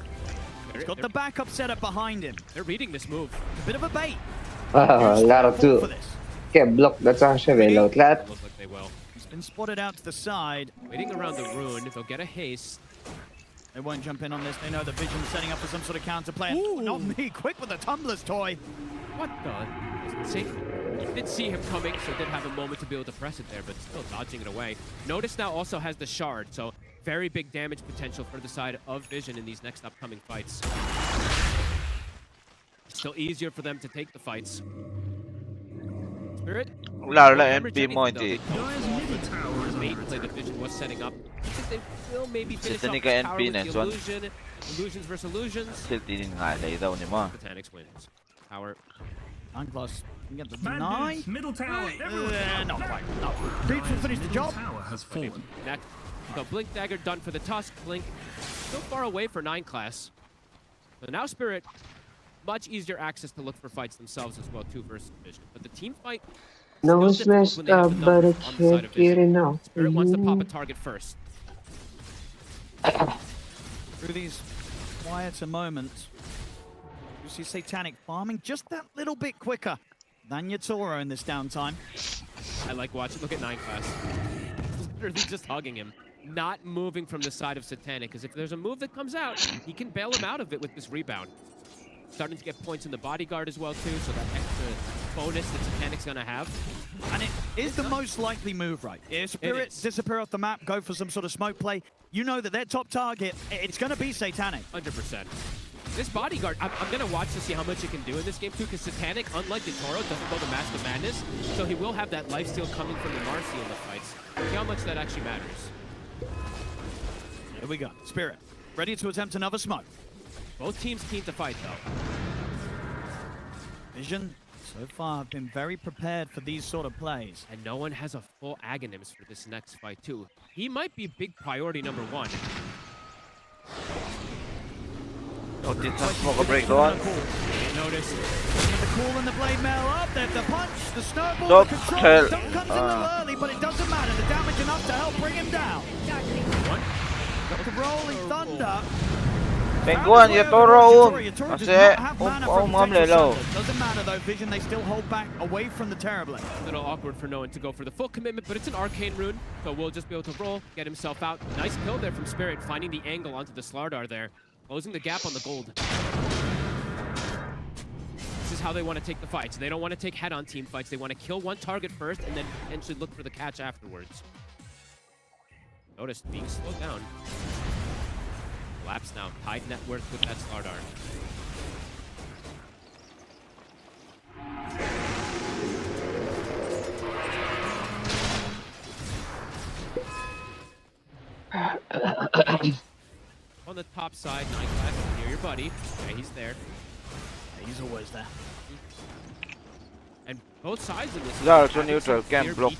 He's got the backup setup behind him. They're reading this move. A bit of a bait. Laro tu. Kaya block na sa siya, may load lahat. Looks like they will. He's been spotted out to the side. Waiting around the rune. They'll get a haste. They won't jump in on this. They know that Vision's setting up for some sort of counterplay. Ooh, not me. Quick with the Tumbler's toy. What the? See, you did see him coming, so did have a moment to be able to press it there, but still dodging it away. Notice now also has the shard, so very big damage potential for the side of Vision in these next upcoming fights. Still easier for them to take the fights. Spirit. Lalo na MP mo, hindi. Main play that Vision was setting up. I think they will maybe finish off Satanica the power NP with the illusion. Illusions versus illusions. Still tiningalay daw ni mo. Botanix wins. Power. 9-class can get the deny. Middle tower. Not quite. No. Breach will finish the job. Tower has fallen. Next. So Blink Dagger done for the Tusk. Blink still far away for 9-class. So now Spirit, much easier access to look for fights themselves as well too versus Vision. But the team fight. No one's messed up, but I can't get it now. Spirit wants to pop a target first. Through these quieter moments, you see Satanic farming just that little bit quicker than Yatoro in this downtime. I like watching. Look at 9-class. Literally just hugging him. Not moving from the side of Satanic, because if there's a move that comes out, he can bail him out of it with this rebound. Starting to get points in the bodyguard as well, too, so that extra bonus that Satanic's going to have. And it is the most likely move, right? If Spirit disappear off the map, go for some sort of smoke play, you know that their top target, it's going to be Satanic. 100%. This bodyguard, I'm going to watch to see how much it can do in this game, too, because Satanic, unlike Yatoro, doesn't go to Mask of Madness, so he will have that lifesteal coming from the Marcy in the fights. See how much that actually matters. Here we go. Spirit, ready to attempt another smoke. Both teams keen to fight, though. Vision, so far, have been very prepared for these sort of plays. And no one has a full Aghanim's for this next fight, too. He might be big priority number 1. Oh, did not smoke a break on. Notice the call and the blade mail up. There's the punch, the snowball, the control. Don't comes in a little early, but it doesn't matter. The damage enough to help bring him down. Got the rolling thunder. Penguin, Yatoro kasi lelo. Doesn't matter though, Vision, they still hold back away from the Terrorblade. A little awkward for no one to go for the full commitment, but it's an arcane rune, so we'll just be able to roll, get himself out. Nice kill there from Spirit, finding the angle onto the Slardar there, closing the gap on the gold. This is how they want to take the fights. They don't want to take head-on team fights. They want to kill one target first and then potentially look for the catch afterwards. Notice being slowed down. Collapse now, tied net worth with that Slardar. On the top side, 9 class near your buddy. Yeah, he's there. Yeah, he's always there. And both sides of this. Giờ cho neutral can block.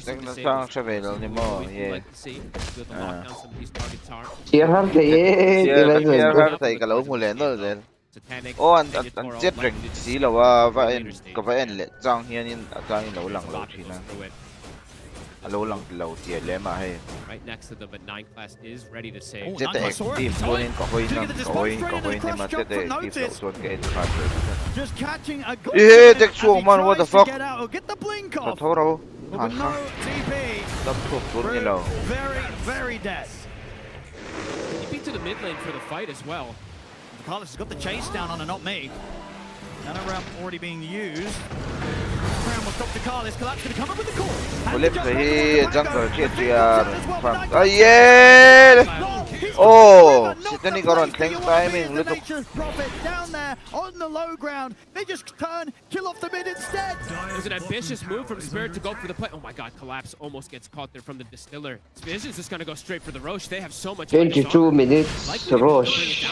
Tiếng nó sang sẽ về rồi nhưng mà yeah. Chia hard thì thầy cả lỗ mùa lén rồi đấy. Ô anh chết rình xí là và có phải anh lệ giang hiền in giang lỗ lằng lỗ chỉ nè. Lỗ lằng lỗ thì lẽ mà hay. Chết để team luôn nên có hơi năng có hơi nhưng mà chết để team lỗ xuống cái phạt rồi. Ê, take xuống man, what the fuck? Thật thấu đâu? Hẳn hả? Đâm thuộc xuống như lầu. Very dead. TP to the mid lane for the fight as well. Carlos has got the chase down on a not me. Nano round already being used. Crown will stop to Carlos. Collapse going to come up with the call. Flip the jungle KTR. Oh yeah! Oh, Sydney got on tank timing. Little Prophet down there on the low ground. They just turn, kill off the mid instead. It was an ambitious move from Spirit to go for the play. Oh my God, Collapse almost gets caught there from the Distiller. Vision's just gonna go straight for the Roche. They have so much. 22 minutes, Roche.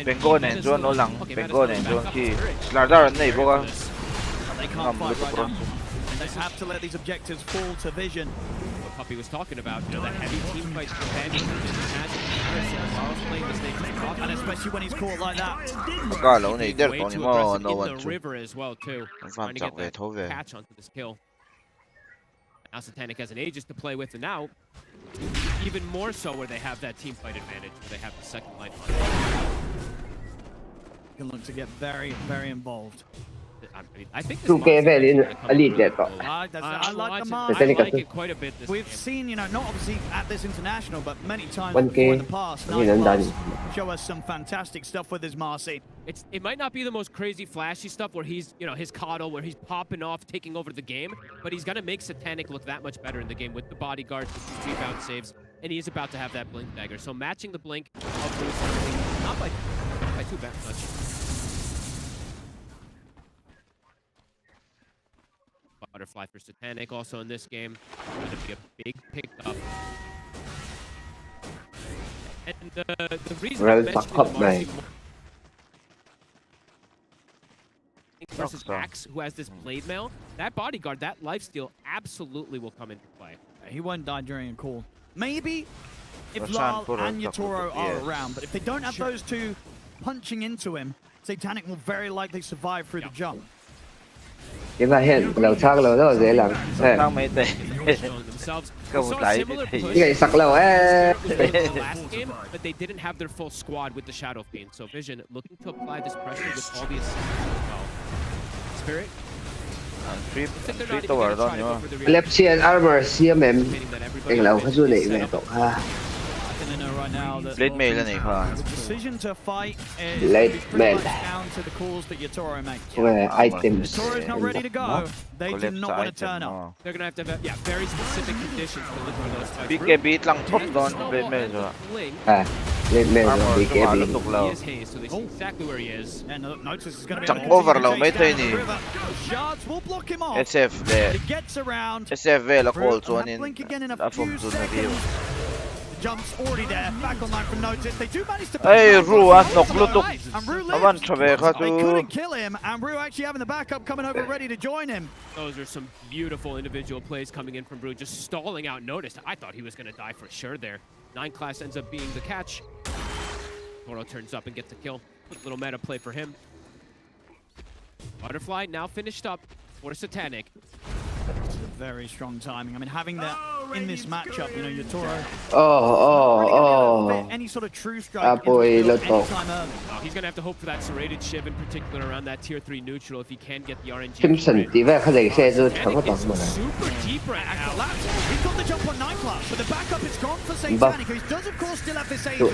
Penguin and John no lang. Penguin and John key. Slardar and Nate, boga. They can't fight right now. They have to let these objectives fall to Vision. What Puppy was talking about, you know, the heavy team fights for Vision and especially when he's caught like that. In the river as well too. Trying to get that catch onto this kill. Now Satanic has an Aegis to play with, and now even more so where they have that team fight advantage, where they have the second line. Can look to get very, very involved. I think this elite I like the mark. I like it quite a bit this We've game. seen, you know, not obviously at this international, but many times before in the past. Show us some fantastic stuff with his Marcy. It might not be the most crazy flashy stuff where he's, you know, his coddle, where he's popping off, taking over the game, but he's gonna make Satanic look that much better in the game with the bodyguard, with 2 rebound saves, and he's about to have that blink dagger. So matching the blink of Bruce, not by too much. Butterfly for Satanic also in this game. Going to be a big pickup. And the reason I mentioned Marcy versus Axe, who has this blade mail, that bodyguard, that lifesteal absolutely will come into play. He won't die during a call. Maybe if Lal and Yatoro are around, but if they don't have those two punching into him, Satanic will very likely survive through the jump. Cái va hiện lầu thang lầu đó dễ làm. Thang mấy tệ. Không thấy. Cái này sặc lầu but they didn't have their full squad with the Shadow Fiend. So Vision looking to apply this pressure with all the assists as well. Spirit. Free tower đó nhá. Left chain armor CMM. Cái lầu có du lịch mẹ cậu ha. Right now that Blade mail này hả? the decision to fight is Blade mail down to the calls that Yatoro makes. Items. Yatoro's not ready to go. They do not want to turn up. They're gonna have to have very specific conditions to live for those fights. BKB lang top doon. Blade mail rồi. Blade mail rồi BKB. He is Haze, so they see exactly where he is. And notice is going to be Chẳng overload mấy tay ni. Shards will block him off. SF there. He gets around. SF là call zone in. Blink again in a few seconds. Jump's already there, back online from Notice. They do manage to hey, Ru, knock lutuk. And Ru lives. They couldn't kill him, and Ru actually having the backup coming over ready to join him. Those are some beautiful individual plays coming in from Ru, just stalling out Notice. I thought he was going to die for sure there. 9 class ends up being the catch. Toro turns up and gets a kill. Quick little meta play for him. Butterfly now finished up for Satanic. Very strong timing. I mean, having that in this matchup, you know, your Toro. Any sort of true strike anytime early. He's gonna have to hope for that serrated shiv in particular around that tier 3 neutral if he can get the RNG. Simpson 點解佢哋射咗長個檔嘛 super deep right now. He's got the jump on 9 class, but the backup is gone for Satanic, who does of course still have this age. To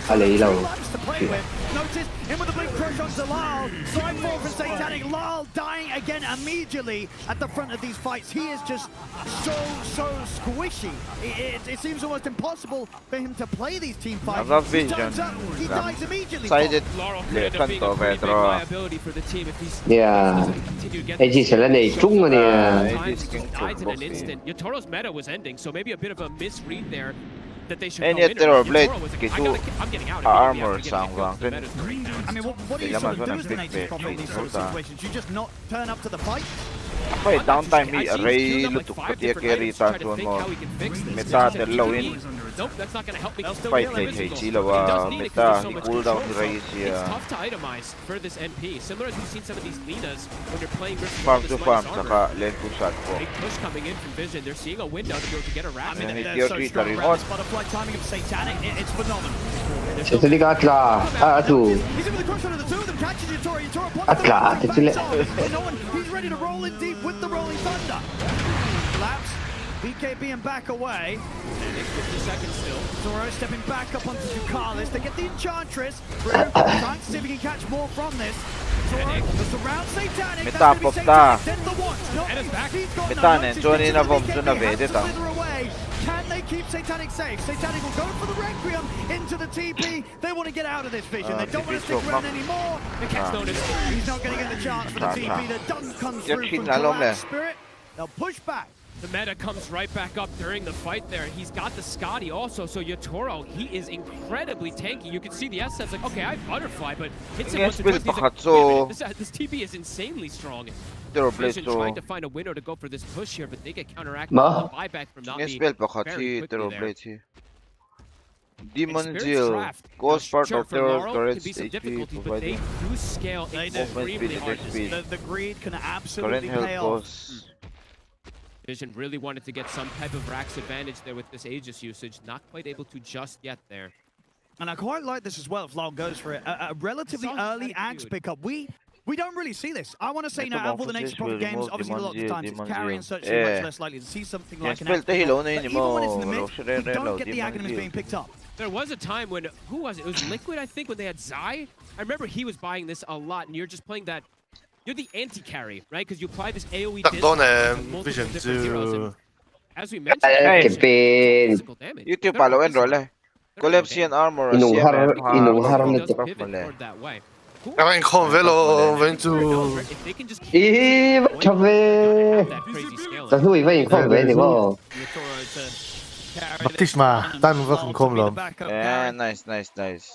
play with. Notice in with the blink crush on Zalal. Slide forward for Satanic. Lal dying again immediately at the front of these fights. He is just so squishy. It seems almost impossible for him to play these team fights. He dies immediately. Yeah. AG 成日嚟中啊你啊 Yatoro's meta was ending, so maybe a bit of a misread there. That they should and yet there are blade armor sound. I mean, what do you sort of do as the native prophet in these sort of situations? You just not turn up to the fight? Okay, downtime me array lutuk pati carry tantuan mo. Meta terlawin. Nope, that's not gonna help me. Fight kay Chilawa. Meta ni cooldown ni Ray siya. It's tough to itemize for this NP. Similar as we've seen some of these Linas when you're playing versus farm to farm, saka lane push shot po. Big push coming in from Vision. They're seeing a window to be able to get a wrap. I mean, they're so strong around this butterfly timing of Satanic. It's phenomenal. He's in with the crush under the two of them, catches Yatoro. He's ready to roll in deep with the rolling thunder. Collapse. BKB and back away. 50 seconds still. Toro stepping back up onto Ducalis. They get the Enchantress. Trying to see if he can catch more from this. Toro surround Satanic. Meta popta. Then the one. Meta ne Johnny na bomb to na vede tam. Can they keep Satanic safe? Satanic will go for the Requiem into the TP. They want to get out of this Vision. They don't want to stick around anymore. He's not going to get the chance for the TP that doesn't come through from Collapse Spirit. They'll push back. The meta comes right back up during the fight there. He's got the Scotty also, so Yatoro, he is incredibly tanky. You can see the SS like, okay, I have Butterfly, but hits him once or twice. He's like, this TP is insanely strong. Vision trying to find a window to go for this push here, but they get counteracted by the buyback from not being very quickly there. Demon Jill goes part of their turret's HP, but they do scale extremely hard. The greed can absolutely pay off. Vision really wanted to get some type of Rax advantage there with this Aegis usage. Not quite able to just yet there. And I quite like this as well if Lal goes for it. A relatively early Axe pickup. We don't really see this. I want to say now, out of all the Nature Prophet games, obviously a lot of times it's carry and such, so much less likely to see something like an Axe pickup. But even when it's in the mid, we don't get the Aghanims being picked up. There was a time when, who was it? It was Liquid, I think, when they had Zai. I remember he was buying this a lot, and you're just playing that. You're the anti-carry, right? Because you apply this AoE Vision to... As we mentioned, physical damage. YouTube follow and roll. Collection armor. Inuhar nito. Kakain ko, Velo, went to... Chave! Sa hui va in không về thì bao. Baptisma, tan vâng không lắm. Yeah, nice. Nice.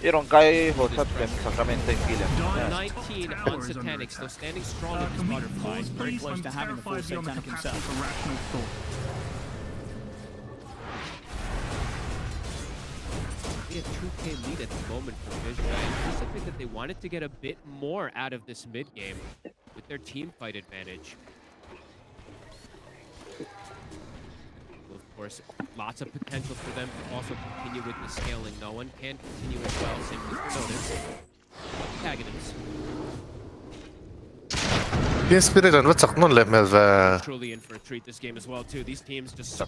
Iron guy who shot them sacramente kill him. 19 on Satanic, still standing strong with this Butterfly. Very close to having the full Satanic himself. A 2K lead at the moment for Vision. I anticipate that they wanted to get a bit more out of this mid game with their team fight advantage. Of course, lots of potential for them to also continue with the scaling. No one can continue as well. Simply for notice. Antagonists. Spirit what's up? Non truly in for a treat this game as well too. These teams just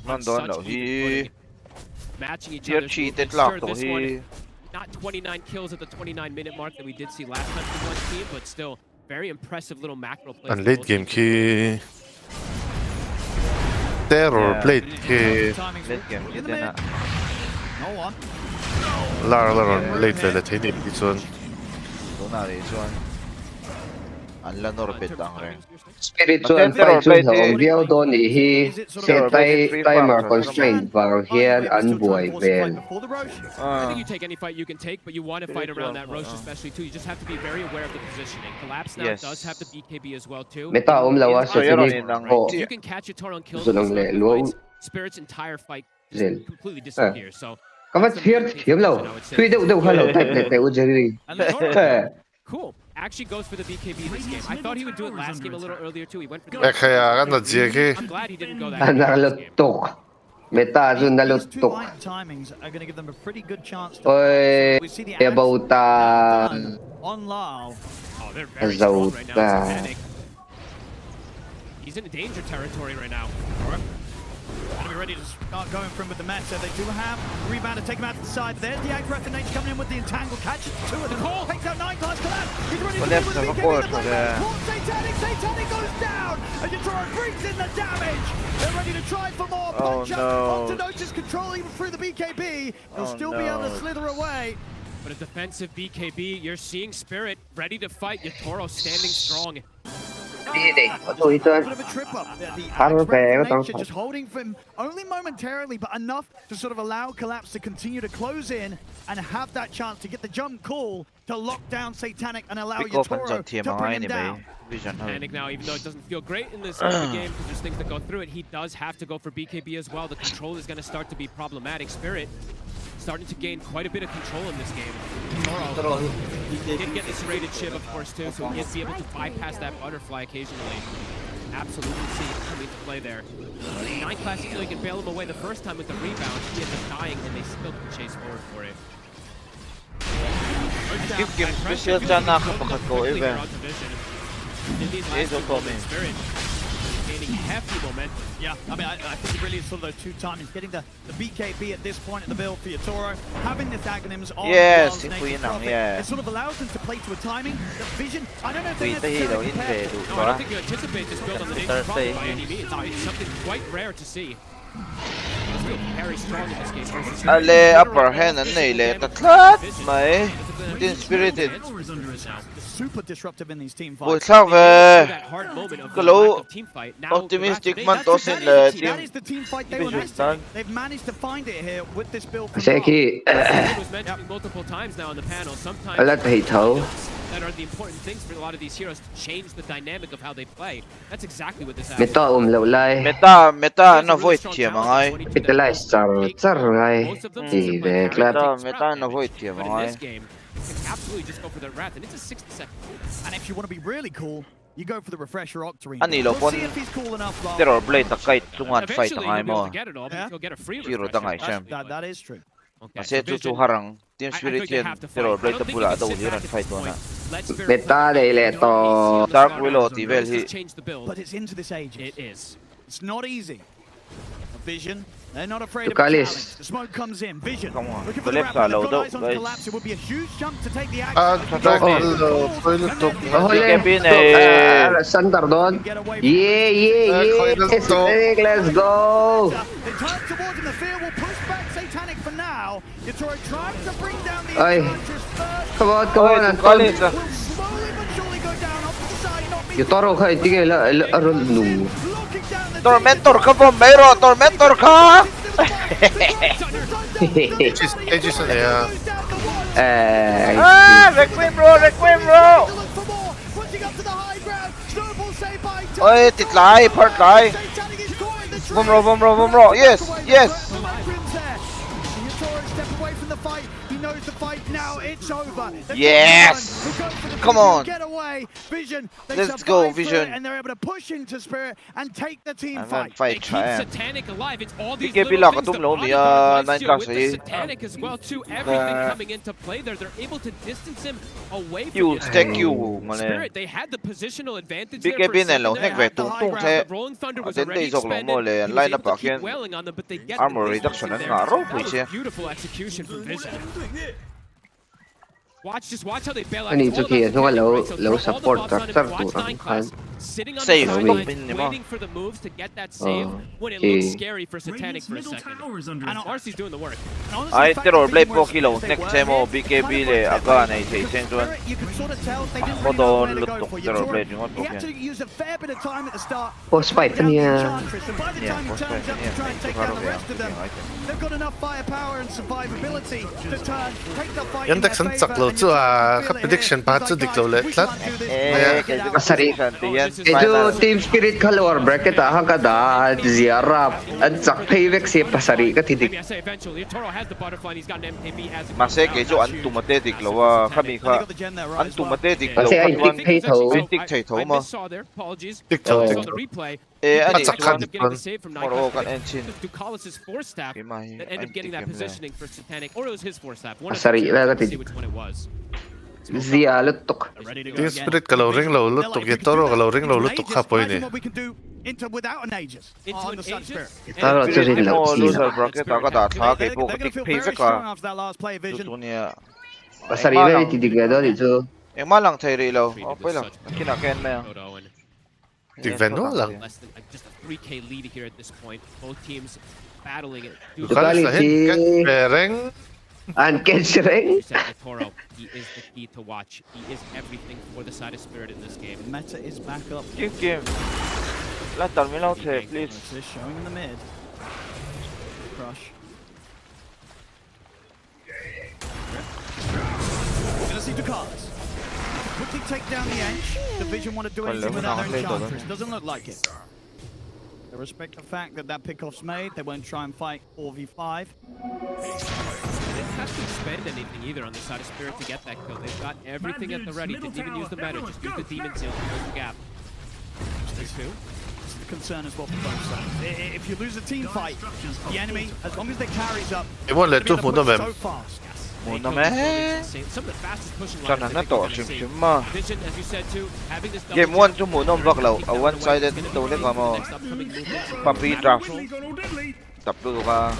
matching each other. Sure, this one, not 29 kills at the 29-minute mark that we did see last time from one team, but still very impressive little macro plays. And late game key. Terror played key. Late game key din na. No one. Lara late velet hindi dito. Doon na rin. Ang lanorbit ang rin. Spiritual fight chung hồng biao doon hi set timer constraint vào here and boy ben. I think you take any fight you can take, but you want to fight around that Roche especially too. You just have to be very aware of the positioning. Collapse now does have the BKB as well too. Meta lawa sa sinig if you can catch a Toro and kill him, Spirit's entire fight just completely disappears. So kamat here hiểm lâu. Tuy đâu hello type này u jeri. Cool. actually goes for the BKB this game. I thought he would do it last game a little earlier too. He went for the kaya nga na-jiggy. I'm glad he didn't go that Nalutok. Meta dun nalutok. Timings are going to give them a pretty good chance to Oy, we see the about on Lao. Oh, they're very strong right now. Satanic. He's in danger territory right now. Gonna be ready to start going for him with the meta. They do have rebound to take him out to the side. There's the Ag Breath of Nature coming in with the entangle. Catches two of them. Takes out 9 class collapse. He's ready to do with the BKB. Satanic goes down. And Yatoro brings in the damage. They're ready to try for more. Punch up. Onto Notice controlling him through the BKB. He'll still be able to slither away. But a defensive BKB, you're seeing Spirit ready to fight. Yatoro standing strong. Bit of a trip up. The just holding for him only momentarily, but enough to sort of allow Collapse to continue to close in and have that chance to get the jump call to lock down Satanic and allow Yatoro to bring him down. Satanic now, even though it doesn't feel great in this game because there's things that go through it, he does have to go for BKB as well. The control is going to start to be problematic. Spirit starting to gain quite a bit of control in this game. Toro, he did get the serrated shiv, of course, too, so he'll be able to bypass that butterfly occasionally. Absolutely see it coming to play there. 9 class, you know, you can bail him away the first time with the rebound. He ends up dying, and they still can chase forward for it. Game special dyan nakakapakat ko, Ivan. Spirit gaining hefty momentum. Yeah, I mean, I think it really is sort of those two timings. Getting the BKB at this point of the build for Yatoro, having this Aghanims on it sort of allows them to play to a timing. The vision, I don't know if they're necessarily prepared. No, I don't think you anticipate this build on the Nature Prophet by any means. It's something quite rare to see. Still very strong in this game versus upper hand and nail tatlat may inspirited. Super disruptive in these team fights. Optimistic man toss in the team. That is the team fight they were missing. They've managed to find it here with this build. Seki. was mentioning multiple times now on the panel. Sometimes that are the important things for a lot of these heroes to change the dynamic of how they play. That's exactly what this happens. Meta na void tiya mga. Italize charai. Meta na void tiya mga. Absolutely just go for the Wrath, and it's a 60-second. And if you want to be really cool, you go for the Refresher Octarine. Anilo we'll see if he's cool enough. Terror Blade na kahit tungan fight ang ay mo. Zero da nga siya. That is true. Kasi harang Team Spirit yan. Terror Blade na pula daw yun ang fight mo na. Meta dahil ito. Dark Willow, Tivel. But it's into this age. It is. It's not easy. Vision. They're not afraid of challenge. The smoke comes in. Vision. Come on. Looking for the wrap. They've got eyes on Collapse. It would be a huge jump to take the action. Center doon. Yeah. Let's go. They turn towards him. The fear will push back Satanic for now. Yatoro trying to bring down the Enchantress first. Come on, Anton. Will slowly but surely go down off to the side. Not being Yatoro ka, hindi ka Tormentor ka, Bombero! Tormentor ka! Edison, yeah. Requiem, bro! Oy, titlay, partlay. Bumro. Yes. He knows the fight now. It's over. Yes. Come on. Get away, Vision. Let's go, Vision. And they're able to push into Spirit and take the team fight. They keep Satanic alive. It's all these little little things that with the Satanic as well too. Everything coming into play there. They're able to distance him away from Spirit. They had the positional advantage there for a second. The Rolling Thunder was already expended. He was able to keep wailing on them, but they get armor reduction there. That was beautiful execution from Vision. Just watch how they bail out. Ani itu kaya low support turn sitting on the sidelines, waiting for the moves to get that save when it looks scary for Satanic for a second. And Marcy's doing the work. Ay, Terror Blade po kilo. Next mo BKB le aga na ite sentuan. Modo lutok Terror Blade yung He had to use a fair bit of time at the start. Post fight niya. By the time he turns up to try and take down the rest of them, they've got enough firepower and survivability to take the fight in their favor. chu prediction pa chu diklo le tlat Pasari Ejo team spirit ka lower bracket hang ka da ziarap at sak payback si pasari ka tidik Masek ejo antumatetic lawa kami ka antumatetic lawa kasi ay tik pay tho tik thai tho ma tik tho ani chuan moro kan enchin that ended up getting that positioning for Satanic, or it was his four staff. Pasari na ka tidik Zia lutok team spirit ka lo ring lo lutok Yetoro ka lo ring lo lutok ha po ini Into without an Aegis on the Sun Spirit. Taro chu rin lo loser bracket ka da tha ke po tik pay ka tunia Pasari na tidig na do dito malang thai ri lo okay lang kina ken ma Tigveno lang. Just a 3K lead here at this point. Both teams battling it. Bereng. And Kenshireng. Toro, he is the key to watch. He is everything for the side of Spirit in this game. Meta is back up. Game. Let me out here, please. Showing in the mid. Crush. Gonna see Ducalis. Quickly take down the edge. Division want to do anything without their Enchantress. Doesn't look like it. They respect the fact that pickoff's made. They won't try and fight 4v5. They didn't have to expend anything either on the side of Spirit to get that kill. They've got everything at the ready. Didn't even use the meta. Just use the Demon Seal to close the gap. This is the concern as well for both sides. If you lose a team fight, the enemy, as long as their carries up, It won't let two move so fast. Muna me. Sana na to sim ma. Game 1 tu muna vak lo. A one sided to le ka mo. Papi draft. Taplo ka.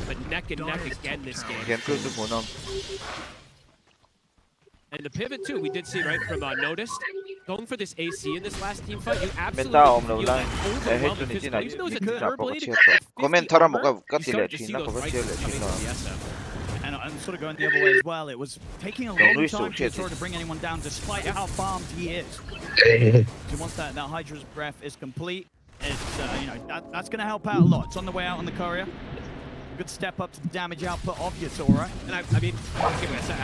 But neck and neck again this game. Game 2 tu muna. And the pivot too, we did see right from Noticed. Going for this AC in this last team fight, you absolutely feel that overwhelming physical. Even though it's a turbo lead, Commentara mo ka tile China ko tile China. And sort of going the other way as well. It was taking a long time for Toro to bring anyone down, despite how farmed he is. Once that Hydra's breath is complete, it's that's going to help out a lot. It's on the way out on the courier. Good step up to the damage output of Yatora. And I mean, I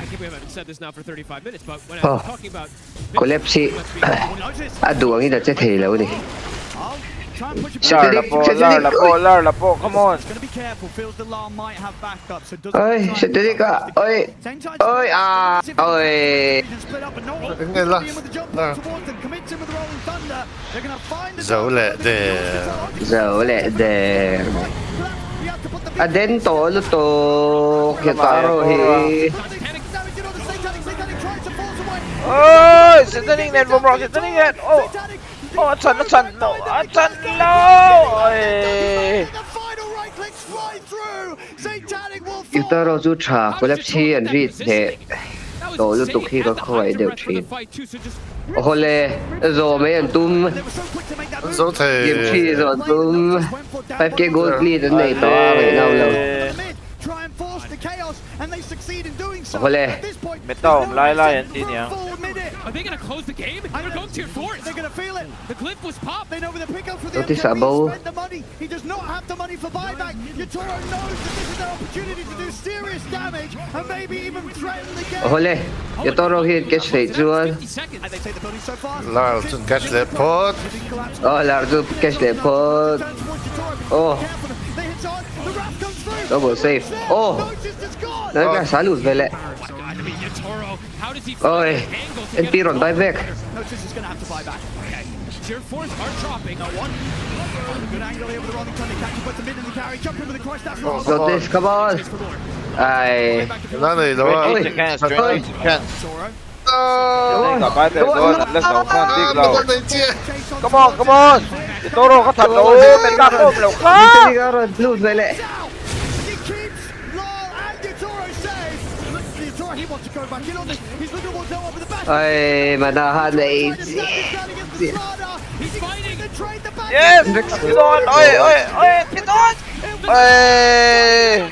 can't believe I've said this now for 35 minutes, but when I'm talking about... Collapse. Aduang ina che thelo ni. Larla po, come on. It's gonna be careful. Feels the alarm might have backup, so doesn't. Oi, shitty ka. Oi. Oi, ah. Oi. Zole there. Zole there. Adento lutok Yetaro he. Oh, Satanic net from Rock, Satanic net. Oh, it's on, no. It's on, no. Yetaro zu cha collapse and read the. To lutok he ka khoi deu chin. Hole zo me and tum. Zo the. Game 3 zo tum. 5k gold lead and they right now. Try and force the chaos, and they succeed in doing so. At this point, are they going to close the game? They're going tier 4. They're going to feel it. The glyph was popped. They know where the pickup for the MTV. spend the money. He does not have the money for buyback. Yetoro knows that this is their opportunity to do serious damage and maybe even threaten the game. Hole, Yetoro hit catch rate Juan. And they take the building so fast. Larlton catch the pot. Oh, Larlton catch the pot. Oh. Double safe. Oh. Naga salud vele. Oi. And Piron buy back. Notice is going to have to buy back. Okay. Tier 4s are dropping. No one. Good angle here with the rolling thunder. Catch put the mid in the carry. Jump in with the cross. That's wrong. Got this. Come on. Aye. None of Come on. Toro ka thật đâu, mình ta ôm lẩu khác. Lose vele. Ay, manahan na Yes! Pidon! Oi! Pidon! Oi!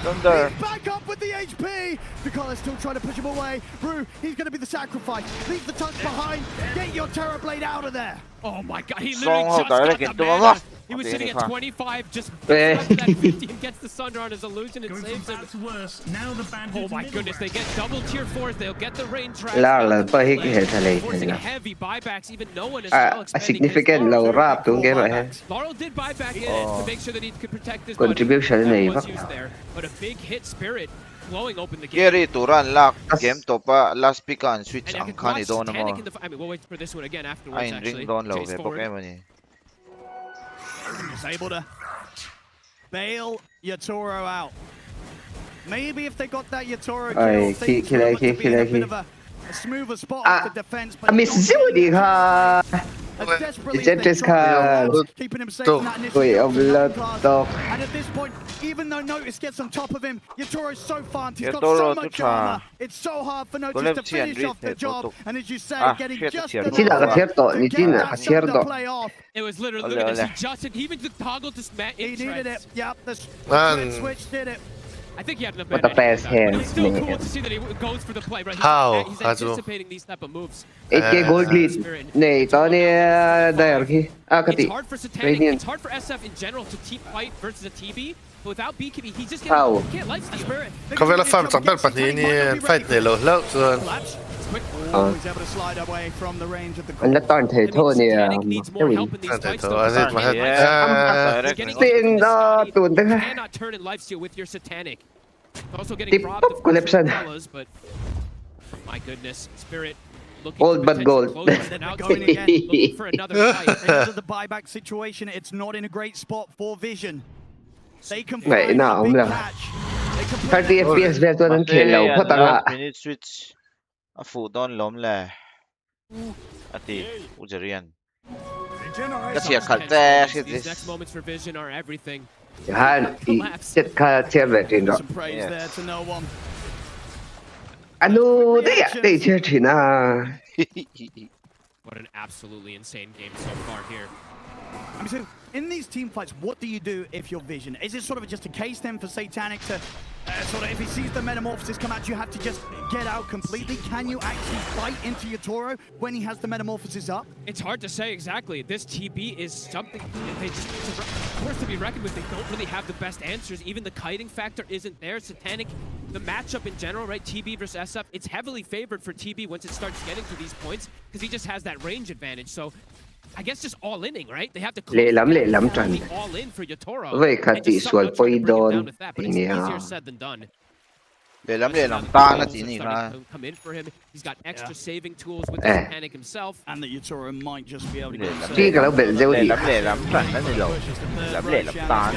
Thunder. Back up with the HP. Ducalis still trying to push him away. Brew, he's going to be the sacrifice. Leave the touch behind. Get your Terror Blade out of there. Oh my god, he literally just got the mana. He was sitting at 25, just that 50 and gets the Sunder on his illusion and saves him. Oh my goodness, they get double tier 4s, they'll get the rain trap. Forcing heavy buybacks, even no one is well significant low rap tung game rồi. Laurel did buy back in to make sure that he could protect his contribution này was used there, but a big hit Spirit blowing open the game. Gary Turan lock game to pa last pick and switch ang kani doon mo. I mean, we'll wait for this one again afterwards. Ay ring doon low kay Pokemon eh. Is able to bail Yatoro out. Maybe if they got that Yatoro kill, things would look to be in a bit of a smoother spot off the defense. But Miss Zudi ha. It's keeping him safe in that initial. And at this point, even though Notice gets on top of him, Yatoro's so fast. He's got so much armor. It's so hard for Notice to finish off the job. And as you say, getting just enough to play off. It was literally he just even the toggle to smash. He needed it. Yep, the switch did it. I think he had enough. What the best hand. It's still cool to see that he goes for the play, right? How? He's anticipating these type of moves. Cái gold lead này có nè đây khi It's hard for Satanic. It's hard for SF in general to team fight versus a TB. But without BKB, he just can't lifesteal. Kan vel fem takbel partien i en fight ned og lag så anh đã toàn thể thôi nè tiền đó tuần tới tiếp tục collection my goodness, Spirit old but gold. Looking for another fight. Into the buyback situation, it's not in a great spot for Vision. They can find a big catch. 30 FPS แบบตัวนั้นเขียนแล้วเพราะต่างละ minute switch ฟูดอนล้มแหละอติอุจเรียนก็เสียขัดแท้ชิด These next moments for Vision are everything. ฮันอีเจ็ดค่าเทียบแบบนี้เนาะอันนู้นได้เชื่อถือนะ What an absolutely insane game so far here. I mean, so in these team fights, what do you do if you're Vision? Is it sort of just a case then for Satanic to sort of, if he sees the metamorphosis come out, you have to just get out completely? Can you actually fight into Yatoro when he has the metamorphosis up? It's hard to say exactly. This TB is something they just, it's a force to be reckoned with. They don't really have the best answers. Even the kiting factor isn't there. Satanic, the matchup in general, right? TB versus SF, it's heavily favored for TB once it starts getting to these points because he just has that range advantage. So I guess just all inning, right? They have to lệ lắm trần. all in for Yatoro. Vậy khả tỷ xuân bôi đồn but it's easier said than done. lệ lắm ta nó chỉ nhìn ra Come in for him. He's got extra saving tools with the Satanic himself. And the Yatoro might just be able to get Khi cả nó bị dâu đi. lệ lắm trần nó này lộn lệ lắm ta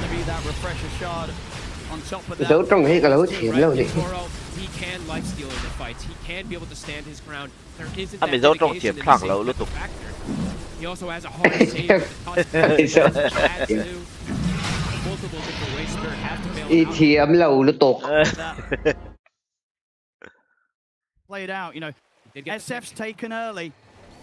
dấu trong hết cả lỗ thiểm lâu đi. He can lifesteal in the fights. He can be able to stand his ground. There isn't anh bị that dấu trong mitigation thiểm in phẳng this lâu lúc tục He also has a hard save. Multiple different ways Spirit have to bail Ý out. thiểm lâu lúc tục. Played out, you know, SF's taken early.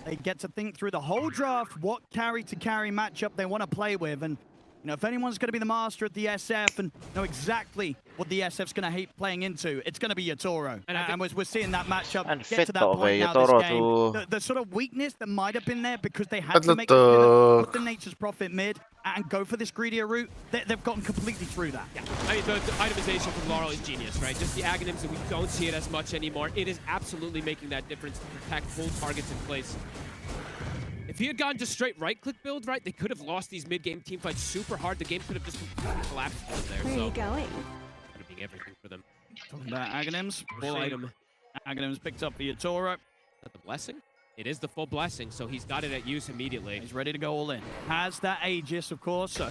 They get to think through the whole draft, what carry to carry matchup they want to play with, and you know, if anyone's going to be the master at the SF and know exactly what the SF's going to hate playing into, it's going to be Yatoro. And we're seeing that matchup and get to that point now this game. The sort of weakness that might have been there because they had to make put the Nature's Prophet mid and go for this greedier route, they've gotten completely through that. Yeah, I mean, the itemization from Laurel is genius, right? Just the Aghanims, and we don't see it as much anymore. It is absolutely making that difference to protect full targets in place. If he had gone just straight right-click build, right, they could have lost these mid-game team fights super hard. The game could have just completely collapsed from there. Where are you going? Could have been everything for them. Talking about Aghanims. Full item. Aghanims picked up for Yatoro. Is that the blessing? It is the full blessing, so he's got it at use immediately. He's ready to go all in. Has that Aegis, of course, so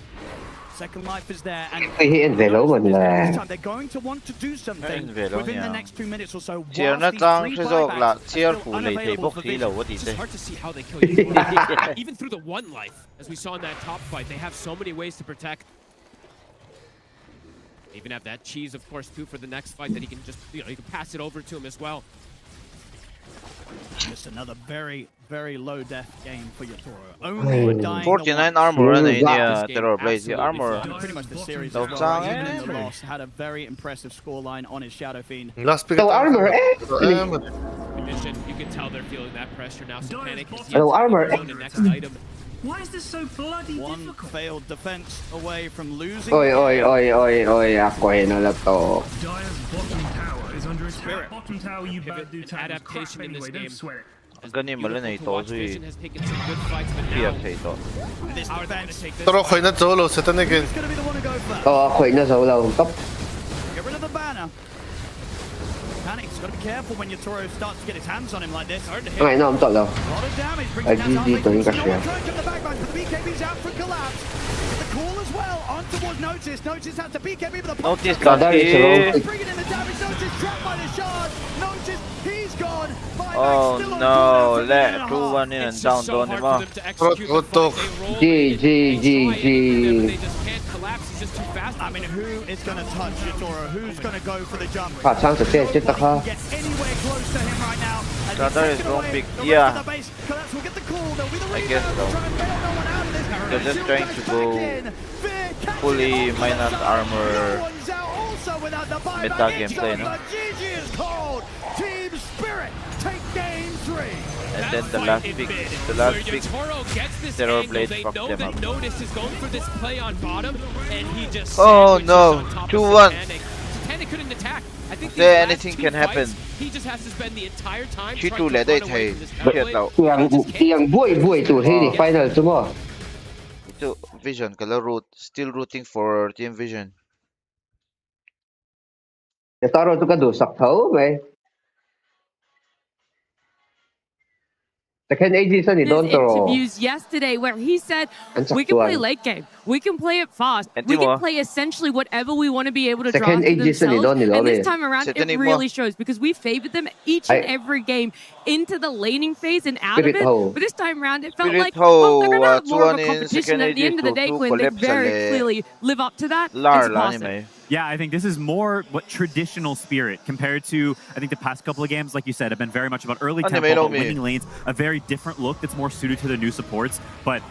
second life is there. And về lỗ mình là they're going to want to do something within the next 2 minutes or so. Chiều nó tăng sẽ dọc là chiều phủ lấy thế bốc khí lầu gì It's hard to see how they kill you. Even through the one life, as we saw in that top fight, they have so many ways to protect. They even have that cheese, of course, too, for the next fight that he can just, you know, you can pass it over to him as well. Just another very, very low death game for Yatoro. Only dying 49 armor in the Terror Blaze. Armor. Pretty much the series as well. Even in the loss, had a very impressive scoreline on his Shadow Fiend. Hello armor, Mission, you can tell they're feeling that pressure now. So Panic is Hello armor. the next item. Why is this so bloody One difficult? failed defense away from losing. Oy, ako na lang to. Dire's bottom tower is under attack. Bottom tower, you bad do tower. Adaptation in this game. Don't sweat it. Ganin mo lang na ito, Zui. Fear sa ito. Toro ko na solo sa tanigin. Ako na solo. Top. Get rid of the banner. Panic's got to be careful when Yatoro starts to get his hands on him like this. Okay, no, I'm top daw. A lot of damage brings Ay, it down to dito yung no kasya. one trying to the back line, but the BKB's out for collapse. Get the call as well on towards Notice. Notice has the BKB, but the Notice lucky. bringing in the damage. Notice trapped by the shard. Notice he's gone. Oh no, let 2-1 in and down doon ni Ma. G. I mean, who is going to touch Yatoro? Who's going to go for the jump? Chance to get ka. Get anywhere close to him right now. Qatar is wrong pick. Yeah. We'll get the call. There'll be the I guess so. They're just trying to go fully minus armor meta gameplay, no? GG is called. Team Spirit take game 3. And then the last pick, Terror Blade fucked them up. Notice is going for this play on bottom, and he just oh no, 2-1. Titanic couldn't attack. I think anything can happen. He just has to spend the entire time She trying too to late, run away hey. from this outplay. Yang buhay to hey final mo. Ito, Vision, still rooting for Team Vision. Yatoro to ka do sakto, may. Second AG sa ni His Dontoro. interviews yesterday where he said we can play late game, we can play it fast, we can play essentially whatever we want to be able to draft for themselves. And this time around, it really shows because we favored them each and every game into the laning phase and out of it. But this time around, it felt like they're going to have more of a competition at the end of the day, Quinn. They very clearly live up to that. Yeah, I think this is more what traditional Spirit compared to, I think the past couple of games, like you said, have been very much about early tempo, but winning lanes, a very different look that's more suited to the new supports. But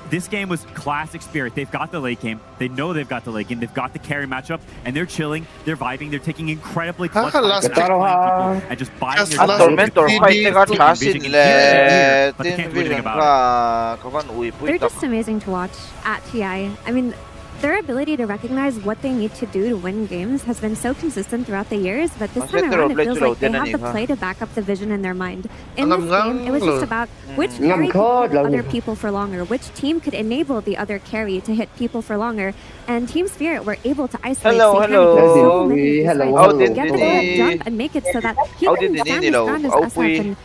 this game was classic Spirit. They've got the late game. They know they've got the late game. They've got the carry matchup, and they're chilling. They're vibing. They're taking incredibly clutch fights and just buying their Tormentor fight got Tassin They're just amazing to watch at TI. I mean, their ability to recognize what they need to do to win games has been so consistent throughout the years, but this time around it feels like they have the play to back up the vision in their mind. In this game, it was just about which carry could hit other people for longer, which team could enable the other carry to hit people for longer, and Team Spirit were able to isolate Satanic so many of these fights, get the bullet jump and make it so that he couldn't stand his ground as SF and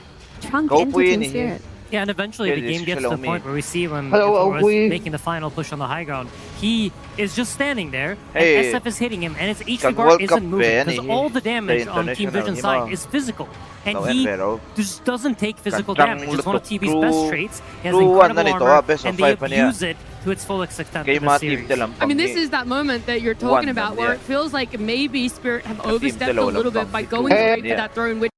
trunk into Team Spirit. Yeah, and eventually the game gets to the point where we see when Yatoro is making the final push on the high ground, he is just standing there, and SF is hitting him, and his HP bar isn't moving, because all the damage on Team Vision's side is physical. And he just doesn't take physical damage. It's one of TB's best traits. He has incredible armor, and they abuse it to its full extent in this series. I mean, this is that moment that you're talking about where it feels like maybe Spirit have overstepped a little bit by going straight for that throne, which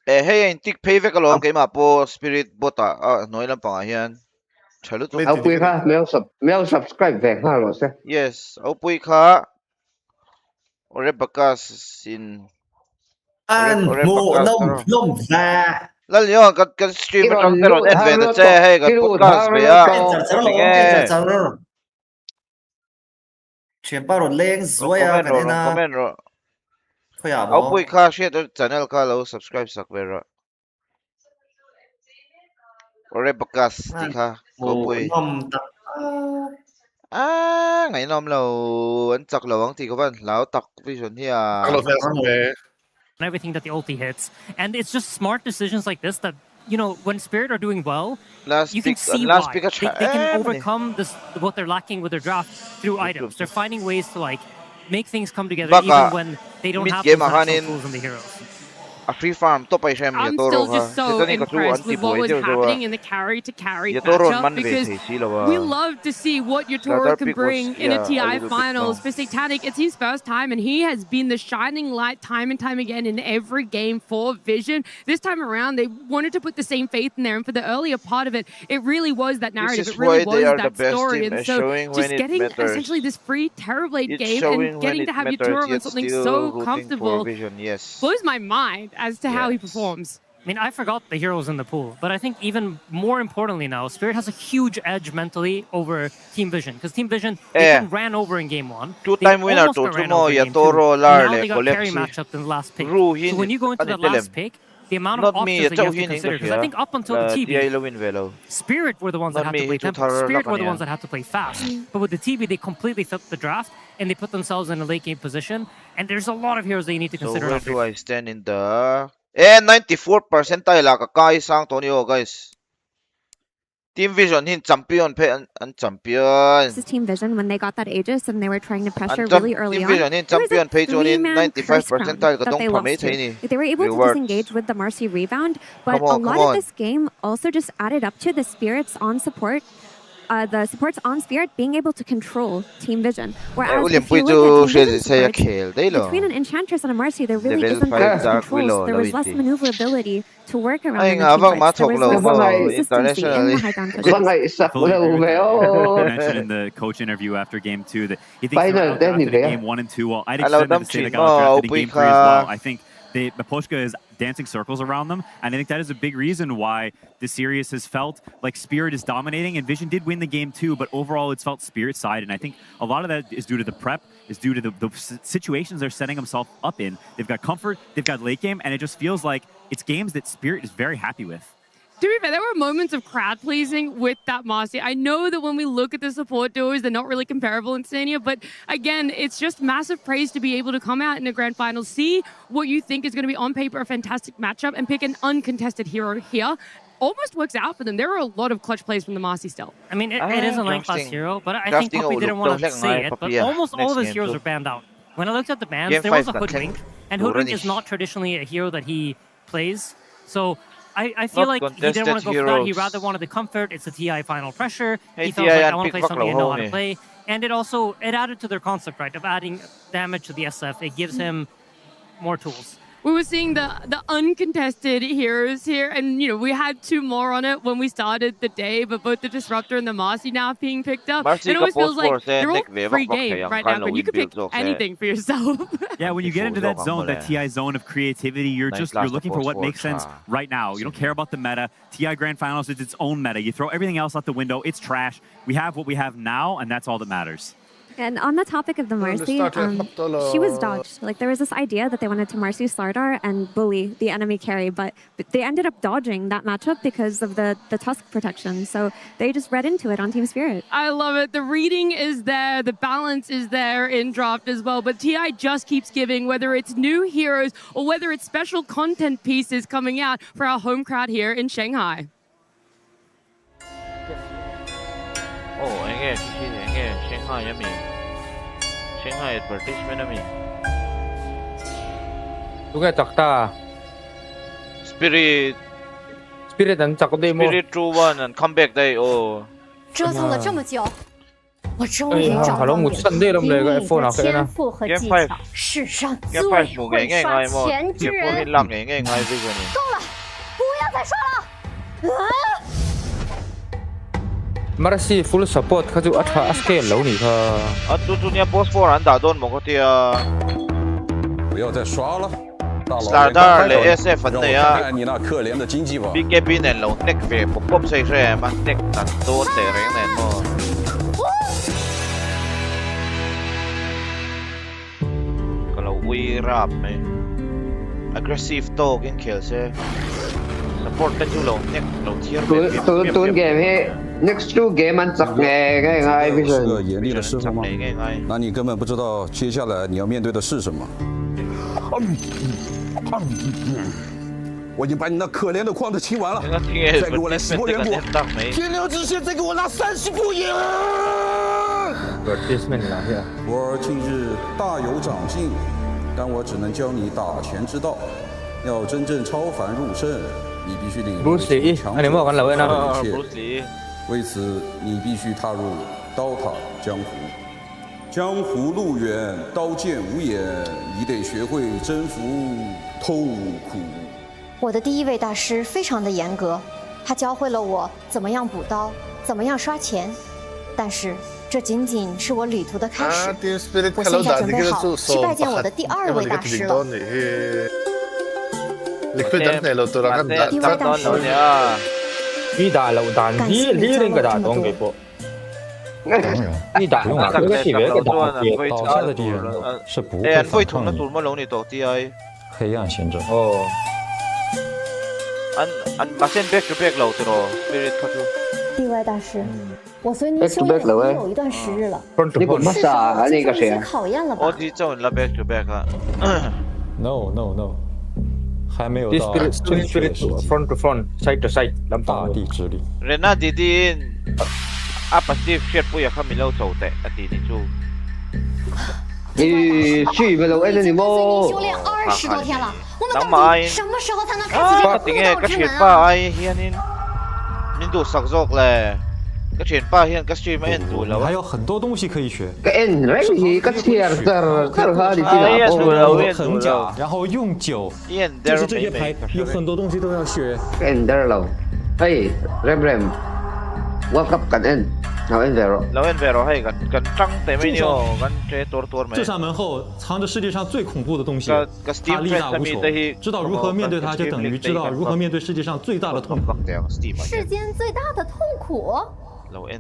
hey, intik payback along kay Mapo Spirit Bota. No ilang pa nga yan. Aupuy ka, may subscribe vek ha, Rosa. Yes, aupuy ka. Ore bakas sin. Ore bakas. Lal yun, kat stream at ang pero advantage hey, kat podcast kaya. Sige. Siyempre, leng zoya kanina. Aupuy ka shit channel ka lo subscribe sa kwera. Ore bakas di ka. Aupuy. Ngayon lo antak lawang ti ko ban. Lao tak vision here. And everything that the ulti hits. And it's just smart decisions like this that, you know, when Spirit are doing well, you can see why. They can overcome this, what they're lacking with their draft through items. They're finding ways to, like, make things come together even when they don't have those natural tools in the heroes. A free farm to pa siya I'm still just so impressed with what was happening in the carry-to-carry matchup because we love to see what Yatoro can bring in a TI finals. For Satanic, it's his first time, and he has been the shining light time and time again in every game for Vision. This time around, they wanted to put the same faith in there, and for the earlier part of it, it really was that narrative. It really was that story, and so just getting essentially this free Terrorblade game and getting to have Yatoro on something so comfortable blows my mind as to how he performs. mean, I forgot the heroes in the pool, but I think even more importantly now, Spirit has a huge edge mentally over Team Vision, because Team Vision, they ran over in Game 1. Two-time winner to Tumo, Yatoro, Larle, now they got carry matchup in the last pick. So when you go into the last pick, the amount of options that you have to consider, because I think up until the TB, Spirit were the ones that had to play tempo. Spirit were the ones that had to play fast. But with the TB, they completely flipped the draft, and they put themselves in a late game position, and there's a lot of heroes that you need to consider. So where do I stand in the... 94 percentile kakaisang Tonyo, guys. Team Vision hin champion and champion. This is Team Vision when they got that Aegis and they were trying to pressure really early on. Team Vision hin champion page on in 95 percentile that they lost to. They were able to disengage with the Marcy rebound, but a lot of this game also just added up to the Spirits on support. The supports on Spirit being able to control Team Vision. Whereas if you look at Team Vision supports, between an Enchantress and a Marcy, there really isn't that much control. There was less maneuverability to work around in the team fights. There was less consistency in the high ground position. Mentioned in the coach interview after Game 2 that he thinks they're drafted in Game 1 and 2. Well, I'd extend it to say they got drafted in Game 3 as well. I think Maposhka is dancing circles around them, and I think that is a big reason why the series has felt like Spirit is dominating, and Vision did win the game too, but overall it's felt Spirit's side, and I think a lot of that is due to the prep, is due to the situations they're setting themselves up in. They've got comfort, they've got late game, and it just feels like it's games that Spirit is very happy with. To be fair, there were moments of crowd pleasing with that Marcy. I know that when we look at the support duos, they're not really comparable in Stania, but again, it's just massive praise to be able to come out in the grand final, see what you think is going to be on paper a fantastic matchup, and pick an uncontested hero here. Almost works out for them. There are a lot of clutch plays from the Marcy still. I mean, it is a lane class hero, but I think Puppy didn't want to say it, but almost all of his heroes are banned out. When I looked at the bans, there was a Hoodwink, and Hoodwink is not traditionally a hero that he plays, so I feel like he didn't want to go for that. He rather wanted the comfort. It's a TI final pressure. He felt like, I want to play something I know how to play. And it added to their concept, right, of adding damage to the SF. It gives him more tools. We were seeing the uncontested heroes here, and we had two more on it when we started the day, but both the Disruptor and the Marcy now being picked up. It always feels like they're all free game right now, but you can pick anything for yourself. Yeah, when you get into that zone, that TI zone of creativity, you're looking for what makes sense right now. You don't care about the meta. TI Grand Finals is its own meta. You throw everything else out the window. It's trash. We have what we have now, and that's all that matters. And on the topic of the Marcy, she was dodged. Like, there was this idea that they wanted to Marcy Slardar and bully the enemy carry, but they ended up dodging that matchup because of the Tusk protection. So they just read into it on Team Spirit. I love it. The reading is there. The balance is there in draft as well. But TI just keeps giving, whether it's new heroes or whether it's special content pieces coming out for our home crowd here in Shanghai. Shanghai advertisement namin. Tugay takta. Spirit ang takot mo. Spirit True One and comeback day 折腾了这么久，我终于找到你天赋和技巧，世上最会刷钱之人。够了，不要再刷了。Marcy full support เขาจะอัสเกลแล้วนี่ค่ะTutunya post for anda don mo ko tia 不要再刷了 Slardar le SF อันเนี่ย BKB เนี่ยเราเน็กเฟย์ปุ๊บใส่แร่มาเน็กตัดโดนแต่แรงแน่นอนก็เราวิ่งรับไหม aggressive โตกินเขียวเซ่ support กันอยู่เราเน็กเราเทียร์ตัวเกมให้ next two game มันจักแง่ายพี่เชน是个严厉的师傅吗？那你根本不知道接下来你要面对的是什么。我已经把你那可怜的矿子清完了，再给我来10波远古，天亮之前再给我拿30步赢。我近日大有长进，但我只能教你打拳之道，要真正超凡入圣，你必须领悟强者的一切。为此，你必须踏入刀塔江湖。江湖路远，刀剑无眼，你得学会征服痛苦。我的第一位大师非常的严格，他教会了我怎么样补刀，怎么样刷钱。但是这仅仅是我旅途的开始。我现在准备好去拜见我的第2位大师了。你佢等你老到啦，咁意外大师，一打老大，你那个打东给不？一打不用打，这个体别给打倒下的敌人是不会反抗你。黑暗贤者。哦。anh mà xem back to back lâu rồi spirit 卡住。地外大师，我随您修炼已经有一段时日了，你滚吧啥？那个谁啊？考验了吧？我只做了 back to back 啊。No， 还没有到正确的时机。Front to front，side to side， 大地之力。人那弟弟，apa sih shit punya kami lau tahu teh hati ni tu。你去不了，你么？修炼20多天了，我们到底什么时候才能开启这个道之门啊？还有很多东西可以学。横甲，然后用酒，就是这些牌，有很多东西都要学。哎 ，Rem， 我cấp cận anh。老 Envero ให้กันตั้งแต่ไม่เนี่ยกันเจตัวไม่这扇门后藏着世界上最恐怖的东西，它力大无穷，知道如何面对它，就等于知道如何面对世界上最大的痛苦。世间最大的痛苦？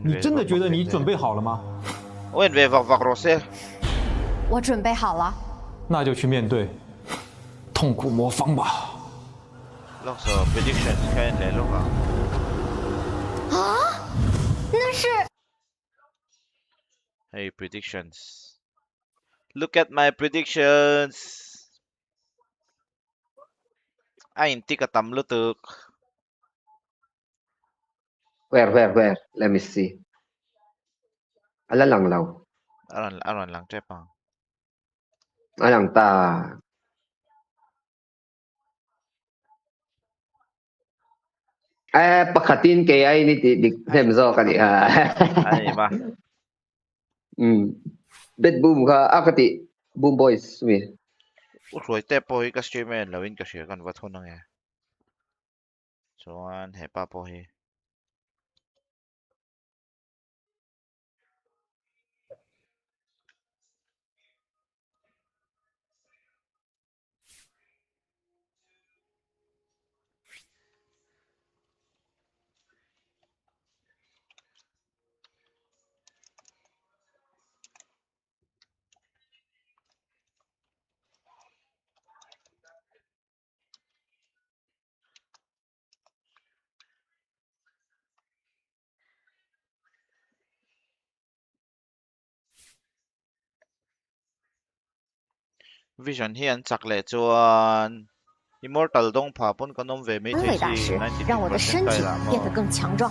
你真的觉得你准备好了吗？我准备好了。那就去面对痛苦魔方吧。啊？那是。Hey predictions. Look at my predictions. Anh ti ka tam lu tuk. Where? Let me see. Ala lang law. Aron lang trepang. Alang ta. Pakatin kay ay ni di Nemzo kani ha. Ay ba? Bet boom ka akati boom boys mi. Usoi te pohi ka streamer lawin ka share kan wathon nang ya. Chuan hepa pohi. Vision hian chak le chuan Immortal 东爬本个nom ve me 安慰大师，让我的身体变得更强壮。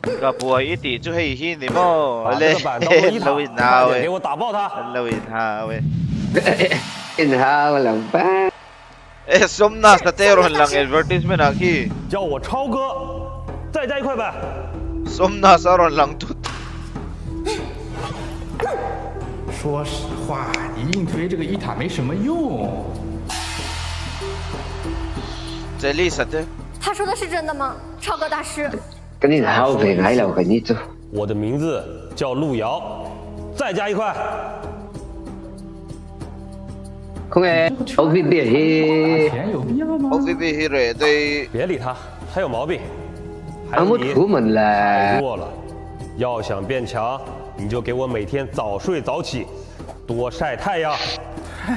个 boy 一滴就黑黑你么？嘞，露一下喂，给我打爆他！露一下喂。In ha walang pa. Somnas na teron lang advertisement aki. 叫我超哥，再加一块呗。Somnas aron lang tut. 说实话，你硬推这个伊塔没什么用。这里是的。他说的是真的吗，超哥大师？跟你好肥矮了，跟你走。我的名字叫路遥，再加一块。空哎，OVB 钱有必要吗 ？OVB 热对。别理他，他有毛病。还没出门嘞。太弱了，要想变强。你就给我每天早睡早起，多晒太阳。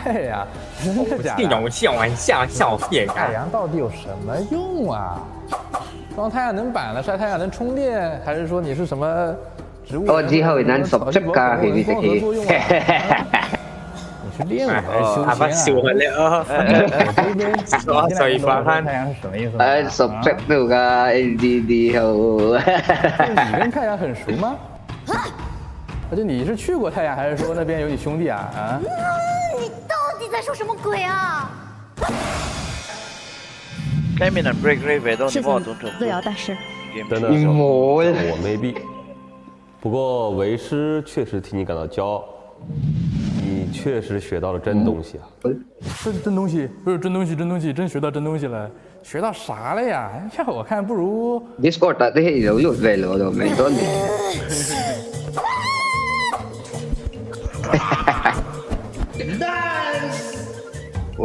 哎呀，真的假的？这种笑玩笑笑屁！太阳到底有什么用啊？装太阳能板了，晒太阳能充电，还是说你是什么植物？我之后能熟悉噶，你这个。你是练武还是修仙啊？所以发汗。太阳是什么意思？熟悉到噶 ，ADD 好。你跟太阳很熟吗？而且你是去过太阳，还是说那边有你兄弟啊？啊？你到底在说什么鬼啊？路遥大师，真的，我没必。不过为师确实替你感到骄傲，你确实学到了真东西啊！是真东西，不是真东西，真学到真东西了。学到啥了呀？要我看不如。Discord 打的有用废了，我都没说你。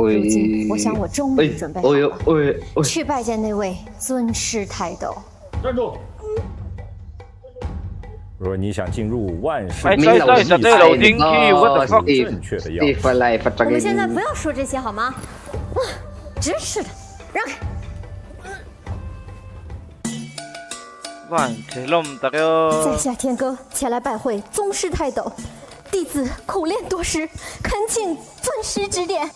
如今，我想我终于准备好了，去拜见那位尊师泰斗。站住！若你想进入万世，正确的药。我们现在不要说这些好吗？真是的，让开。在下天哥前来拜会宗师泰斗，弟子苦练多时，恳请尊师指点。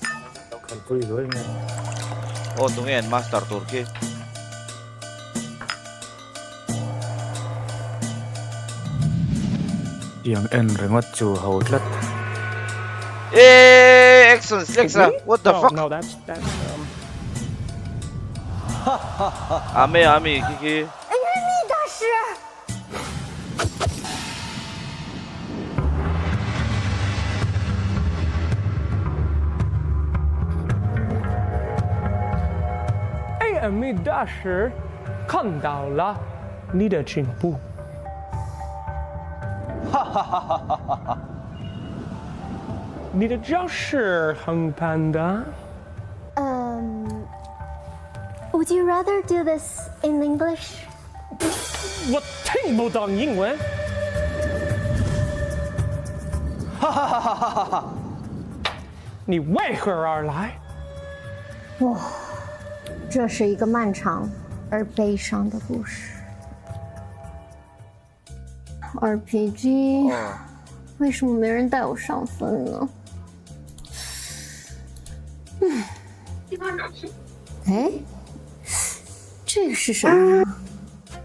tungguin Master Turki. Yang rengot chu hầu rất. Excellent, Lexa. What the fuck? No, that's. Ami, Kiki. 哎呀，你大师！哎，阿弥大师，看到了你的进步。哈哈哈哈哈哈！你的招式很棒的。Would you rather do this in English? 我听不懂英文。哈哈哈哈哈哈！你为何而来？哇，这是一个漫长而悲伤的故事。RPG，为什么没人带我上分呢？哎，这个是什么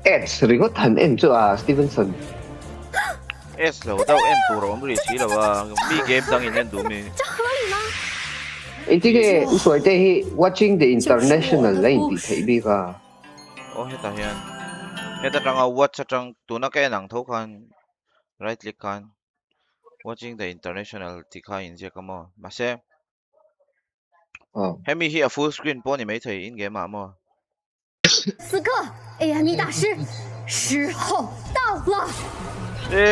？S 你個騰 N 咗啊 ，Stevenson。S 咯，都 N ตัวเราไม่ได้ชี้หรอกว่ามีเกมตั้งอินเทนดูมี。这合理吗？哎，这个所以这是 watching the international line 的睇呢個。哦，係但係當我 watch 張圖那個能睇看 right click 看 watching the international 睇看然之後咁啊，咪先。還沒 hit a full screen 幫你沒睇 in game 啊嘛。此刻 AME 大師，時候到了。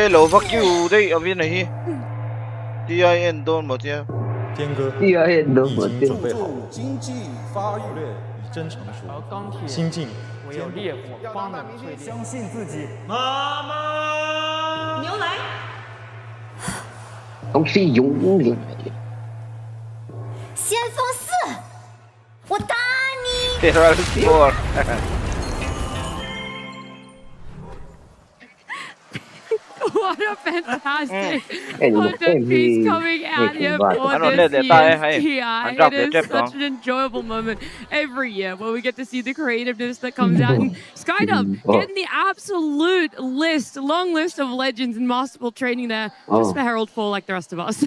老 fuck you 的入邊嚟 ，DIN 都冇聽。天哥 ，DIN 都冇聽。準備好，經濟發育已真成熟，心境唯有烈火方能淬炼，相信自己。妈妈，牛來。都是勇烈。先锋4，我打你！ What a fantastic content piece coming out here for this year's TI. It is such an enjoyable moment every year where we get to see the creativeness that comes out. And Skydub getting the absolute long list of legends in masterful training there, just for Herald 4 like the rest of us.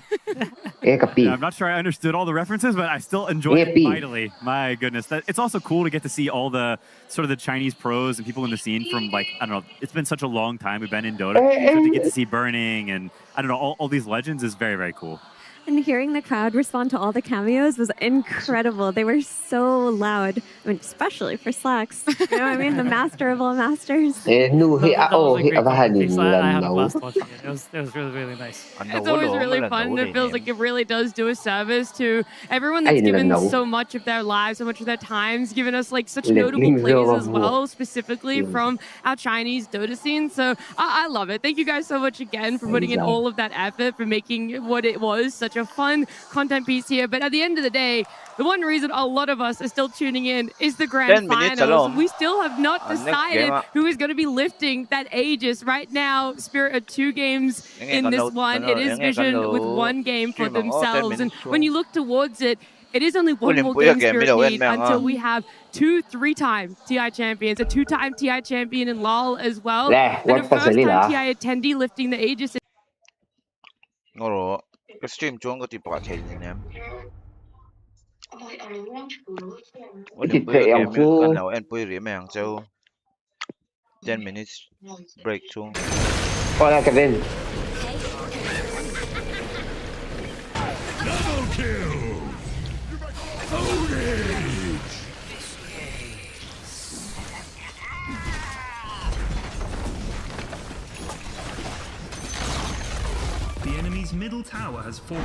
Yeah, I'm not sure I understood all the references, but I still enjoyed it mightily. My goodness. It's also cool to get to see all the sort of the Chinese pros and people in the scene from, like, I don't know, it's been such a long time we've been in Dota. So to get to see Burning and, I don't know, all these legends is very, very cool. And hearing the crowd respond to all the cameos was incredible. They were so loud. I mean, especially for Slacks. You know what I mean? The master of all masters. It was really, really nice. It's always really fun. And it feels like it really does do a service to everyone that's given so much of their lives, so much of their times, given us like such notable plays as well, specifically from our Chinese Dota scene. So I love it. Thank you guys so much again for putting in all of that effort, for making what it was such a fun content piece here. But at the end of the day, the one reason a lot of us are still tuning in is the grand finals. We still have not decided who is going to be lifting that Aegis. Right now, Spirit are 2 games in this one. It is Vision with 1 game for themselves. And when you look towards it, it is only 1 more game Spirit need until we have 2 3-time TI champions, a 2-time TI champion in LoL as well, and a first-time TI attendee lifting the Aegis. Cái stream chuông có tìm bỏ thầy gì em. Cái thầy ông chú. Cái nào em bơi rỉa mèng châu. 10 minutes break chuông. Hola Kevin. Double kill. The enemy's middle tower has fallen.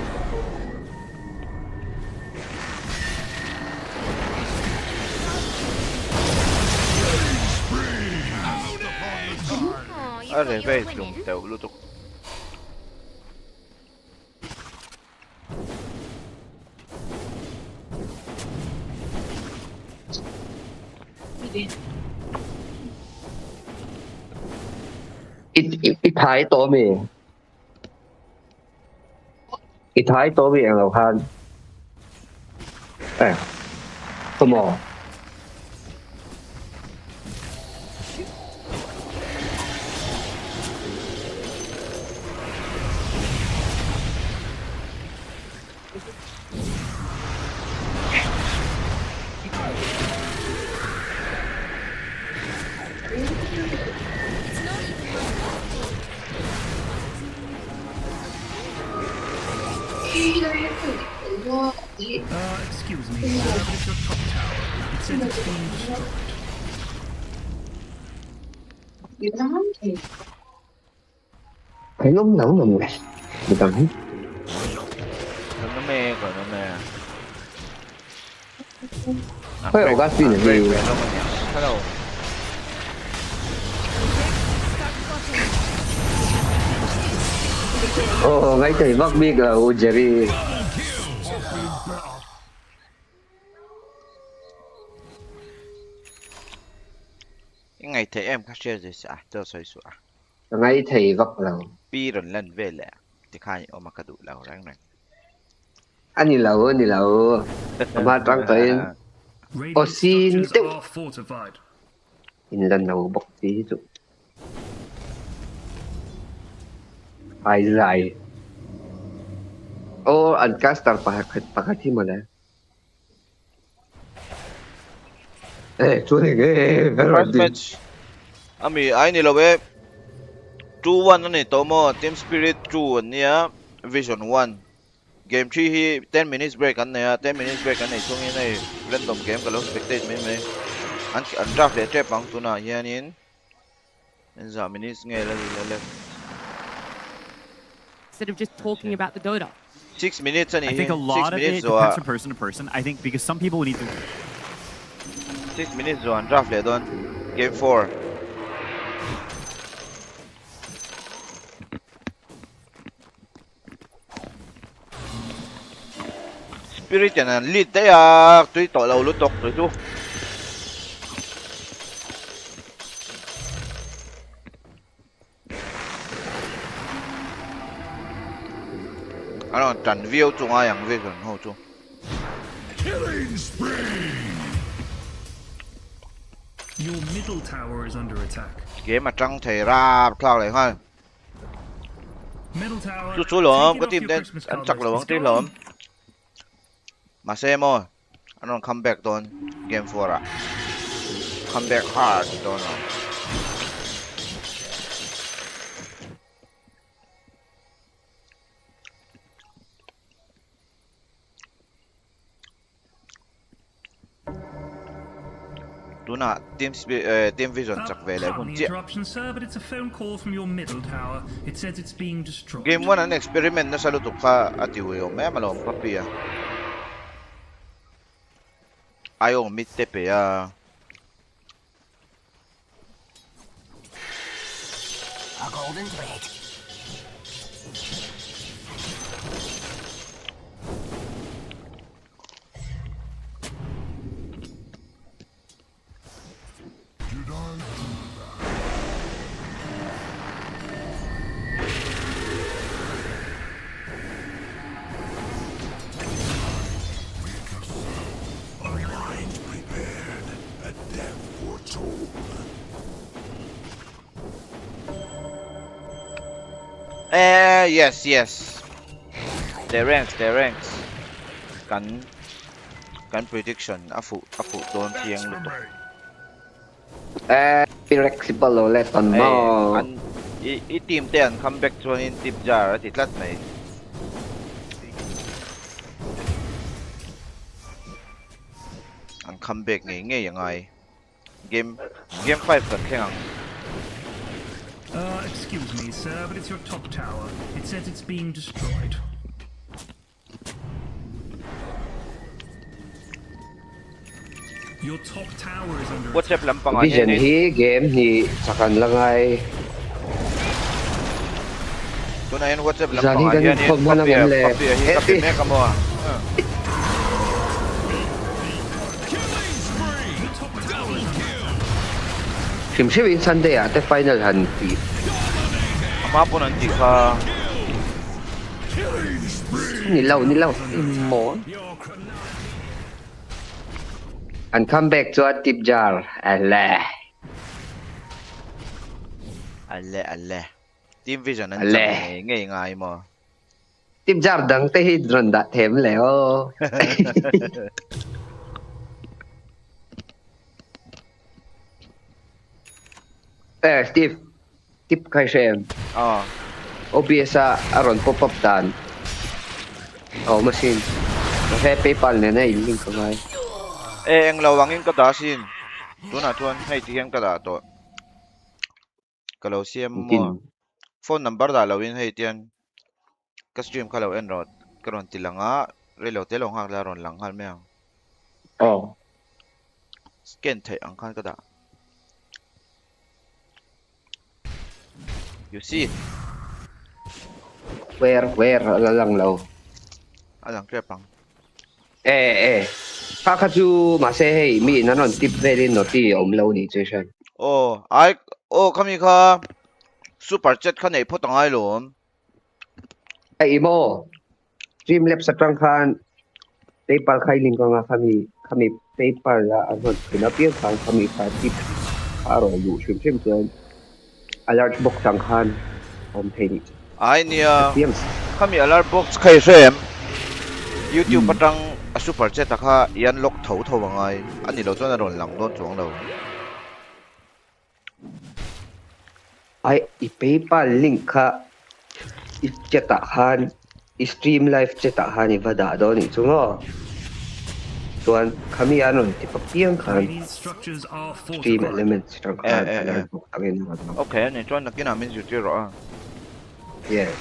Are về dùng tiểu lưu tục. ít thái tổ mì ít thái tổ mì anh lộc han come on Excuse me, sir, but it's your top tower. It says it's being destroyed. Phải nóng nóng rồi mày cầm hết Nó mê rồi nó mê. Phải ở gas gì gì hello. Ngay thầy bắc biết là Jerry Ngày thấy em các chơi gì sao? Tôi soi sủa. Ngay thầy bắc là Pi rồi lần về lẹ. Thì khai ở mặt đủ lâu ráng này. Anh lâu mà trăng tới xin tiếp lần đầu bọc tí tụ ai dài anh caster pakati mo na first match ami ai ni lawe 2-1 ani tomo team spirit 2 nia vision 1 game 3 hi 10 minutes break an ne 10 minutes break an nei chung in nei random game ka lo spectate me an draft le trap ang tuna hianin en za minutes nge la instead of just talking about the Dota. 6 minutes ani I think a lot of it depends from person to person. I think because some people need to 6 minutes on draft le don game 4 Spirit yan lead tayo tuy to lâu lutok rồi chú ano trần view chung ai yang vision ho chú Killing spree. Your middle tower is under attack. game mà trăng thầy ra thao lại ha Middle tower. chú lượm có team tên anh chắc lượm tí lượm mà xem ơi anh come back don game 4 à come back hard don Tuna team vision chắc về lại không chết game 1 an experiment na sa lutok ka at iuyo may malawang papia ayaw mid tepe a golden thread. Yes. Their ranks. Can prediction. Afu don't yang lutok. Flexible ulit on mo. I-team tayo come back to in tip jar at itlat na ang comeback ngay yang ay game 5 kan kaya excuse me, sir, but it's your top tower. It says it's being destroyed. Your top tower is under WhatsApp lang pa nga Vision hi game hi sa kanlang ay Tunayan WhatsApp lang Zali pa. ganun pag mo naman le. Kapi meka mo. Siyempre, Sunday ate final hanti. Amapo nanti ka. Nilaw mo. And come back to a tip jar. Ale. Team Vision ngay mo. Tip jar dang te hidron da them leo. Steve. Tip kay Shem. OBS aron pop-up dan. Machine. Kasi PayPal na link ko ngay. Ang lawangin kadasin. Tuan, hay tiyang kadato. Kalau siam mo. Phone number dalawin hay tiyan. Ka-stream kalau enrod. Karon tilanga. Relo telong hang laron lang hal meang. Scan tay ang kan kada. You see? Where lang law. Alang krepang. Kakaju masay mi nanon tip very no ti omlaw ni Jason. Kami ka super chat ka na ipot ang ailom. Ay mo. Streamlabs sa trangkan. PayPal kay link ko nga kami PayPal ano pinapil kami sa tip aro YouTube syempre. Alert box trangkan homepage. Ay niya. Kami alert box kay Shem. YouTube patang super chat ka yan lock thau ngay. Ani lo na ron lang don chuang lo. Ay i-PayPal link ka i-chatahan i-stream live chatahan ibada do ni chungo. Tuan kami ano tipapiyang kan stream elements trangkan. Okay, ni chuan nakin YouTube ro. Yes.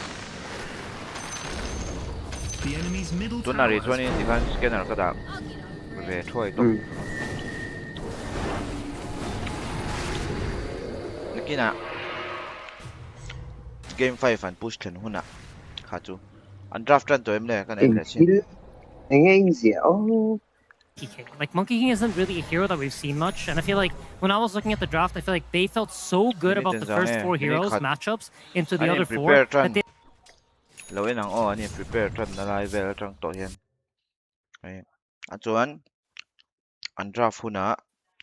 Tuan na rin chuan ni kan scanner ka da. Ve thoi to. Nakina Game 5 and push ten huna. Khaju. And draft run to him le kan Like Monkey King isn't really a hero that we've seen much, and I feel like when I was looking at the draft, I feel like they felt so good about the first 4 heroes matchups into the other 4 that they Lawin ang ani prepare tran na level trang to hian. Ai. Achuan and draft huna.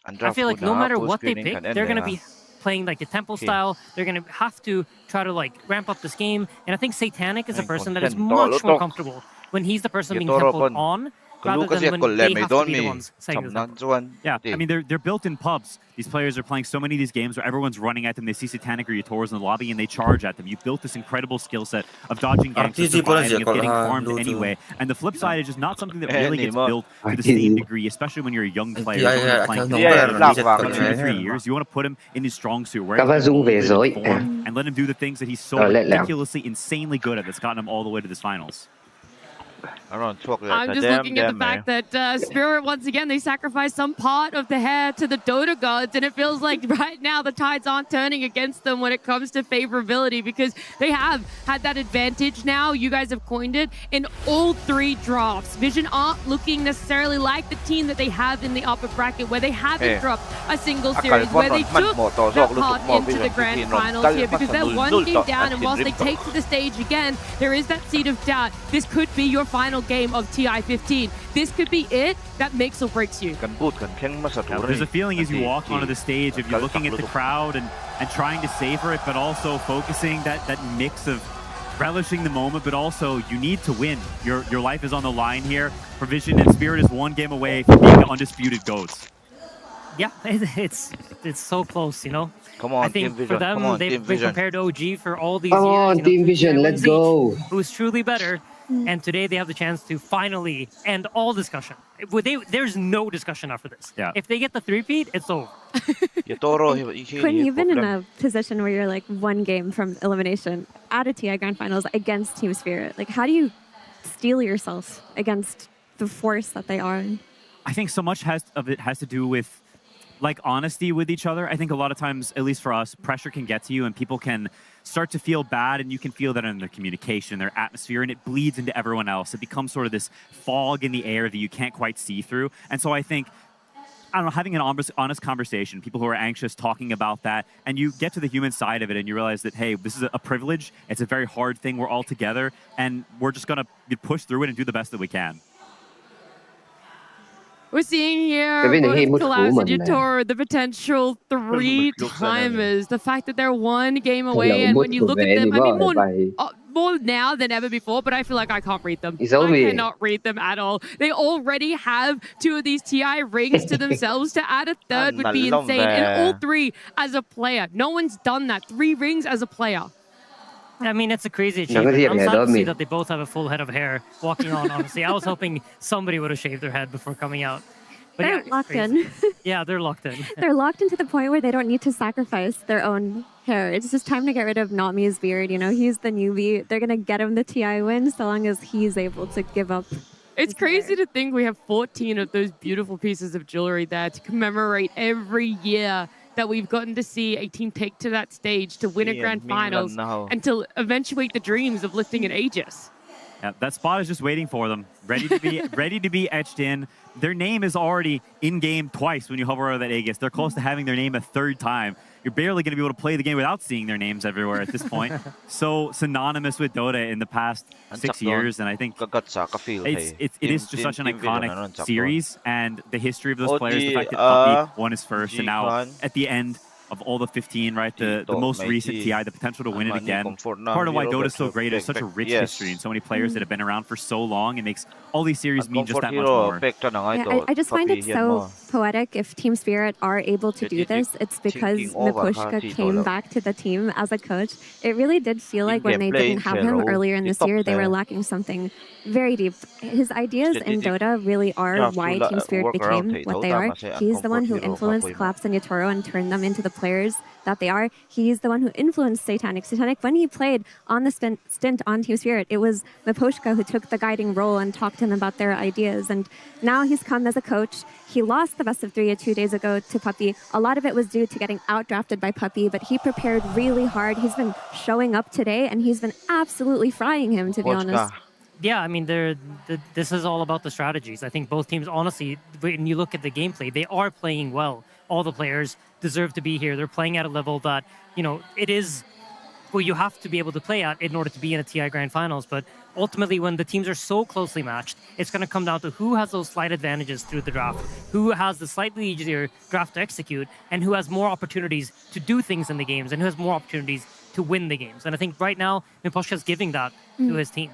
I feel like no matter what they pick, they're going to be playing like the temple style. They're going to have to try to like ramp up this game, and I think Satanic is a person that is much more comfortable when he's the person being templed on rather than when they have to be the ones saying this. Yeah, I mean, they're built in pubs. These players are playing so many of these games where everyone's running at them. They see Satanic or Yatoros in the lobby, and they charge at them. You built this incredible skill set of dodging ganks, of surviving, of getting farmed anyway. And the flip side is just not something that really gets built to the same degree, especially when you're a young player. Playing 2 to 3 years. You want to put him in his strong suit, where and let him do the things that he's so ridiculously, insanely good at that's gotten him all the way to this finals. I'm just looking at the fact that Spirit, once again, they sacrificed some part of the hair to the Dota gods, and it feels like right now the tides aren't turning against them when it comes to favorability, because they have had that advantage now. You guys have coined it in all 3 drafts. Vision aren't looking necessarily like the team that they have in the upper bracket, where they haven't dropped a single series, where they took that path into the grand finals here, because they're 1 game down, and whilst they take to the stage again, there is that seed of doubt. This could be your final game of TI-15. This could be it that makes or breaks you. There's a feeling as you walk onto the stage, if you're looking at the crowd and trying to savor it, but also focusing that mix of relishing the moment, but also you need to win. Your life is on the line here. Provision and Spirit is 1 game away from being the undisputed GOATs. Yeah, it's so close, you know. Come on, I think Team Vision. for them, they've been compared to OG for all these years. Come on, Team Vision, let's go. Who's truly better. And today they have the chance to finally end all discussion. There's no discussion after this. Yeah. If they get the 3-peat, it's over. Quinn, you've been in a position where you're like 1 game from elimination at a TI Grand Finals against Team Spirit. Like, how do you steel yourself against the force that they are? I think so much of it has to do with like honesty with each other. I think a lot of times, at least for us, pressure can get to you and people can start to feel bad, and you can feel that in their communication, their atmosphere, and it bleeds into everyone else. It becomes sort of this fog in the air that you can't quite see through. And so I think, I don't know, having an honest conversation, people who are anxious talking about that, and you get to the human side of it and you realize that, hey, this is a privilege. It's a very hard thing. We're all together and we're just going to push through it and do the best that we can. We're seeing here both Collapse and Yatoro, the potential 3-timers. The fact that they're one game away, and when you look at them, I mean, more now than ever before, but I feel like I can't read them. I cannot read them at all. They already have 2 of these TI rings to themselves. To add a third would be insane. And all 3 as a player. No one's done that. 3 rings as a player. I mean, it's a crazy achievement. I'm sad to see that they both have a full head of hair walking on, honestly. I was hoping somebody would have shaved their head before coming out. But they're locked in. Yeah, they're locked in. They're locked into the point where they don't need to sacrifice their own hair. It's just time to get rid of Nami's beard. You know, he's the newbie. They're going to get him the TI win so long as he's able to give up. It's crazy to think we have 14 of those beautiful pieces of jewelry there to commemorate every year that we've gotten to see a team take to that stage to win a grand finals and to eventuate the dreams of lifting an Aegis. Yeah, that spot is just waiting for them, ready to be etched in. Their name is already in game twice when you hover over that Aegis. They're close to having their name a 3rd time. You're barely going to be able to play the game without seeing their names everywhere at this point. So synonymous with Dota in the past 6 years, and I think it is just such an iconic series, and the history of those players, the fact that Puppey won his first, and now at the end of all the 15, right, the most recent TI, the potential to win it again. Part of why Dota is so great is such a rich history and so many players that have been around for so long. It makes all these series mean just that much more. Yeah, I just find it so poetic if Team Spirit are able to do this. It's because Mipushka came back to the team as a coach. It really did feel like when they didn't have him earlier in this year, they were lacking something very deep. His ideas in Dota really are why Team Spirit became what they are. He's the one who influenced Collapse and Yatoro and turned them into the players that they are. He's the one who influenced Satanic. Satanic, when he played on the stint on Team Spirit, it was Mipushka who took the guiding role and talked to him about their ideas. And now he's come as a coach. He lost the best of 3 2 days ago to Puppey. A lot of it was due to getting outdrafted by Puppey, but he prepared really hard. He's been showing up today, and he's been absolutely frying him, to be honest. Yeah, I mean, this is all about the strategies. I think both teams, honestly, when you look at the gameplay, they are playing well. All the players deserve to be here. They're playing at a level that, you know, it is well, you have to be able to play at in order to be in a TI Grand Finals. But ultimately, when the teams are so closely matched, it's going to come down to who has those slight advantages through the draft, who has the slightly easier draft to execute, and who has more opportunities to do things in the games, and who has more opportunities to win the games. And I think right now, Mipushka is giving that to his team.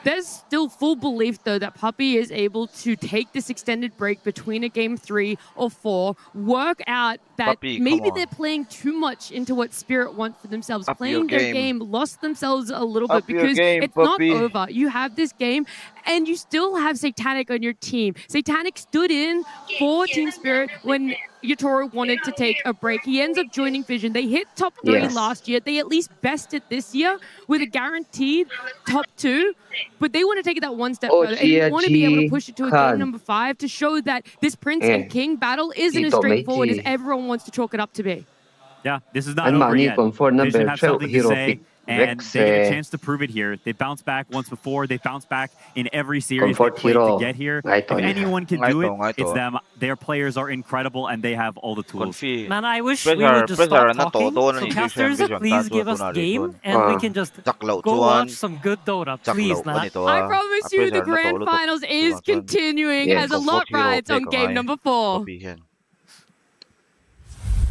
There's still full belief, though, that Puppey is able to take this extended break between a game 3 or 4, work out that maybe they're playing too much into what Spirit want for themselves. Playing their game, lost themselves a little bit because it's not over. You have this game, and you still have Satanic on your team. Satanic stood in for Team Spirit when Yatoro wanted to take a break. He ends up joining Vision. They hit top 3 last year. They at least bested this year with a guaranteed top 2. But they want to take it that one step further. And you want to be able to push it to a game number 5 to show that this Prince and King battle isn't as straightforward as everyone wants to chalk it up to be. Yeah, this is not over yet. Vision have something to say, and they get a chance to prove it here. They bounced back once before. They bounced back in every series they played to get here. If anyone can do it, it's them. Their players are incredible, and they have all the tools. Man, I wish we would just stop talking. So casters, please give us game, and we can just go watch some good Dota, please, man. I promise you the Grand Finals is continuing as a lot rides on game number 4.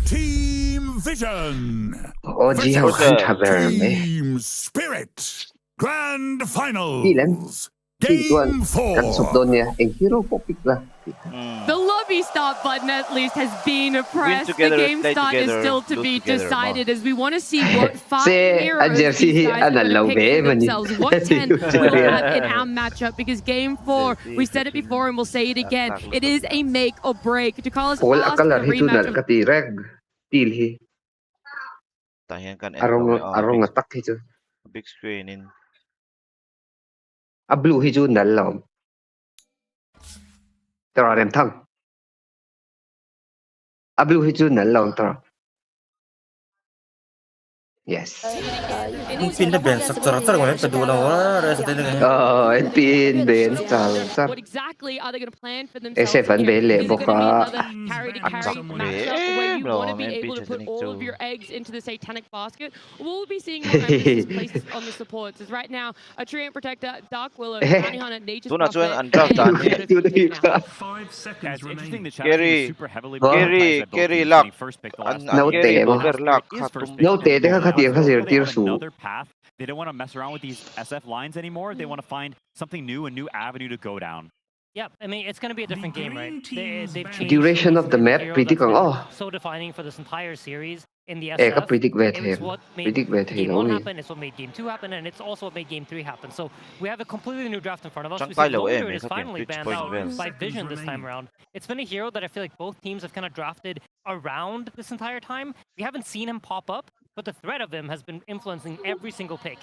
Team Vision Team Spirit Grand Finals Game 4. The lobby start button at least has been pressed. The game start is still to be decided as we want to see what 5 heroes these guys are going to pick themselves. What 10 we'll have in our matchup, because game 4, we said it before and we'll say it again, it is a make or break. To call us asked for a rematch. Big screen in. Blue hi chu nal lom. Tara rem thang. blue hi chu nan lo tro. Yes. Kung pin na ben saktura tar ngone pedu na wa ra sa tele. En pin ben chal sa. What exactly are they going to plan for themselves? Ese fan be le Is it going to be boka. another carry-to-carry matchup where you want to be able to put all of your eggs into the satanic basket? Or will we be seeing more emphasis placed on the supports? As right now, a Treant Protector, Dark Willow, Bounty Hunter, Nature's Prophet, and Yeah, it's interesting the chat is super heavily prioritized that both teams getting first pick the last No te mo. No te deja khatiya khasir tir su. Another path. They don't want to mess around with these SF lines anymore. They want to find something new, a new avenue to go down. Yeah, I mean, it's going to be a different game, right? They've changed Duration of the map pretty kang so defining for this entire series in the ka SF. predict vet It's he. what made Predict vet he Game lo 1 ni. happen, it's what made Game 2 happen, and it's also what made Game 3 happen. So we have a completely new draft in front of us. We see Loader is finally banned out by Vision this time around. It's been a hero that I feel like both teams have kind of drafted around this entire time. We haven't seen him pop up, but the threat of him has been influencing every single pick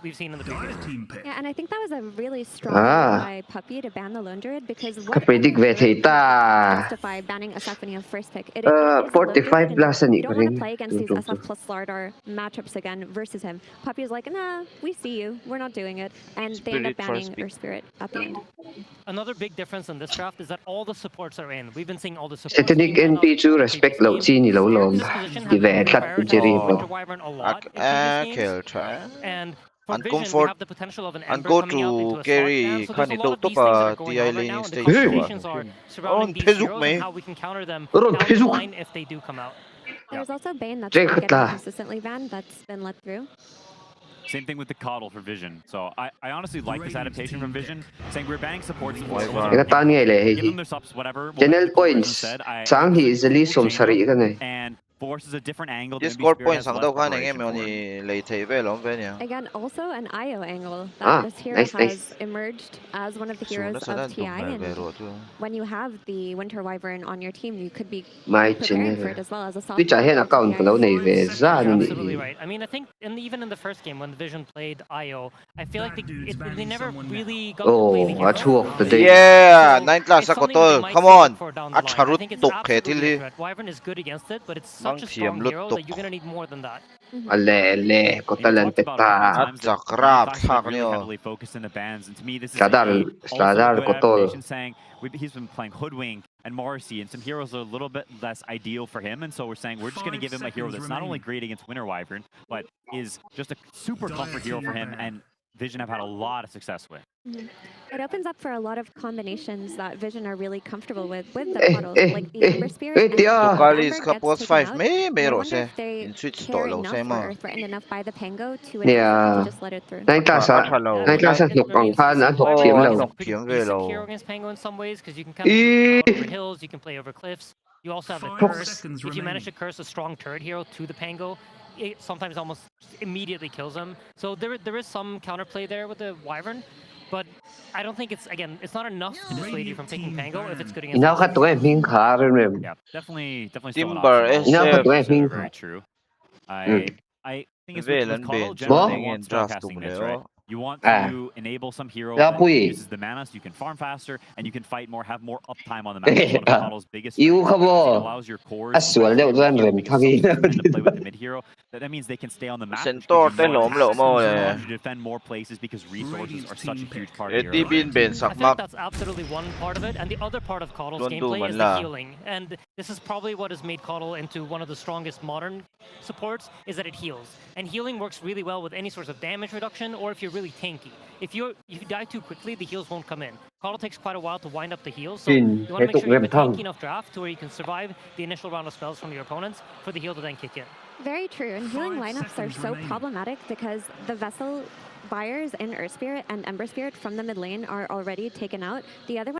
we've seen in the previous team. Yeah, and I think that was a really strong move by Puppy to ban the Lone Druid because what predict vet he ta. justify banning SF when you have first pick? It 45 plus ani you don't want to play against these SF plus Slardar matchups again versus him. Puppy is like, nah, we see you, we're not doing it, and they end up banning Earth Spirit at the end. Another big difference in this draft is that all the supports are in. We've been seeing all the supports. Satanic NP chu respect lo chi ni lo lom. Di ve khat jeri lo. And and comfort and go to carry kind of top the island stage. Surrounding these heroes and how we can counter them down if they do come out. There's also Bane that's been getting consistently banned that's been let through. Same thing with the Coddle for Vision. So I honestly like this adaptation from Vision, saying we're banning supports. Give them their subs, whatever. General points. Sang hi easily som sari ka na. And forces a different angle. Score points ang daw ka nang ni late level niya. Again, also an IO angle that this hero has emerged as one of the heroes of TI. And when you have the Winter Wyvern on your team, you could be preparing for it as well as a soft. Absolutely right. I mean, I think even in the first game when the Vision played IO, I feel like they never really got to play the hero. Yeah, 9 class ako to. Come on. At charut tok ketili. Wyvern is good against it, but it's such a strong hero that you're gonna need more than that. Ale, ko talent ta. At sakrap hak niyo. Heavily focused in the bans, and to me this is Sladar ko tol. Saying he's been playing Hoodwink and Morrissey, and some heroes are a little bit less ideal for him, and so we're saying we're just going to give him a hero that's not only great against Winter Wyvern, but is just a super comfort hero for him, and Vision have had a lot of success with. It opens up for a lot of combinations that Vision are really comfortable with the models, like the Ember Spirit. Kalis kapos 5 meron siya. In switch to lo sa mo. Enough by the Pango to just let it through. 9 class nuk ang pan at hok phiem lo. Hero against Pango in some ways because you can kind of over hills, you can play over cliffs. You also have a curse. If you manage to curse a strong turret hero to the Pango, it sometimes almost immediately kills him. So there is some counterplay there with the Wyvern, but I don't think it's not enough to dissuade you from taking Pango if it's good against. Yeah, definitely. Timber is very true. I think it's with Coddle generally wants casting this, right? You want to enable some hero that uses the mana so you can farm faster and you can fight more, have more uptime on the map. It's one of Coddle's biggest strengths. It allows your cores to play with the mid hero. That means they can stay on the map. To defend more places because resources are such a huge part of your hero. I think that's absolutely one part of it, and the other part of Coddle's gameplay is the healing. And this is probably what has made Coddle into one of the strongest modern supports, is that it heals. And healing works really well with any source of damage reduction, or if you're really tanky. If you die too quickly, the heals won't come in. Coddle takes quite a while to wind up the heals, so you want to make sure you have a tanky enough draft to where you can survive the initial round of spells from your opponents for the heal to then kick in. Very true, and healing lineups are so problematic because the Vessel buyers in Earth Spirit and Ember Spirit from the mid lane are already taken out. The other one